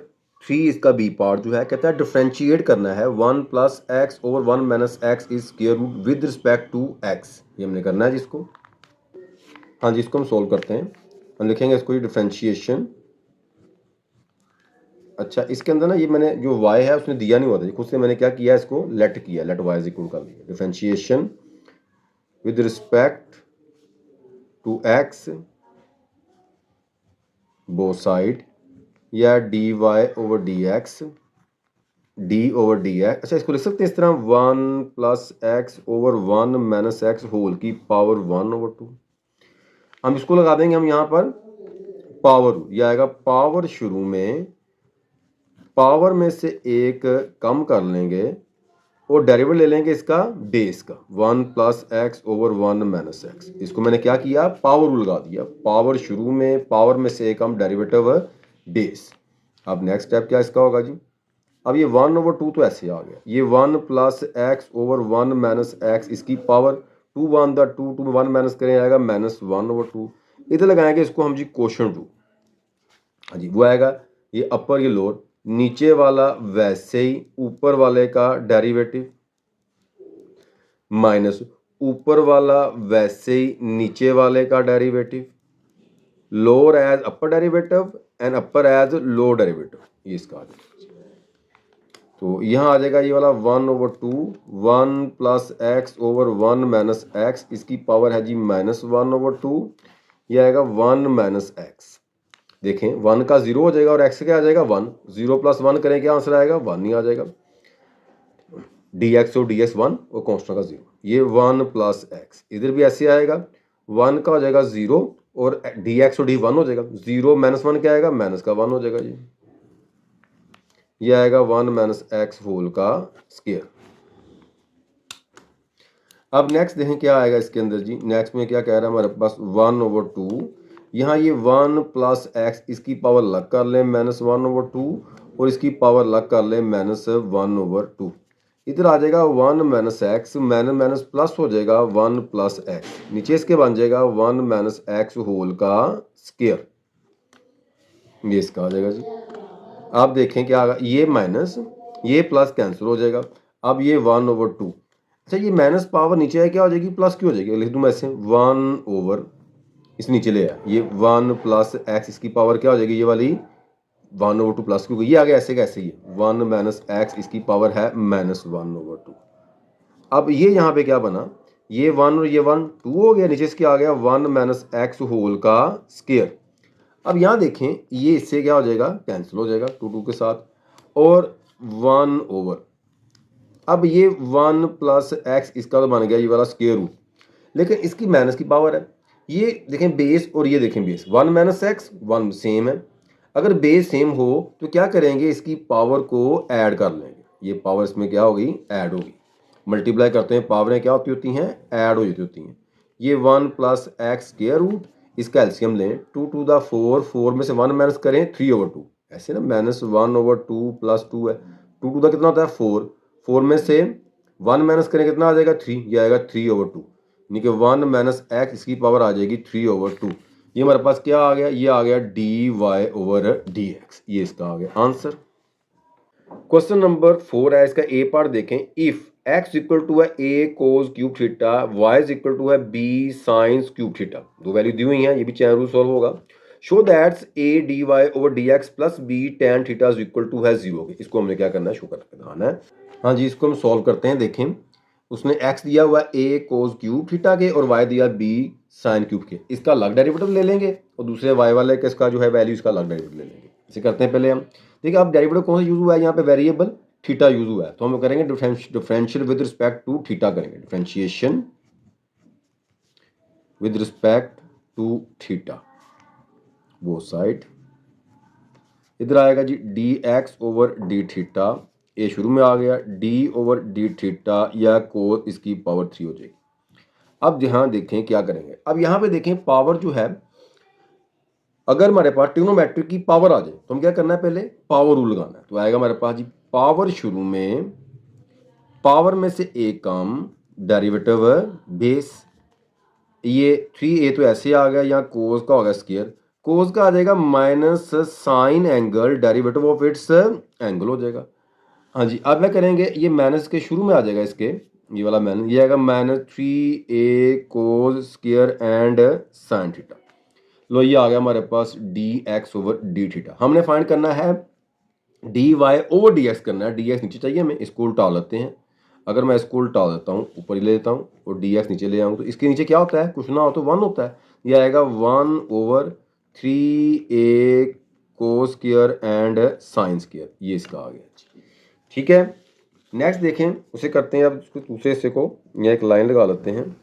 3 इसका बी पार्ट जो है कहता है डिफ्रेंशिएट करना है 1 plus x over 1 minus x is square root with respect to x. ये हमने करना है जिसको, हाँ जी इसको हम सोल्व करते हैं। हम लिखेंगे इसको डिफ्रेंशिएशन। अच्छा इसके अंदर ना ये मैंने जो y है उसने दिया नहीं हुआ था, खुद से मैंने क्या किया इसको लेट किया, लेट y इज इक्वल कर दिया differentiation with respect to x both side या dy over dx d over dx। अच्छा इसको लिख सकते हैं इस तरह 1 plus x over 1 minus x whole की पावर 1 ओवर 2। हम इसको लगा देंगे हम यहाँ पर पावर, ये आएगा पावर शुरू में पावर में से एक कम कर लेंगे और डेरिवेटिव ले लेंगे इसका बेस का 1 plus x over 1 minus x. इसको मैंने क्या किया पावर रूल लगा दिया, पावर शुरू में पावर में से एक हम डेरिवेटिव बेस। अब नेक्स्ट स्टेप क्या इसका होगा जी, अब ये 1 ओवर 2 तो ऐसे आ गया, ये 1 plus x over 1 minus x इसकी पावर 2 1 द 2 2 1 माइनस करें आएगा माइनस 1 ओवर 2। इधर लगाएंगे इसको हम जी क्वोशंट रूल, हाँ जी वो आएगा ये अपर ये लोअर, नीचे वाला वैसे ही ऊपर वाले का डेरिवेटिव माइनस ऊपर वाला वैसे ही नीचे वाले का derivative, lower as upper derivative and upper as lower derivative, ये इसका आ जाएगा। तो यहाँ आ जाएगा ये वाला 1 over 2 1 plus x over 1 minus x इसकी पावर है जी माइनस 1 ओवर 2, ये आएगा 1 माइनस एक्स। देखें 1 का 0 हो जाएगा और x क्या आ जाएगा 1, 0 प्लस 1 करें क्या आंसर आएगा 1 ही आ जाएगा। dx और dx 1 और कॉन्स्टेंट का 0, ये 1 प्लस एक्स इधर भी ऐसे आएगा 1 का हो जाएगा 0 और dx और d 1 हो जाएगा, 0 माइनस 1 क्या आएगा माइनस का 1 हो जाएगा जी, ये आएगा 1 माइनस एक्स होल का स्क्वायर। अब नेक्स्ट देखें क्या आएगा इसके अंदर जी, नेक्स्ट में क्या कह रहा है हमारे पास 1 ओवर 2, यहाँ ये 1 प्लस एक्स इसकी पावर लग कर लें माइनस 1 ओवर 2 और इसकी पावर लग कर लें माइनस 1 ओवर 2। इधर आ जाएगा 1 minus x minus minus plus हो जाएगा 1 प्लस एक्स, नीचे इसके बन जाएगा 1 माइनस एक्स होल का स्क्वायर, ये इसका आ जाएगा जी। आप देखें क्या आएगा, ये माइनस ये प्लस कैंसिल हो जाएगा, अब ये 1 ओवर 2। अच्छा ये माइनस पावर नीचे है क्या हो जाएगी प्लस क्यों हो जाएगी, लिख दूँ मैं ऐसे 1 ओवर इस नीचे ले आया, ये 1 प्लस एक्स इसकी पावर क्या हो जाएगी ये वाली 1 ओवर 2 प्लस क्योंकि ये आ गया ऐसे कैसे, ये 1 माइनस एक्स इसकी पावर है माइनस 1 ओवर 2। अब ये यहाँ पे क्या बना, ये 1 और ये 1 2 हो गया, नीचे इसके आ गया 1 माइनस एक्स होल का स्क्वायर। अब यहाँ देखें ये इससे क्या हो जाएगा कैंसिल हो जाएगा 2 2 के साथ और 1 ओवर, अब ये 1 प्लस एक्स इसका तो बन गया ये वाला स्क्वायर रूट, लेकिन इसकी माइनस की पावर है, ये देखें बेस और ये देखें बेस 1 माइनस एक्स 1 सेम है, अगर बेस सेम हो तो क्या करेंगे इसकी पावर को ऐड कर लेंगे, ये पावर इसमें क्या होगी ऐड होगी, मल्टीप्लाई करते हैं पावरें क्या होती हैं ऐड हो जाती होती हैं। ये 1 प्लस एक्स स्क्वायर रूट इसका एलसीएम लें 2 टू द 4, 4 में से 1 माइनस करें 3 ओवर 2, ऐसे ना माइनस 1 ओवर 2 प्लस 2 है 2 टू द कितना होता है 4, 4 में से 1 माइनस करें कितना आ जाएगा 3, ये आएगा 3 ओवर 2, यानी कि 1 माइनस एक्स इसकी पावर आ जाएगी 3 ओवर 2। ये हमारे पास क्या आ गया, ये आ गया d y over d x, ये इसका आ गया आंसर। क्वेश्चन नंबर 4 है, इसका ए पार्ट देखें, इफ x इक्वल टू है a cos cube theta, y is equal to है b sin क्यूब थीटा, दो वैल्यू दी हुई हैं, ये भी चैन रूल सॉल्व होगा। Show that's a dy over dx plus b tan theta is equal to है 0, इसको हमने क्या करना है शो करके दिखाना है। हाँ जी इसको हम सॉल्व करते हैं, देखें उसने x दिया हुआ है a cos क्यूब थीटा के और y दिया b sin क्यूब के, इसका अलग डेरिवेटिव ले लेंगे और दूसरे y वाले के इसका जो है वैल्यू इसका अलग डेरिवेटिव ले लेंगे। इसे करते हैं पहले हम, देखिए अब डेरिवेटिव कौन सा यूज हुआ है यहाँ पे वेरिएबल थीटा यूज हुआ है, तो हम करेंगे differential with respect to theta करेंगे, differentiation with respect to theta वो साइड, इधर आएगा जी d x over d theta, ये शुरू में आ गया डी ओवर डी थीटा या कोस इसकी पावर 3 हो जाएगी। अब यहाँ देखें क्या करेंगे, अब यहाँ पे देखें पावर जो है अगर हमारे पास ट्रिग्नोमेट्रिक की पावर आ जाए तो हम क्या करना है पहले पावर रूल लगाना है, तो आएगा हमारे पास जी पावर शुरू में पावर में से एक कम डेरिवेटिव बेस, ये 3a तो ऐसे आ गया, यहाँ कोस का होगा स्क्वायर, कोस का आ जाएगा minus sign angle derivative of its angle हो जाएगा। हाँ जी, अब क्या करेंगे, ये माइनस के शुरू में आ जाएगा इसके, ये वाला माइनस, ये आएगा -3a cos square and sine theta. लो ये आ गया हमारे पास dx ओवर डी थीटा। हमने फाइंड करना है dy ओवर dx करना है। dx नीचे चाहिए हमें, इसको उल्टा लेते हैं। अगर मैं इसको उल्टा देता हूँ, ऊपर ही ले लेता हूँ और dx नीचे ले आऊँ, तो इसके नीचे क्या होता है, कुछ ना हो तो 1 होता है। ये आएगा 1/3a cos square and sine square, ये इसका आ गया। ठीक है, नेक्स्ट देखें, उसे करते हैं अब इसको दूसरे हिस्से को, यहाँ एक लाइन लगा लेते हैं।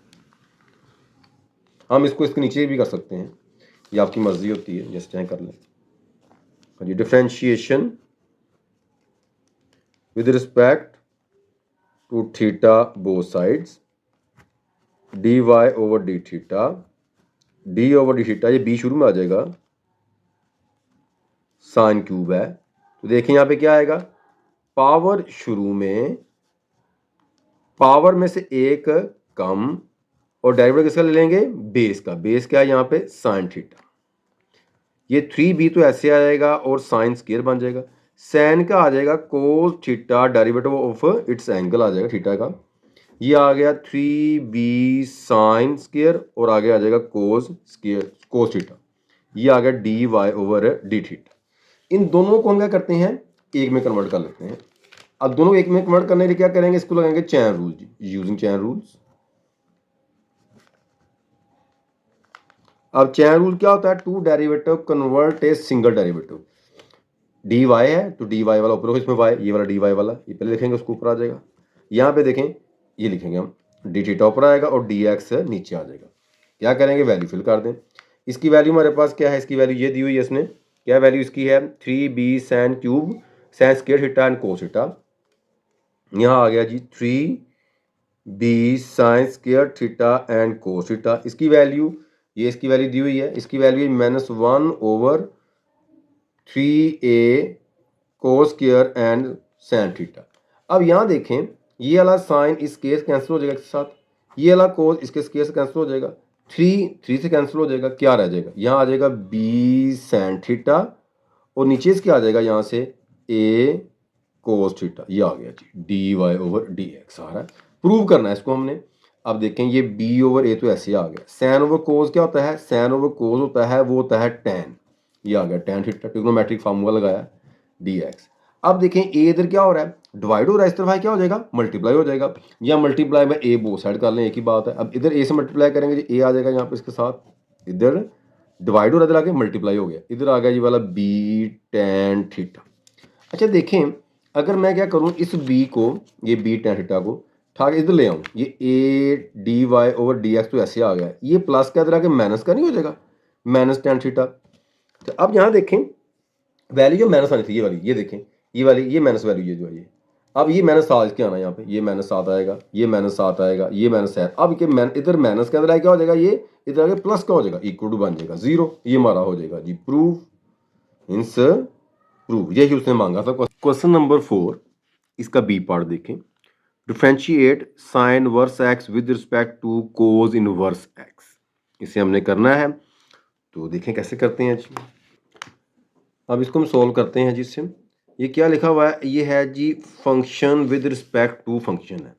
हम इसको इसके नीचे भी कर सकते हैं, ये आपकी मर्जी होती है, जैसे चाहे कर लें। हाँ जी, differentiation with respect to theta both sides, dy over d theta, d over d theta, ये b शुरू में आ जाएगा, साइन क्यूब है। तो देखें यहाँ पे क्या आएगा, पावर शुरू में, पावर में से एक कम, और डेरिवेटिव किसका ले लेंगे, बेस का। बेस क्या है यहाँ पे, साइन थीटा। ये 3b तो ऐसे आ जाएगा और साइन स्क्वायर बन जाएगा। सैन का आ जाएगा cos theta derivative of its angle आ जाएगा थीटा का। ये आ गया 3b साइन स्क्वायर और आगे आ जाएगा कोस स्क्वायर कोस थीटा। ये आ गया dy ओवर डी थीटा। इन दोनों को हम क्या करते हैं, एक में कन्वर्ट कर लेते हैं। अब दोनों एक में कन्वर्ट करने के लिए क्या करेंगे, इसको लगाएंगे chain rule, using chain rules. अब चैन रूल क्या होता है, two derivative convert a single derivative. dy है तो dy वाला ऊपर होगा, इसमें y, ये वाला dy वाला, ये पहले लिखेंगे, उसको ऊपर आ जाएगा। यहाँ पे देखें, ये लिखेंगे हम, डी थीटा ऊपर आएगा और dx नीचे आ जाएगा। क्या करेंगे, वैल्यू फिल कर दें। इसकी वैल्यू हमारे पास क्या है, इसकी वैल्यू ये दी हुई है इसने, क्या वैल्यू इसकी है, 3b sin cube sin square theta and cos theta. यहाँ आ गया जी 3b sine square theta and cos theta. इसकी वैल्यू, ये इसकी वैल्यू दी हुई है, इसकी value -1 over 3a cos square and sin theta. अब यहाँ देखें, ये वाला साइन इस केस कैंसिल हो जाएगा इसके साथ, ये वाला कोस इसके स्क्वायर से कैंसिल हो जाएगा, 3 से कैंसिल हो जाएगा, क्या रह जाएगा, यहाँ आ जाएगा b सैन थीटा और नीचे इसके आ जाएगा यहाँ से a कोस थीटा। ये आ गया जी dy ओवर dx आ रहा है। प्रूव करना है इसको हमने। अब देखें, ये b ओवर a तो ऐसे आ गया, सैन ओवर कोस क्या होता है, सैन ओवर कोस होता है, वो होता है tan। ये आ गया tan थीटा, ट्रिग्नोमेट्रिक फार्मूला लगाया dx। अब देखें a इधर क्या हो रहा है, डिवाइड हो रहा है, इस तरफ क्या हो जाएगा, मल्टीप्लाई हो जाएगा, या मल्टीप्लाई में a बोथ साइड कर लें, एक ही बात है। अब इधर a से मल्टीप्लाई करेंगे जी, a आ जाएगा यहाँ पे इसके साथ, इधर डिवाइड हो रहा है, इधर आके मल्टीप्लाई हो गया, इधर आ गया जी वाला b tan थीटा। अच्छा देखें, अगर मैं क्या करूँ, इस b को, ये b tan थीटा को ठाक इधर ले आऊँ, ये a dy ओवर dx तो ऐसे आ गया, ये प्लस का इधर आके माइनस का नहीं हो जाएगा, माइनस tan थीटा। तो अब यहाँ देखें, वैल्यू जो माइनस आनी थी, ये वाली, ये देखें, ये वाली, ये माइनस वैल्यू, ये जो है ये, अब ये -7 इसके आना, यहाँ पे ये -7 आएगा, ये -7 आएगा, ये -7। अब ये इधर माइनस के अंदर क्या हो जाएगा, ये इधर आगे प्लस का हो जाएगा, इक्वल टू बन जाएगा 0। ये हमारा हो जाएगा जी प्रूफ, मीन्स प्रूफ। यही उसने मांगा था। क्वेश्चन नंबर 4, इसका बी पार्ट देखें, differentiate sine verse x with respect to cos inverse x. इसे हमने करना है, तो देखें कैसे करते हैं जी। अब इसको हम सोल्व करते हैं जिससे, ये क्या लिखा हुआ है, ये है जी function with respect to function है।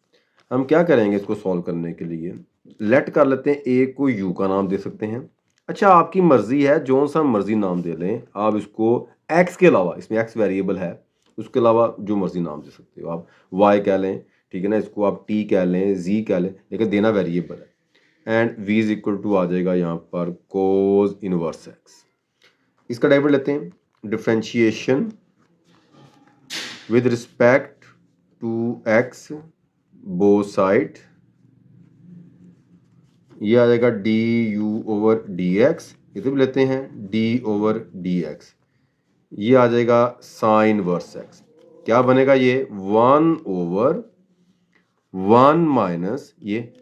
हम क्या करेंगे इसको सॉल्व करने के लिए, लेट कर लेते हैं, ए को यू का नाम दे सकते हैं। अच्छा आपकी मर्जी है, जो सा मर्जी नाम दे लें आप इसको, एक्स के अलावा, इसमें एक्स वेरिएबल है, उसके अलावा जो मर्जी नाम दे सकते हो आप, वाई कह लें, ठीक है ना, इसको आप टी कह लें, जी कह लें, लेकिन देना वेरिएबल है। And v is equal to आ जाएगा यहाँ पर कोज इनवर्स एक्स। इसका डेरिवेटिव लेते हैं, differentiation with respect to x both side, ये आ जाएगा d u over d x, इधर भी लेते हैं डी ओवर डी एक्स, ये आ जाएगा साइन वर्स एक्स। क्या बनेगा ये 1 ओवर 1 माइनस ये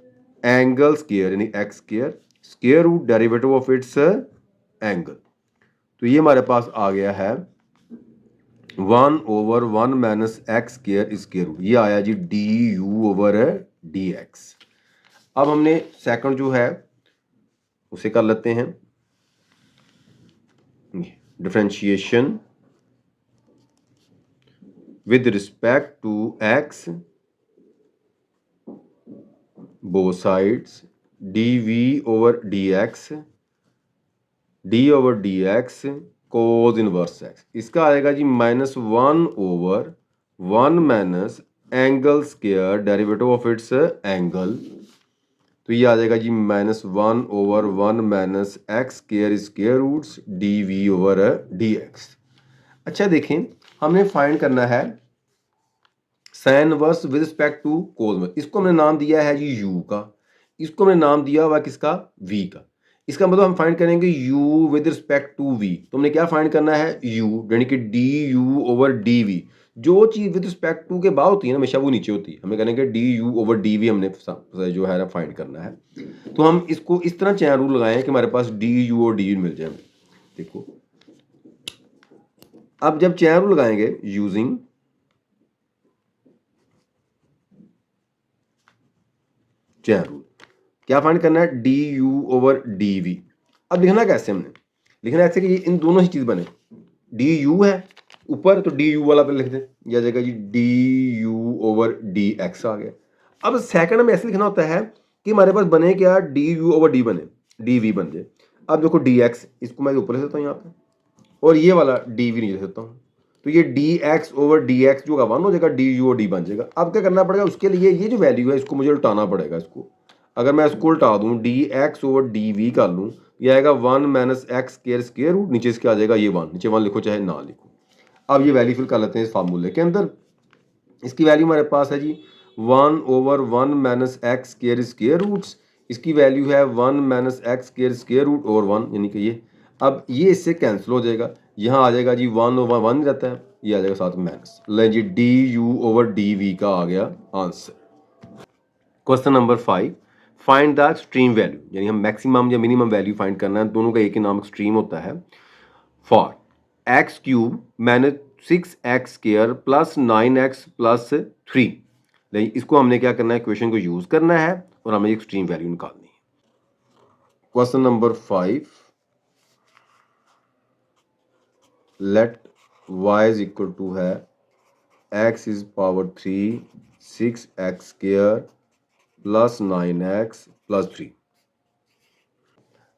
एंगल स्क्वायर यानी x square, square root derivative of its angle. तो ये हमारे पास आ गया है 1 over 1 minus x square square root, ये आया जी d u over d x. अब हमने सेकंड जो है उसे कर लेते हैं, differentiation with respect to x both sides dv over dx d over dx cos inverse x। इसका आएगा जी -1 over 1 minus angle square derivative of its angle, तो ये आ जाएगा जी -1 over 1 minus x square square roots dv over dx। अच्छा देखें, हमने फाइंड करना है sine inverse with respect to cos inverse. इसको हमने नाम दिया है जी u का, इसको हमने नाम दिया हुआ किसका, v का। इसका मतलब हम फाइंड करेंगे u with respect to v। तो हमने क्या फाइंड करना है, u यानी कि du ओवर dv। जो चीज विद रिस्पेक्ट टू के बाद होती है ना हमेशा वो नीचे होती है। हमें करेंगे du ओवर dv हमने जो है ना फाइंड करना है। तो हम इसको इस तरह चैन रूल लगाए कि हमारे पास du और dv मिल जाए। देखो अब जब चैन रूल लगाएंगे यूजिंग चैन रूल, क्या फाइंड करना है, d u over d v. अब लिखना कैसे, हमने लिखना ऐसे कि इन दोनों ही चीज बने, डी यू है ऊपर तो डी यू वाला पे लिख दें, यह आ जाएगा जी d u over d x आ गया। अब सेकंड में ऐसे लिखना होता है कि हमारे पास बने क्या, डी यू ओवर डी बने, डी वी बन जाए। अब देखो डी एक्स, इसको मैं ऊपर लिख देता हूँ यहाँ पे, और ये वाला डी वी नहीं लिख देता हूँ, तो ये D x over d x जो का 1 हो जाएगा, डी यू और डी बन जाएगा। अब क्या करना पड़ेगा, उसके लिए ये जो वैल्यू है इसको मुझे उल्टाना पड़ेगा। इसको अगर मैं इसको उल्टा दूं, d x over d v कर लूँ, ये आएगा 1 माइनस एक्स स्क्वायर रूट, नीचे इसके आ जाएगा ये 1, नीचे 1 लिखो चाहे ना लिखो। अब ये वैल्यू फिल कर लेते हैं इस फार्मूले के अंदर। इसकी वैल्यू हमारे पास है जी 1 over 1 minus x square roots, इसकी वैल्यू है 1 minus x square root over 1, यानी कि ये। अब ये इससे कैंसिल हो जाएगा, यहाँ आ जाएगा जी 1 ओवर 1 रहता है, ये आ जाएगा साथ में माइनस, लें जी d u over d v का आ गया answer. Question number 5, find the extreme value, यानी हम मैक्सिमम या मिनिमम वैल्यू फाइंड करना है। दोनों का एक ही नाम एक्सट्रीम होता है। For x cube minus 6x square plus 9x plus 3, इसको हमने क्या करना है, इक्वेशन को यूज करना है और हमें एक्सट्रीम वैल्यू निकालनी है। Question number 5, let y is equal to है x is power 3 6x square plus 9x plus 3।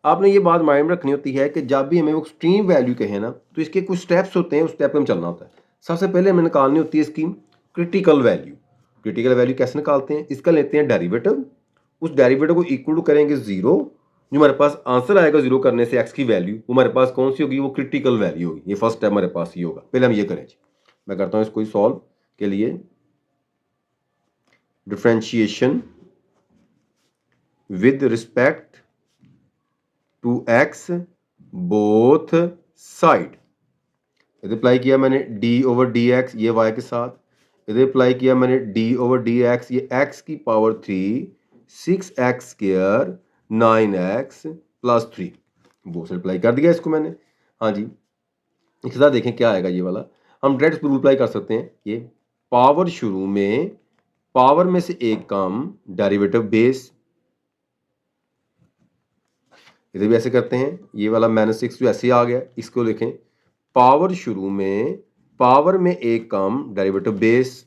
आपने ये बात माइंड में रखनी होती है कि जब भी हमें वो एक्सट्रीम वैल्यू कहे ना, तो इसके कुछ स्टेप्स होते हैं, उस स्टेप पे हम चलना होता है। सबसे पहले हमें निकालनी होती है इसकी क्रिटिकल वैल्यू। क्रिटिकल वैल्यू कैसे निकालते हैं, इसका लेते हैं डेरिवेटिव, उस डेरिवेटिव को इक्वल टू करेंगे 0, जो हमारे पास आंसर आएगा 0 करने से एक्स की वैल्यू, वो हमारे पास कौन सी होगी, वो क्रिटिकल वैल्यू होगी। ये फर्स्ट स्टेप हमारे पास ये होगा। पहले हम ये करें जी, मैं करता हूँ इसको सॉल्व के लिए। Differentiation with respect to x both side, इधर अप्लाई किया मैंने d ओवर डी एक्स, ये y के साथ, इधर अप्लाई किया मैंने d ओवर डी एक्स, ये x की power 3 6x square 9x plus 3, वो से अप्लाई कर दिया इसको मैंने। हाँ जी, इसके साथ देखें क्या आएगा, ये वाला हम डायरेक्ट रूल अप्लाई कर सकते हैं। ये पावर शुरू में, पावर में से एक कम, डेरिवेटिव बेस, इधर भी ऐसे करते हैं। ये वाला -6 जो ऐसे आ गया, इसको लिखें पावर शुरू में, पावर में एक कम, डेरिवेटिव बेस,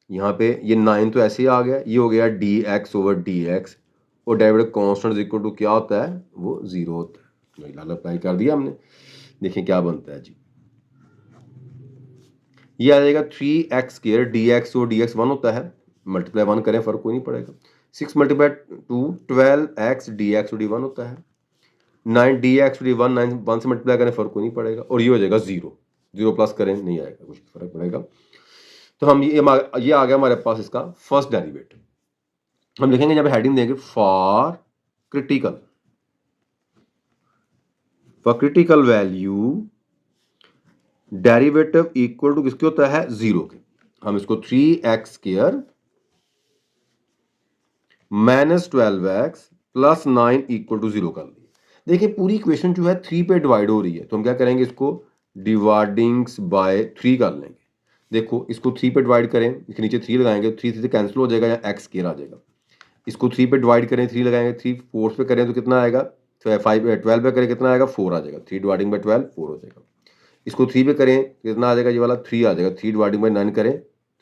यहाँ पे ये 9 तो ऐसे ही आ गया, ये हो गया D x over d x, और डेरिवेटिव कांस्टेंट इक्वल टू क्या होता है, वो 0 होता है। लाल अप्लाई कर दिया हमने, देखें क्या बनता है जी, ये आ जाएगा 3x स्क्वायर डी एक्स और डी एक्स 1 होता है, मल्टीप्लाई 1 करें फर्क कोई नहीं पड़ेगा। 6 multiply 2 12x D x D 1 होता है, 9 डी एक्स डी 1 9 1 से मल्टीप्लाई करें फर्क कोई नहीं पड़ेगा, और ये हो जाएगा 0 0 प्लस करें नहीं आएगा, कुछ फर्क पड़ेगा। तो हम ये आ गया हमारे पास इसका फर्स्ट डेरिवेटिव। हम लिखेंगे जब हेडिंग देंगे for critical value derivative equal to किसके होता है, 0 के। हम इसको 3x square minus 12x plus 9 equal to 0 कर दिए। देखिए पूरी इक्वेशन जो है 3 पे डिवाइड हो रही है, तो हम क्या करेंगे, इसको डिवाइडिंग्स बाय 3 कर लेंगे। देखो इसको 3 पे डिवाइड करें, इसके नीचे 3 लगाएंगे, 3 से कैंसिल हो जाएगा, या एक्स स्क्वायर आ जाएगा। इसको 3 पे डिवाइड करें, 3 लगाएंगे, 3 4 पे करें तो कितना आएगा, 5 12 पे करें कितना आएगा, 4 आ जाएगा। 3 डिवाइडिंग बाय 12 4 हो जाएगा। इसको 3 पे करें कितना आ जाएगा, ये वाला 3 आ जाएगा, 3 डिवाइडिंग बाई 9 करें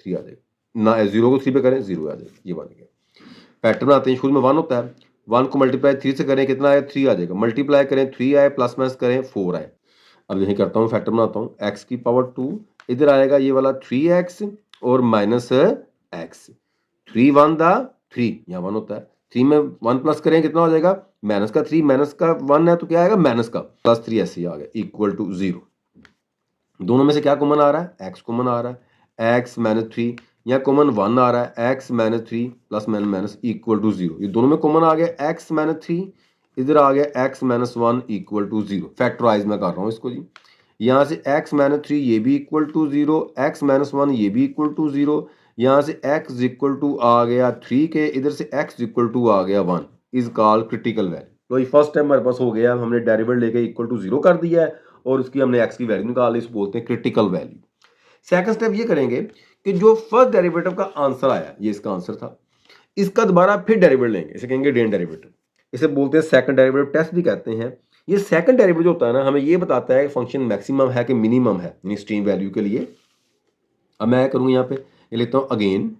3 आ जाएगा ना, 0 को 3 पे करें 0 आ जाएगा, ये बन गया। पैटर्न आते हैं, शुरू में 1 होता है, 1 को मल्टीप्लाई 3 से करें कितना आया 3 आ जाएगा, मल्टीप्लाई करें 3 आए, प्लस माइनस करें 4 आए। अब यही करता हूँ, फैक्टर बनाता हूँ, x की पावर 2 इधर आएगा ये वाला 3x और माइनस x, 3 1 दा 3, यहाँ 1 होता है, 3 में 1 प्लस करें कितना हो जाएगा, माइनस का 3 माइनस का 1 है तो क्या आएगा माइनस का, प्लस 3 ऐसे ही आ गया इक्वल टू 0। दोनों में से क्या कॉमन आ रहा है, x कॉमन आ रहा है, x माइनस 3, यहाँ कॉमन 1 आ रहा है, x minus 3 plus minus equal to 0, ये दोनों में कॉमन आ गया x माइनस 3, इधर आ गया x minus 1 equal to 0। Factorise में कर रहा हूँ इसको जी, यहाँ से x माइनस 3 ये भी इक्वल टू 0, x माइनस 1 ये भी इक्वल टू 0, यहाँ से x इक्वल टू आ गया 3 के, इधर से x इक्वल टू आ गया 1, इज कॉल्ड क्रिटिकल वैल्यू। तो ये फर्स्ट टाइम हमारे पास हो गया, हमने डेरिवेटिव लेके इक्वल टू 0 कर दिया है और उसकी हमने x की वैल्यू निकाली, इसको बोलते हैं क्रिटिकल वैल्यू। सेकंड स्टेप ये करेंगे कि जो फर्स्ट डेरिवेटिव का आंसर आया, ये इसका आंसर था, इसका दोबारा फिर डेरिवेटिव लेंगे, इसे कहेंगे डेन डेरिवेटिव, इसे बोलते हैं सेकंड डेरिवेटिव टेस्ट भी कहते हैं। ये सेकंड डेरिवेटिव जो होता है ना, हमें ये बताता है कि फंक्शन मैक्सिमम है कि मिनिमम है, यानी स्ट्रीम वैल्यू के लिए। अब मैं करूंगा यहाँ पे, ये लेता हूं again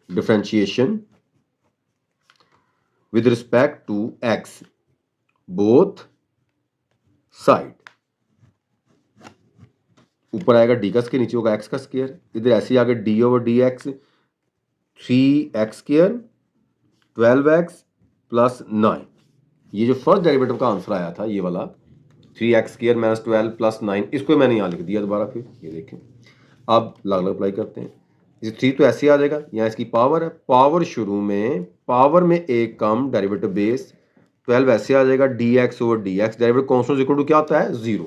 differentiation with respect to x both side, ऊपर आएगा डी का स्क्वायर, नीचे होगा एक्स का स्क्वायर, इधर ऐसे ही आगे D over d x, 3x square 12x plus 9, ये जो फर्स्ट डेरिवेटिव का आंसर आया था ये वाला 3x स्क्वायर माइनस 12 प्लस 9, इसको मैंने यहाँ लिख दिया दोबारा फिर, ये देखें। अब अलग अप्लाई करते हैं, इसे 3 तो ऐसे आ जाएगा, यहाँ इसकी पावर है, पावर शुरू में पावर में एक कम डेरिवेटिव बेस 12 ऐसे आ जाएगा, dx over dx, derivative constant equal to क्या होता है 0,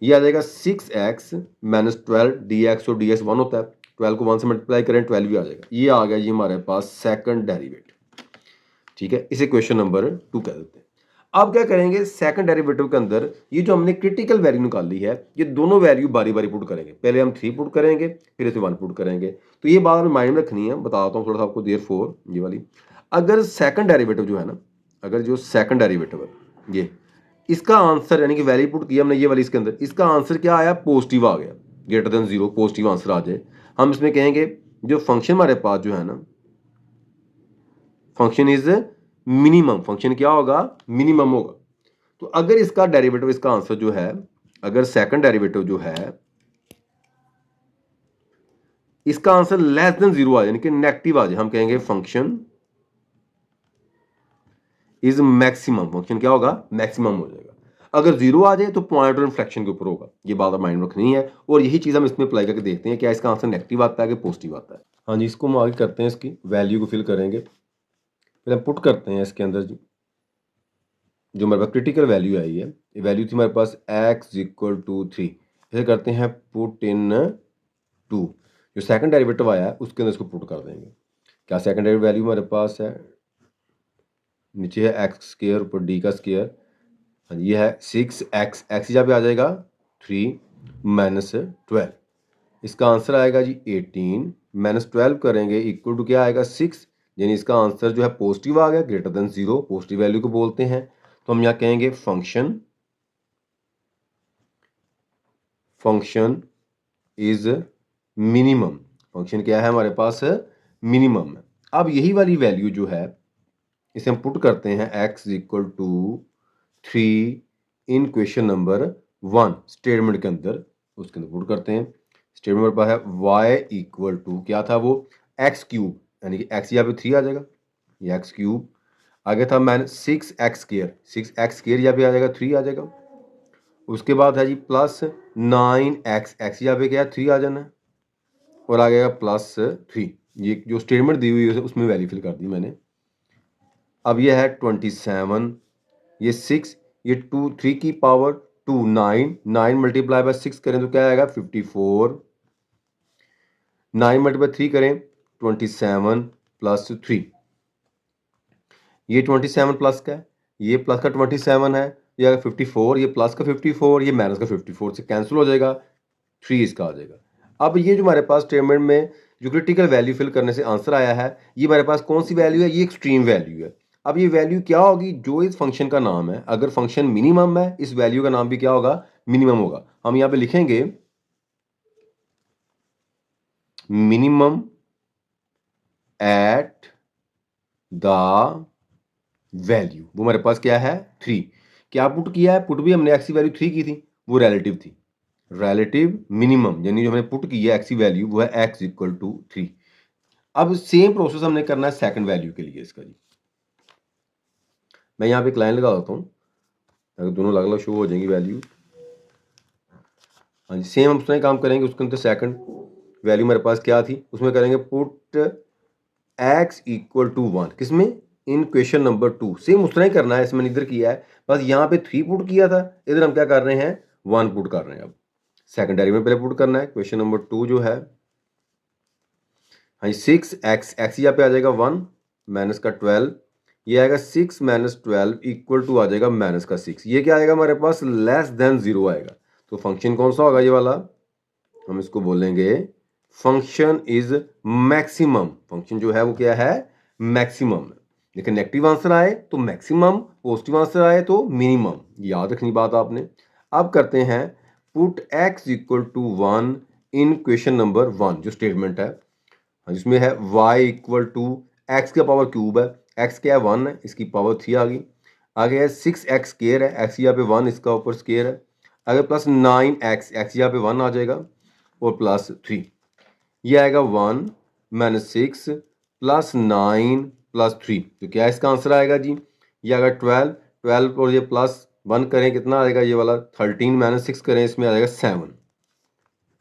ये आ जाएगा 6x माइनस 12, dx और dx 1 होता है, 12 को 1 से मल्टीप्लाई करें 12 भी आ जाएगा, ये आ गया जी हमारे पास सेकंड डेरिवेटिव। ठीक है, इसे क्वेश्चन नंबर 2 कह देते हैं। अब क्या करेंगे, सेकंड डेरिवेटिव के अंदर ये जो हमने क्रिटिकल वैल्यू निकाली है, ये दोनों वैल्यू बारी बारी पुट करेंगे, पहले हम 3 पुट करेंगे फिर इसे 1 पुट करेंगे। तो ये बात हमें माइंड में रखनी है, बताता हूँ थोड़ा सा आपको, देयरफॉर ये वाली, अगर सेकंड डेरिवेटिव जो है ना, अगर जो सेकंड डेरिवेटिव है ये, इसका आंसर यानी कि वैल्यू पुट किया हमने ये वाली, इसके अंदर इसका आंसर क्या आया, पॉजिटिव आ गया, ग्रेटर देन 0 पॉजिटिव आंसर आ जाए, हम इसमें कहेंगे जो फंक्शन हमारे पास जो है ना, फंक्शन इज मिनिमम, फंक्शन क्या होगा मिनिमम होगा। तो अगर इसका डेरिवेटिव, इसका आंसर जो है, अगर सेकंड डेरिवेटिव जो है इसका आंसर लेस देन 0 आ जाए, यानी कि नेगेटिव आ जाए, हम कहेंगे फंक्शन इज मैक्सिमम, फंक्शन क्या होगा मैक्सिमम हो जाएगा। अगर 0 आ जाए तो पॉइंट और इन्फ्लेक्शन के ऊपर होगा, ये बात माइंड रखनी है, और यही चीज हम इसमें अप्लाई करके देखते हैं क्या इसका आंसर नेगेटिव आता है कि पॉजिटिव आता है। हाँ जी, इसको हम आगे करते हैं, इसकी वैल्यू को फिल करेंगे, फिर हम पुट करते हैं इसके अंदर जी, जो हमारे पास क्रिटिकल वैल्यू आई है, ये वैल्यू थी हमारे पास x इक्वल टू 3, इसे करते हैं पुट इन 2, जो सेकंड डेरिवेटिव आया है उसके अंदर इसको पुट कर देंगे। क्या सेकंड डेरिवेटिव वैल्यू हमारे पास है, नीचे है एक्स स्क्वायर ऊपर डी का स्क्वायर, हाँ ये है 6x, एक्स यहाँ पे आ जाएगा 3 माइनस 12, इसका आंसर आएगा जी 18 माइनस 12 करेंगे इक्वल टू क्या आएगा 6, यानी इसका आंसर जो है पॉजिटिव आ गया, ग्रेटर देन 0, पॉजिटिव वैल्यू को बोलते हैं। तो हम यहाँ कहेंगे फंक्शन इज मिनिमम, फंक्शन क्या है हमारे पास मिनिमम है। अब यही वाली वैल्यू जो है इसे हम पुट करते हैं x equal to 3 in question number 1 statement के अंदर, उसके अंदर पुट करते हैं। स्टेटमेंट मेरे पास है y इक्वल टू क्या था वो x क्यूब, यानी कि x यहाँ पे 3 आ जाएगा, ये x क्यूब, आगे था मैंने 6x स्क्वायर, 6x स्क्वायर यहाँ पे आ जाएगा 3 आ जाएगा, उसके बाद है जी प्लस 9x, x यहाँ पे क्या 3 आ जाना है, और आ गया प्लस 3, ये जो स्टेटमेंट दी हुई है उसमें वैल्यू फिल कर दी मैंने। अब ये है 27, ये 6, ये 2 3 की पावर 2 9 मल्टीप्लाई बाय 6 करें तो क्या आएगा 54, 9 मल्टीप्लाई 3 करें 27 प्लस 3, ये 27 प्लस का है, ये प्लस का 27 है, ये 54, ये प्लस का 54, ये माइनस का 54 से कैंसिल हो जाएगा, 3 इसका आ जाएगा। अब ये जो हमारे पास स्टेटमेंट में जो क्रिटिकल वैल्यू फिल करने से आंसर आया है, ये हमारे पास कौन सी वैल्यू है, ये एक्सट्रीम वैल्यू है। अब ये वैल्यू क्या होगी, जो इस फंक्शन का नाम है, अगर फंक्शन मिनिमम है इस वैल्यू का नाम भी क्या होगा मिनिमम होगा। हम यहाँ पे लिखेंगे मिनिमम एट द वैल्यू, वो हमारे पास क्या है 3। क्या पुट किया है, पुट भी हमने एक्स की वैल्यू 3 की थी, वो रिलेटिव थी। रिलेटिव मिनिमम यानी जो हमने पुट की है एक्स की वैल्यू वो है एक्स इक्वल टू 3। अब सेम प्रोसेस हमने करना है सेकंड वैल्यू के लिए इसका जी। मैं यहाँ पे एक लाइन लगा देता हूँ अगर दोनों अलग अलग शो हो जाएंगी वैल्यू। हाँ जी, सेम हम उतना ही काम करेंगे। उसके अंदर सेकंड वैल्यू मेरे पास क्या थी, उसमें करेंगे पुट एक्स इक्वल टू 1, किसमें, इन क्वेश्चन नंबर 2। सेम उतना ही करना है, इसमें इधर किया है, बस यहाँ पे 3 पुट किया था, इधर हम क्या कर रहे हैं 1 पुट कर रहे हैं। अब सेकेंडरी में पहले पुट करना है क्वेश्चन नंबर 2 जो है, हाँ 6 एक्स, एक्स यहाँ पे आ जाएगा 1 माइनस का 12, ये आएगा 6 माइनस 12 इक्वल टू आ जाएगा माइनस का 6। ये क्या आएगा हमारे पास, लेस देन 0 आएगा। तो फंक्शन कौन सा होगा ये वाला, हम इसको बोलेंगे फंक्शन इज मैक्सिमम। फंक्शन जो है वो क्या है, मैक्सिमम। लेकिन नेगेटिव आंसर आए तो मैक्सिमम, पॉजिटिव आंसर आए तो मिनिमम, याद रखनी बात आपने। अब करते हैं put x equal to 1 in question number 1, जो स्टेटमेंट है जिसमें है y इक्वल टू एक्स का पावर क्यूब है, x क्या है 1 है, इसकी पावर 3 आ गई। आगे है 6x स्केयर है, x यहाँ पे 1 इसका ऊपर स्केयर है। आगे प्लस 9x, x यहाँ पे 1 आ जाएगा और प्लस 3, ये आएगा 1 माइनस 6 प्लस 9 प्लस 3, तो क्या इसका आंसर आएगा जी, ये आएगा 12। 12 और ये प्लस 1 करें कितना आएगा ये वाला, 13 माइनस 6 करें इसमें आ जाएगा 7।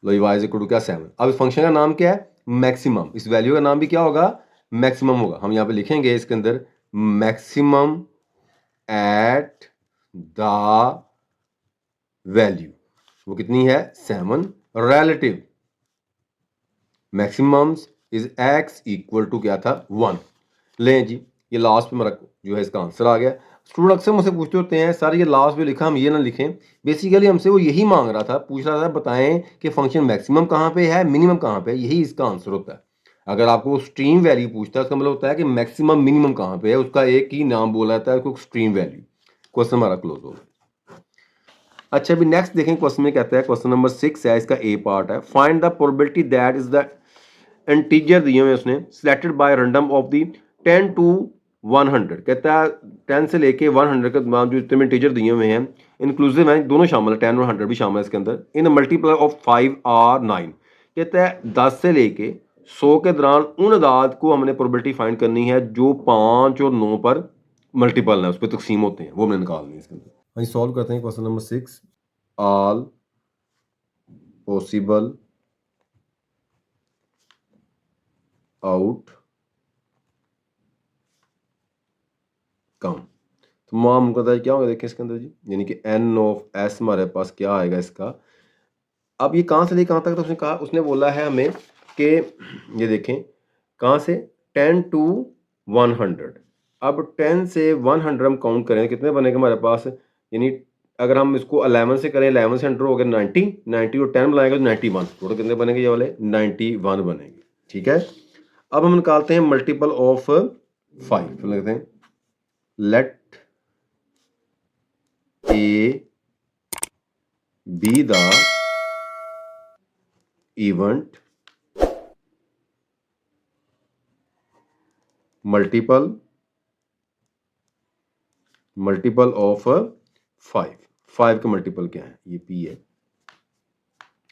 लो y इज इक्वल टू क्या 7। अब इस फंक्शन का नाम क्या है, मैक्सिमम। इस वैल्यू का नाम भी क्या होगा, मैक्सिमम होगा। हम यहाँ पे लिखेंगे इसके अंदर मैक्सिमम एट द वैल्यू, वो कितनी है 7। Relative maximum is x equal to क्या था 1। लें जी, ये लास्ट पे मेरा जो है इसका आंसर आ गया। स्टूडेंट अक्सर मुझसे पूछते होते हैं सर ये लास्ट पे लिखा हम ये ना लिखें, बेसिकली हमसे वो यही मांग रहा था, पूछ रहा था बताएं कि फंक्शन मैक्सिमम कहाँ पे है, मिनिमम कहाँ पे है, यही इसका आंसर होता है। अगर आपको स्ट्रीम वैल्यू पूछता है उसका मतलब होता है कि मैक्सिमम मिनिमम कहाँ पे है, उसका एक ही नाम बोला जाता है स्ट्रीम वैल्यू। क्वेश्चन हमारा क्लोज हो गया। अच्छा अभी नेक्स्ट देखें, क्वेश्चन में कहता है, क्वेश्चन नंबर 6 है, इसका ए पार्ट है, find the probability that is the integer दिए हुए उसने selected by random of the 10 to 100। कहता है 10 से लेके 100 के तमाम जो इतने इंटीजर दिए हुए हैं इंक्लूसिव हैं, दोनों शामिल है, 10 और 100 भी शामिल है इसके अंदर, इन मल्टीप्लाई ऑफ 5 और 9। कहता है 10 से लेके 100 के दौरान उन अदाद को हमने प्रोबेबिलिटी फाइंड करनी है जो 5 और 9 पर मल्टीपल है, उस पर तकसीम होते हैं, वो हमने निकालनी है इसके अंदर। हाँ सॉल्व करते हैं question number 6। All possible outcome, तो माम कहता है क्या होगा, देखें इसके अंदर जी, यानी कि n ऑफ s हमारे पास क्या आएगा इसका। अब ये कहाँ से लेकर कहाँ तक, तो उसने कहा, उसने बोला है हमें कि ये देखें कहाँ से 10 टू 100। अब 10 से 100 हम काउंट करें कितने बनेंगे हमारे पास, यानी अगर हम इसको 11 से करें, 11 से 100 हो गया 90, 90 और 10 बनाएंगे तो 91, टोटल कितने बनेंगे ये वाले 91 बनेंगे। ठीक है, अब हम निकालते हैं मल्टीपल ऑफ 5, तो लिखते हैं late A be the event multiple of 5। 5 का मल्टीपल क्या है, ये P है।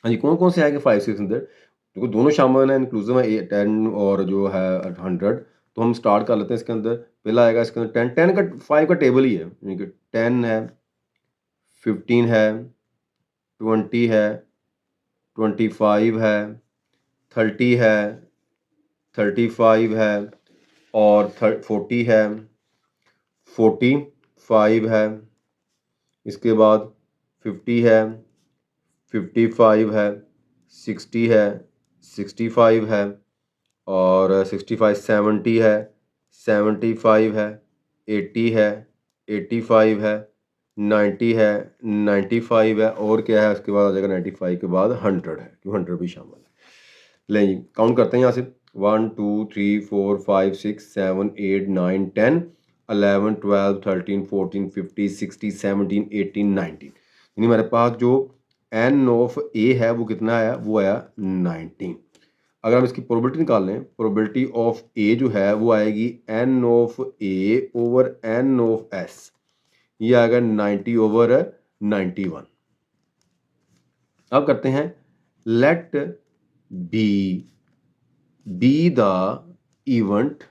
हाँ जी, कौन कौन से आएंगे 5 6 अंदर, देखो दोनों शामिल हैं, इंक्लूसिव है 10 और जो है 100। तो हम स्टार्ट कर लेते हैं इसके अंदर। पहला आएगा इसके अंदर 10, 10 का 5 का टेबल ही है, यानी कि 10 है, 15 है, 20 है, 25 है, 30 है, 35 है और 40 है, 45 है, इसके बाद 50 है, 55 है, 60 है, 65 है और 65 70 है, 75 है, 80 है, 85 है, 90 है, 95 है और क्या है उसके बाद आ जाएगा 95 के बाद 100 है, क्यों 100 भी शामिल है। ले जी काउंट करते हैं यहाँ से 1 2 3 4 5 6 7 8 9 10 11 12 13 14 15 16 17 18 19। यानी हमारे पास जो n ऑफ a है वो कितना आया, वो आया 19। अगर हम इसकी प्रोबेबिलिटी निकाल लें, प्रोबेबिलिटी ऑफ a जो है वो आएगी n of a over n of s, ये आएगा 90 ओवर 91। अब करते हैं let B the event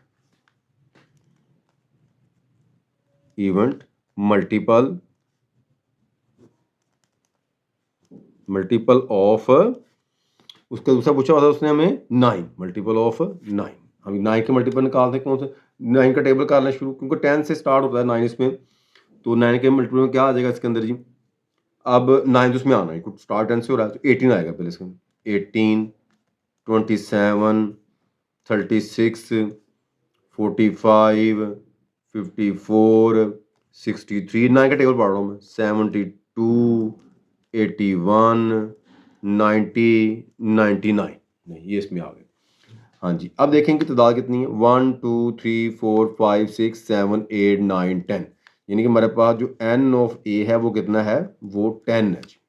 multiple of, उसका दूसरा पूछा हुआ था उसने हमें 9, मल्टीपल ऑफ 9। हम 9 के मल्टीपल निकालते हैं कौन से, 9 का टेबल करना शुरू, क्योंकि 10 से स्टार्ट होता है 9 इसमें, तो 9 के मल्टीपल में क्या आ जाएगा इसके अंदर जी। अब 9 तो उसमें आना है, कुछ स्टार्ट 10 से हो रहा है, तो 18 आएगा पहले इसमें। 18, 27, 36, 45, 54, 63, 9 का टेबल पढ़ रहा हूँ मैं, 72, 81, 90, 99, नहीं ये इसमें आ गए। हाँ जी, अब देखें कि तादाद कितनी है, 1 2 3 4 5 6 7 8 9 10, यानी कि हमारे पास जो n ऑफ a है वो कितना है, वो 10 है जी।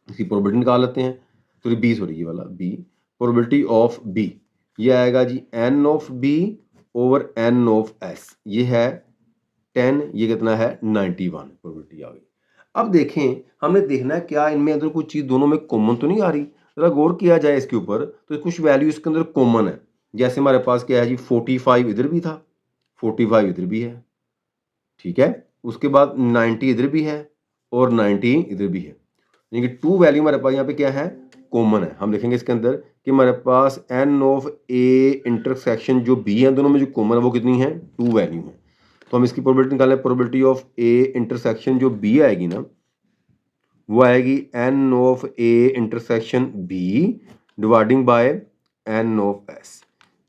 इसकी प्रोबेबिलिटी निकाल लेते हैं, तो बी सॉरी ये वाला बी, प्रोबेबिलिटी ऑफ b ये आएगा जी n of b over n of s, ये है 10, ये कितना है 91, प्रोबेबिलिटी आ गई। अब देखें, हमने देखना है क्या इनमें अंदर कुछ चीज़ दोनों में कॉमन तो नहीं आ रही। ज़रा गौर किया जाए इसके ऊपर, तो कुछ वैल्यू इसके अंदर कॉमन है। जैसे हमारे पास क्या है जी, 45 इधर भी था, 45 इधर भी है, ठीक है। उसके बाद 90 इधर भी है और 90 इधर भी है, यानी कि 2 वैल्यू हमारे पास यहाँ पे क्या है, कॉमन है। हम देखेंगे इसके अंदर कि हमारे पास n ऑफ a इंटरसेक्शन जो b है, दोनों में जो कॉमन है वो कितनी है, 2 वैल्यू है। तो हम इसकी प्रोबेबिलिटी निकालें, प्रोबेबिलिटी ऑफ a इंटरसेक्शन जो b आएगी ना, वो आएगी n of a intersection b dividing by n of s,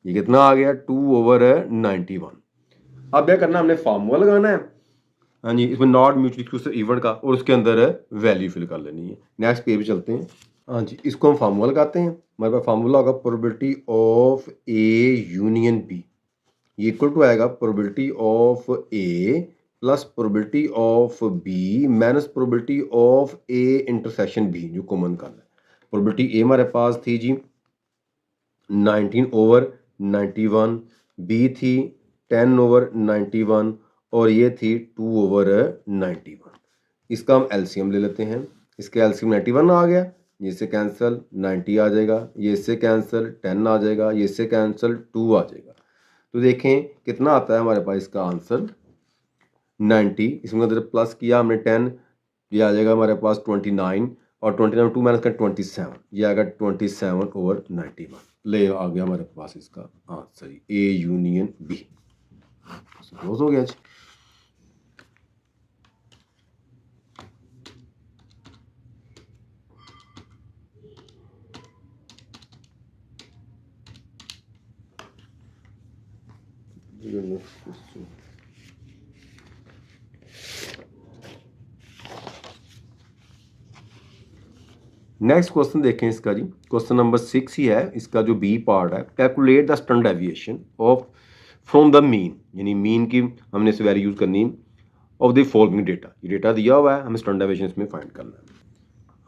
ये कितना आ गया 2 ओवर 91। अब क्या करना, हमने फार्मूला लगाना है, हाँ जी, इसमें नॉट म्यूचुअली एक्सक्लूसिव इवेंट का, और उसके अंदर वैल्यू फिल कर लेनी है। नेक्स्ट पेज पे चलते हैं। हाँ जी, इसको हम फार्मूला लगाते हैं। हमारे पास फार्मूला होगा probability of A union B, ये इक्वल टू आएगा probability of A plus probability of B minus probability of A intersection B, जो कॉमन करना है। प्रोबेबिलिटी ए हमारे पास थी जी 19 ओवर 91, बी थी 10 ओवर 91 और ये थी 2 ओवर 91। इसका हम एलसीएम ले लेते हैं। इसके एलसीएम 91 आ गया, ये से कैंसिल 90 आ जाएगा, ये से कैंसिल 10 आ जाएगा, ये से कैंसिल 2 आ जाएगा। तो देखें कितना आता है हमारे पास इसका आंसर 90, इसमें अंदर प्लस किया हमने 10, ये आ जाएगा हमारे पास 29 और 29 2 माइनस का 27, ये आएगा 27 ओवर 91। ले आ गया हमारे पास इसका answer A union B. Close हो गया जी। नेक्स्ट क्वेश्चन देखें इसका जी, क्वेश्चन नंबर 6 ही है, इसका जो बी पार्ट है, calculate the standard deviation of from the mean, यानी मीन की हमने इसे वैल्यू यूज करनी ऑफ द फॉलोइंग डेटा। ये डेटा दिया हुआ है, हमें स्टैंडर्ड डेविएशन इसमें फाइंड करना है।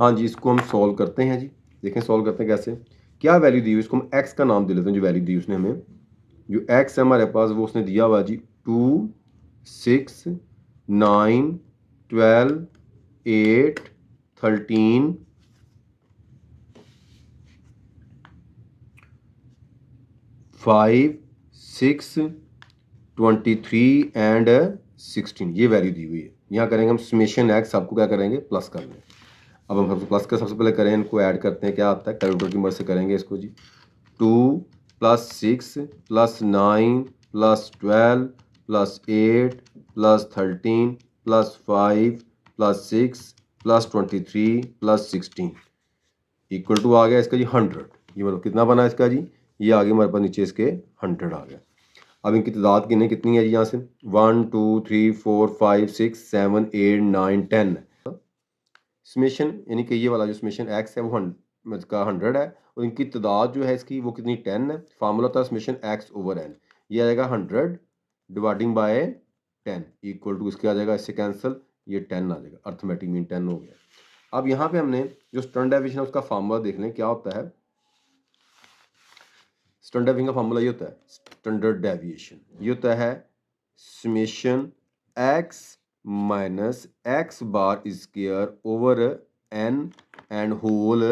हाँ जी, इसको हम सॉल्व करते हैं जी। देखें सॉल्व करते हैं कैसे, क्या वैल्यू दी हुई, इसको हम एक्स का नाम दे लेते हैं। जो वैल्यू दी उसने हमें, जो एक्स है हमारे पास, वो उसने दिया हुआ जी 2 6 9 12 8 13 5 6 23 एंड 16, ये वैल्यू दी हुई है। यहाँ करेंगे हम समेशन एक्स, आपको क्या करेंगे, प्लस कर लें। अब हम सबसे प्लस का सबसे पहले करें, इनको ऐड करते हैं, क्या आता है, कैलकुलेटर की मदद से करेंगे इसको जी। 2 plus 6 plus 9 plus 12 plus 8 plus 13 plus 5 plus 6 plus 23 plus 16 equal to आ गया इसका जी 100। ये मतलब कितना बना इसका जी, ये आ गया हमारे पास नीचे इसके 100 आ गया। अब इनकी तादाद कितनी है जी, यहाँ से 1 2 3 4 5 6 7 8 9 10। समेशन यानी कि ये वाला जो समेशन एक्स है वो इसका 100 है, और इनकी तादाद जो है इसकी वो कितनी 10 है। फार्मूला था समेशन एक्स ओवर एन, ये आएगा 100 डिवाइडिंग बाय 10 इक्वल टू, इसके आ जाएगा इससे कैंसिल, ये 10 आ जाएगा, अर्थमेटिक मीन 10 हो गया। अब यहाँ पे हमने जो स्टैंडर्ड डेविएशन है उसका फार्मूला देख लें क्या होता है। स्टैंडर्ड डेविएशन का फार्मूला ये होता है, स्टैंडर्ड डेविएशन ये होता है summation x minus x bar square over n and whole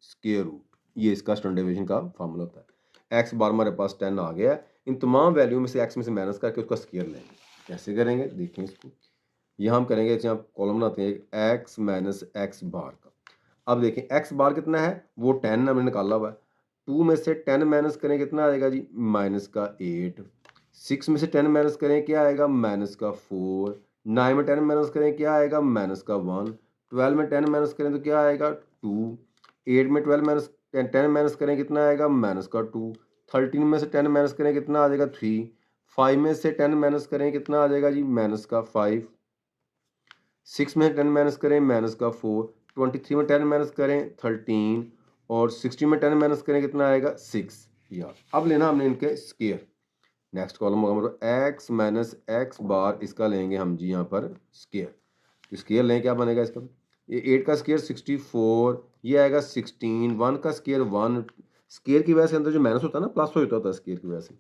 square root. ये इसका स्टैंडर्ड डेविएशन का फार्मूला होता है। x बार हमारे पास 10 आ गया, इन तमाम वैल्यू में से x में से माइनस करके उसका स्क्वायर लेंगे। कैसे करेंगे देखें इसको। यहाँ हम करेंगे, यहाँ कॉलम बनाते हैं x माइनस एक्स बार का। अब देखें x बार कितना है, वो 10 हमने निकाला हुआ है। 2 में से 10 माइनस करें कितना आएगा जी, माइनस का 8। 6 में से 10 माइनस करें क्या आएगा, माइनस का 4। 9 में 10 माइनस करें क्या आएगा, माइनस का 1। 12 में 10 माइनस करें तो क्या आएगा, 2। 8 में 12 माइनस 10 माइनस करें कितना आएगा, माइनस का 2। 13 में से 10 माइनस करें कितना आ जाएगा, 3। 5 में से 10 माइनस करें कितना आ जाएगा जी, माइनस का 5। 6 में 10 माइनस करें माइनस का 4। 23 में 10 माइनस करें 13 और 60 में 10 माइनस करें कितना आएगा, 6। यार अब लेना हमने इनके स्क्वायर। नेक्स्ट कॉलम होगा हमारा x माइनस एक्स बार, इसका लेंगे हम जी यहाँ पर स्क्वायर। तो स्क्वायर लें क्या बनेगा इसका, ये 8 का स्क्वायर 64, ये आएगा 16। 1 का स्क्वायर 1, स्क्वायर की वजह से अंदर जो माइनस होता है ना प्लस हो जाता है स्क्वायर की वजह से।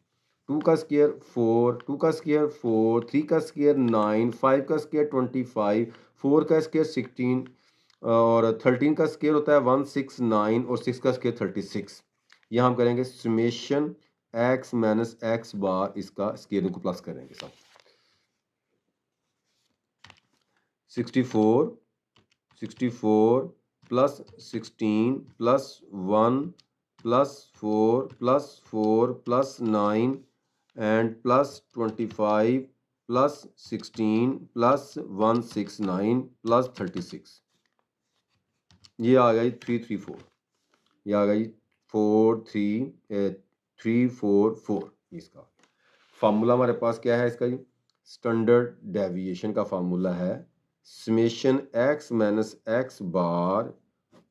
2 का स्क्वायर 4, 2 का स्क्वायर 4, 3 का स्क्वायर 9, 5 का स्क्वायर 25, 4 का स्क्वायर 16 और 13 का स्क्वायर होता है 169 और 6 का स्क्वायर 36। यहाँ हम करेंगे समेशन x माइनस एक्स बार, इसका स्क्वायर को प्लस करेंगे सब। 64 plus 16 plus 1 plus 4 plus 9 and plus 25 plus 16 plus 169 plus 36। ये आ गई 334। ये आ गई 344। इसका फार्मूला हमारे पास क्या है इसका जी, स्टैंडर्ड डेविएशन का फार्मूला है summation x minus x bar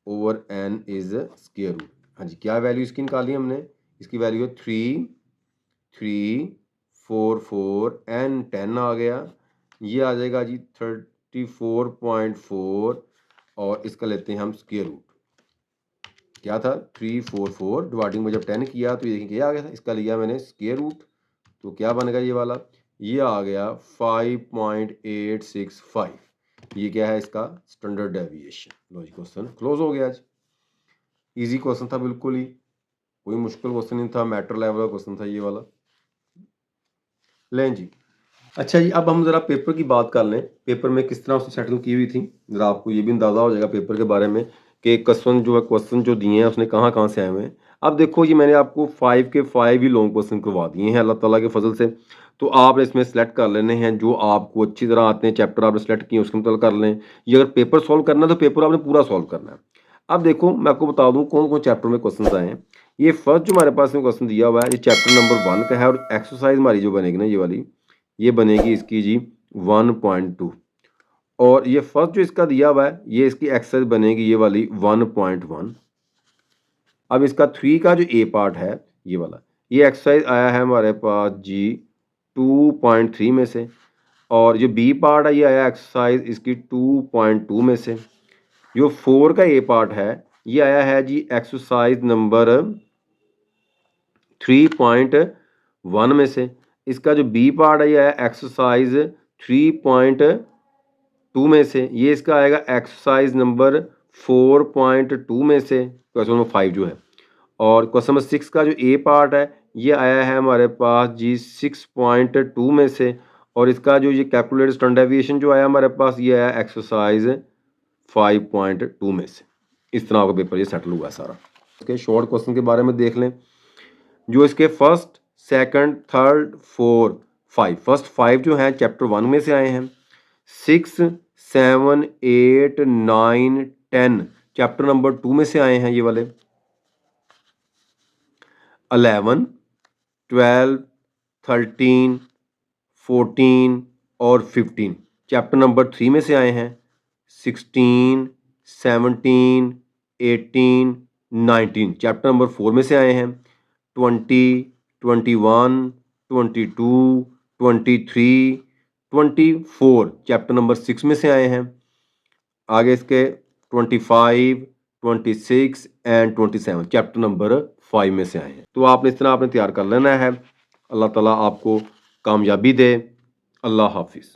over n is square root. हाँ जी, क्या वैल्यू इसकी निकाली हमने, इसकी वैल्यू है 3,344 n 10 आ गया। ये आ जाएगा जी 34.4 और इसका लेते हैं हम स्क्वायर रूट। क्या था 344 डिवाइडिंग में जब 10 किया तो ये क्या आ गया था, इसका लिया मैंने स्क्वायर रूट। तो क्या बनेगा ये वाला, ये आ गया 5.865। ये क्या है इसका स्टैंडर्ड डेविएशन। लो जी क्वेश्चन क्लोज हो गया आज। इजी क्वेश्चन था बिल्कुल ही, कोई मुश्किल क्वेश्चन नहीं था, मैटर लेवल का क्वेश्चन था ये वाला। लें जी, अच्छा जी अब हम ज़रा पेपर की बात कर लें। पेपर में किस तरह उसने सेटल की हुई थी, ज़रा आपको ये भी अंदाज़ा हो जाएगा पेपर के बारे में कि क्वेश्चन जो दिए हैं उसने कहाँ कहाँ से आए हुए हैं। अब देखो ये मैंने आपको 5 के 5 ही लॉन्ग क्वेश्चन करवा दिए हैं अल्लाह ताला के फजल से। तो आपने इसमें सेलेक्ट कर लेने हैं जो आपको अच्छी तरह आते हैं, चैप्टर आपने सेलेक्ट किए उसके मतलब कर लें। ये अगर पेपर सॉल्व करना है तो पेपर आपने पूरा सॉल्व करना है। अब देखो मैं आपको बता दूं कौन कौन चैप्टर में क्वेश्चन आए हैं। ये फर्स्ट जो हमारे पास में क्वेश्चन दिया हुआ है ये चैप्टर नंबर 1 का है और एक्सरसाइज हमारी जो बनेगी ना ये वाली, ये बनेगी इसकी जी 1.2 और ये फर्स्ट जो इसका दिया हुआ है ये इसकी एक्सरसाइज बनेगी ये वाली 1.1। अब इसका 3 का जो ए पार्ट है ये वाला, ये एक्सरसाइज आया है हमारे पास जी 2.3 में से और जो बी पार्ट है ये आया एक्सरसाइज इसकी 2.2 में से। जो 4 का ए पार्ट है ये आया है जी एक्सरसाइज नंबर 3.1 में से। इसका जो बी पार्ट है ये आया एक्सरसाइज 3.2 में से। ये इसका आएगा एक्सरसाइज नंबर 4.2 में से, क्वेश्चन नंबर 5 जो है। और क्वेश्चन नंबर 6 का जो ए पार्ट है ये आया है हमारे पास जी 6.2 में से और इसका जो ये कैलकुलेटेड स्टैंडर्ड डेविएशन जो आया हमारे पास ये आया एक्सरसाइज 5.2 में से। इस तरह का पेपर ये सेटल हुआ है सारा। इसके शॉर्ट क्वेश्चन के बारे में देख लें। जो इसके फर्स्ट सेकंड थर्ड 4 5 फर्स्ट 5 जो हैं चैप्टर 1 में से आए हैं। 6 7 8 9 10 चैप्टर नंबर 2 में से आए हैं ये वाले। 11 12 13 14 और 15 चैप्टर नंबर 3 में से आए हैं। 16 17 18 19 चैप्टर नंबर 4 में से आए हैं। 20 21 22 23 24 चैप्टर नंबर 6 में से आए हैं, आगे इसके 25, 26 एंड 27 चैप्टर नंबर 5 में से आए हैं। तो आपने इस तरह आपने तैयार कर लेना है। अल्लाह ताला आपको कामयाबी दे। अल्लाह हाफिज़।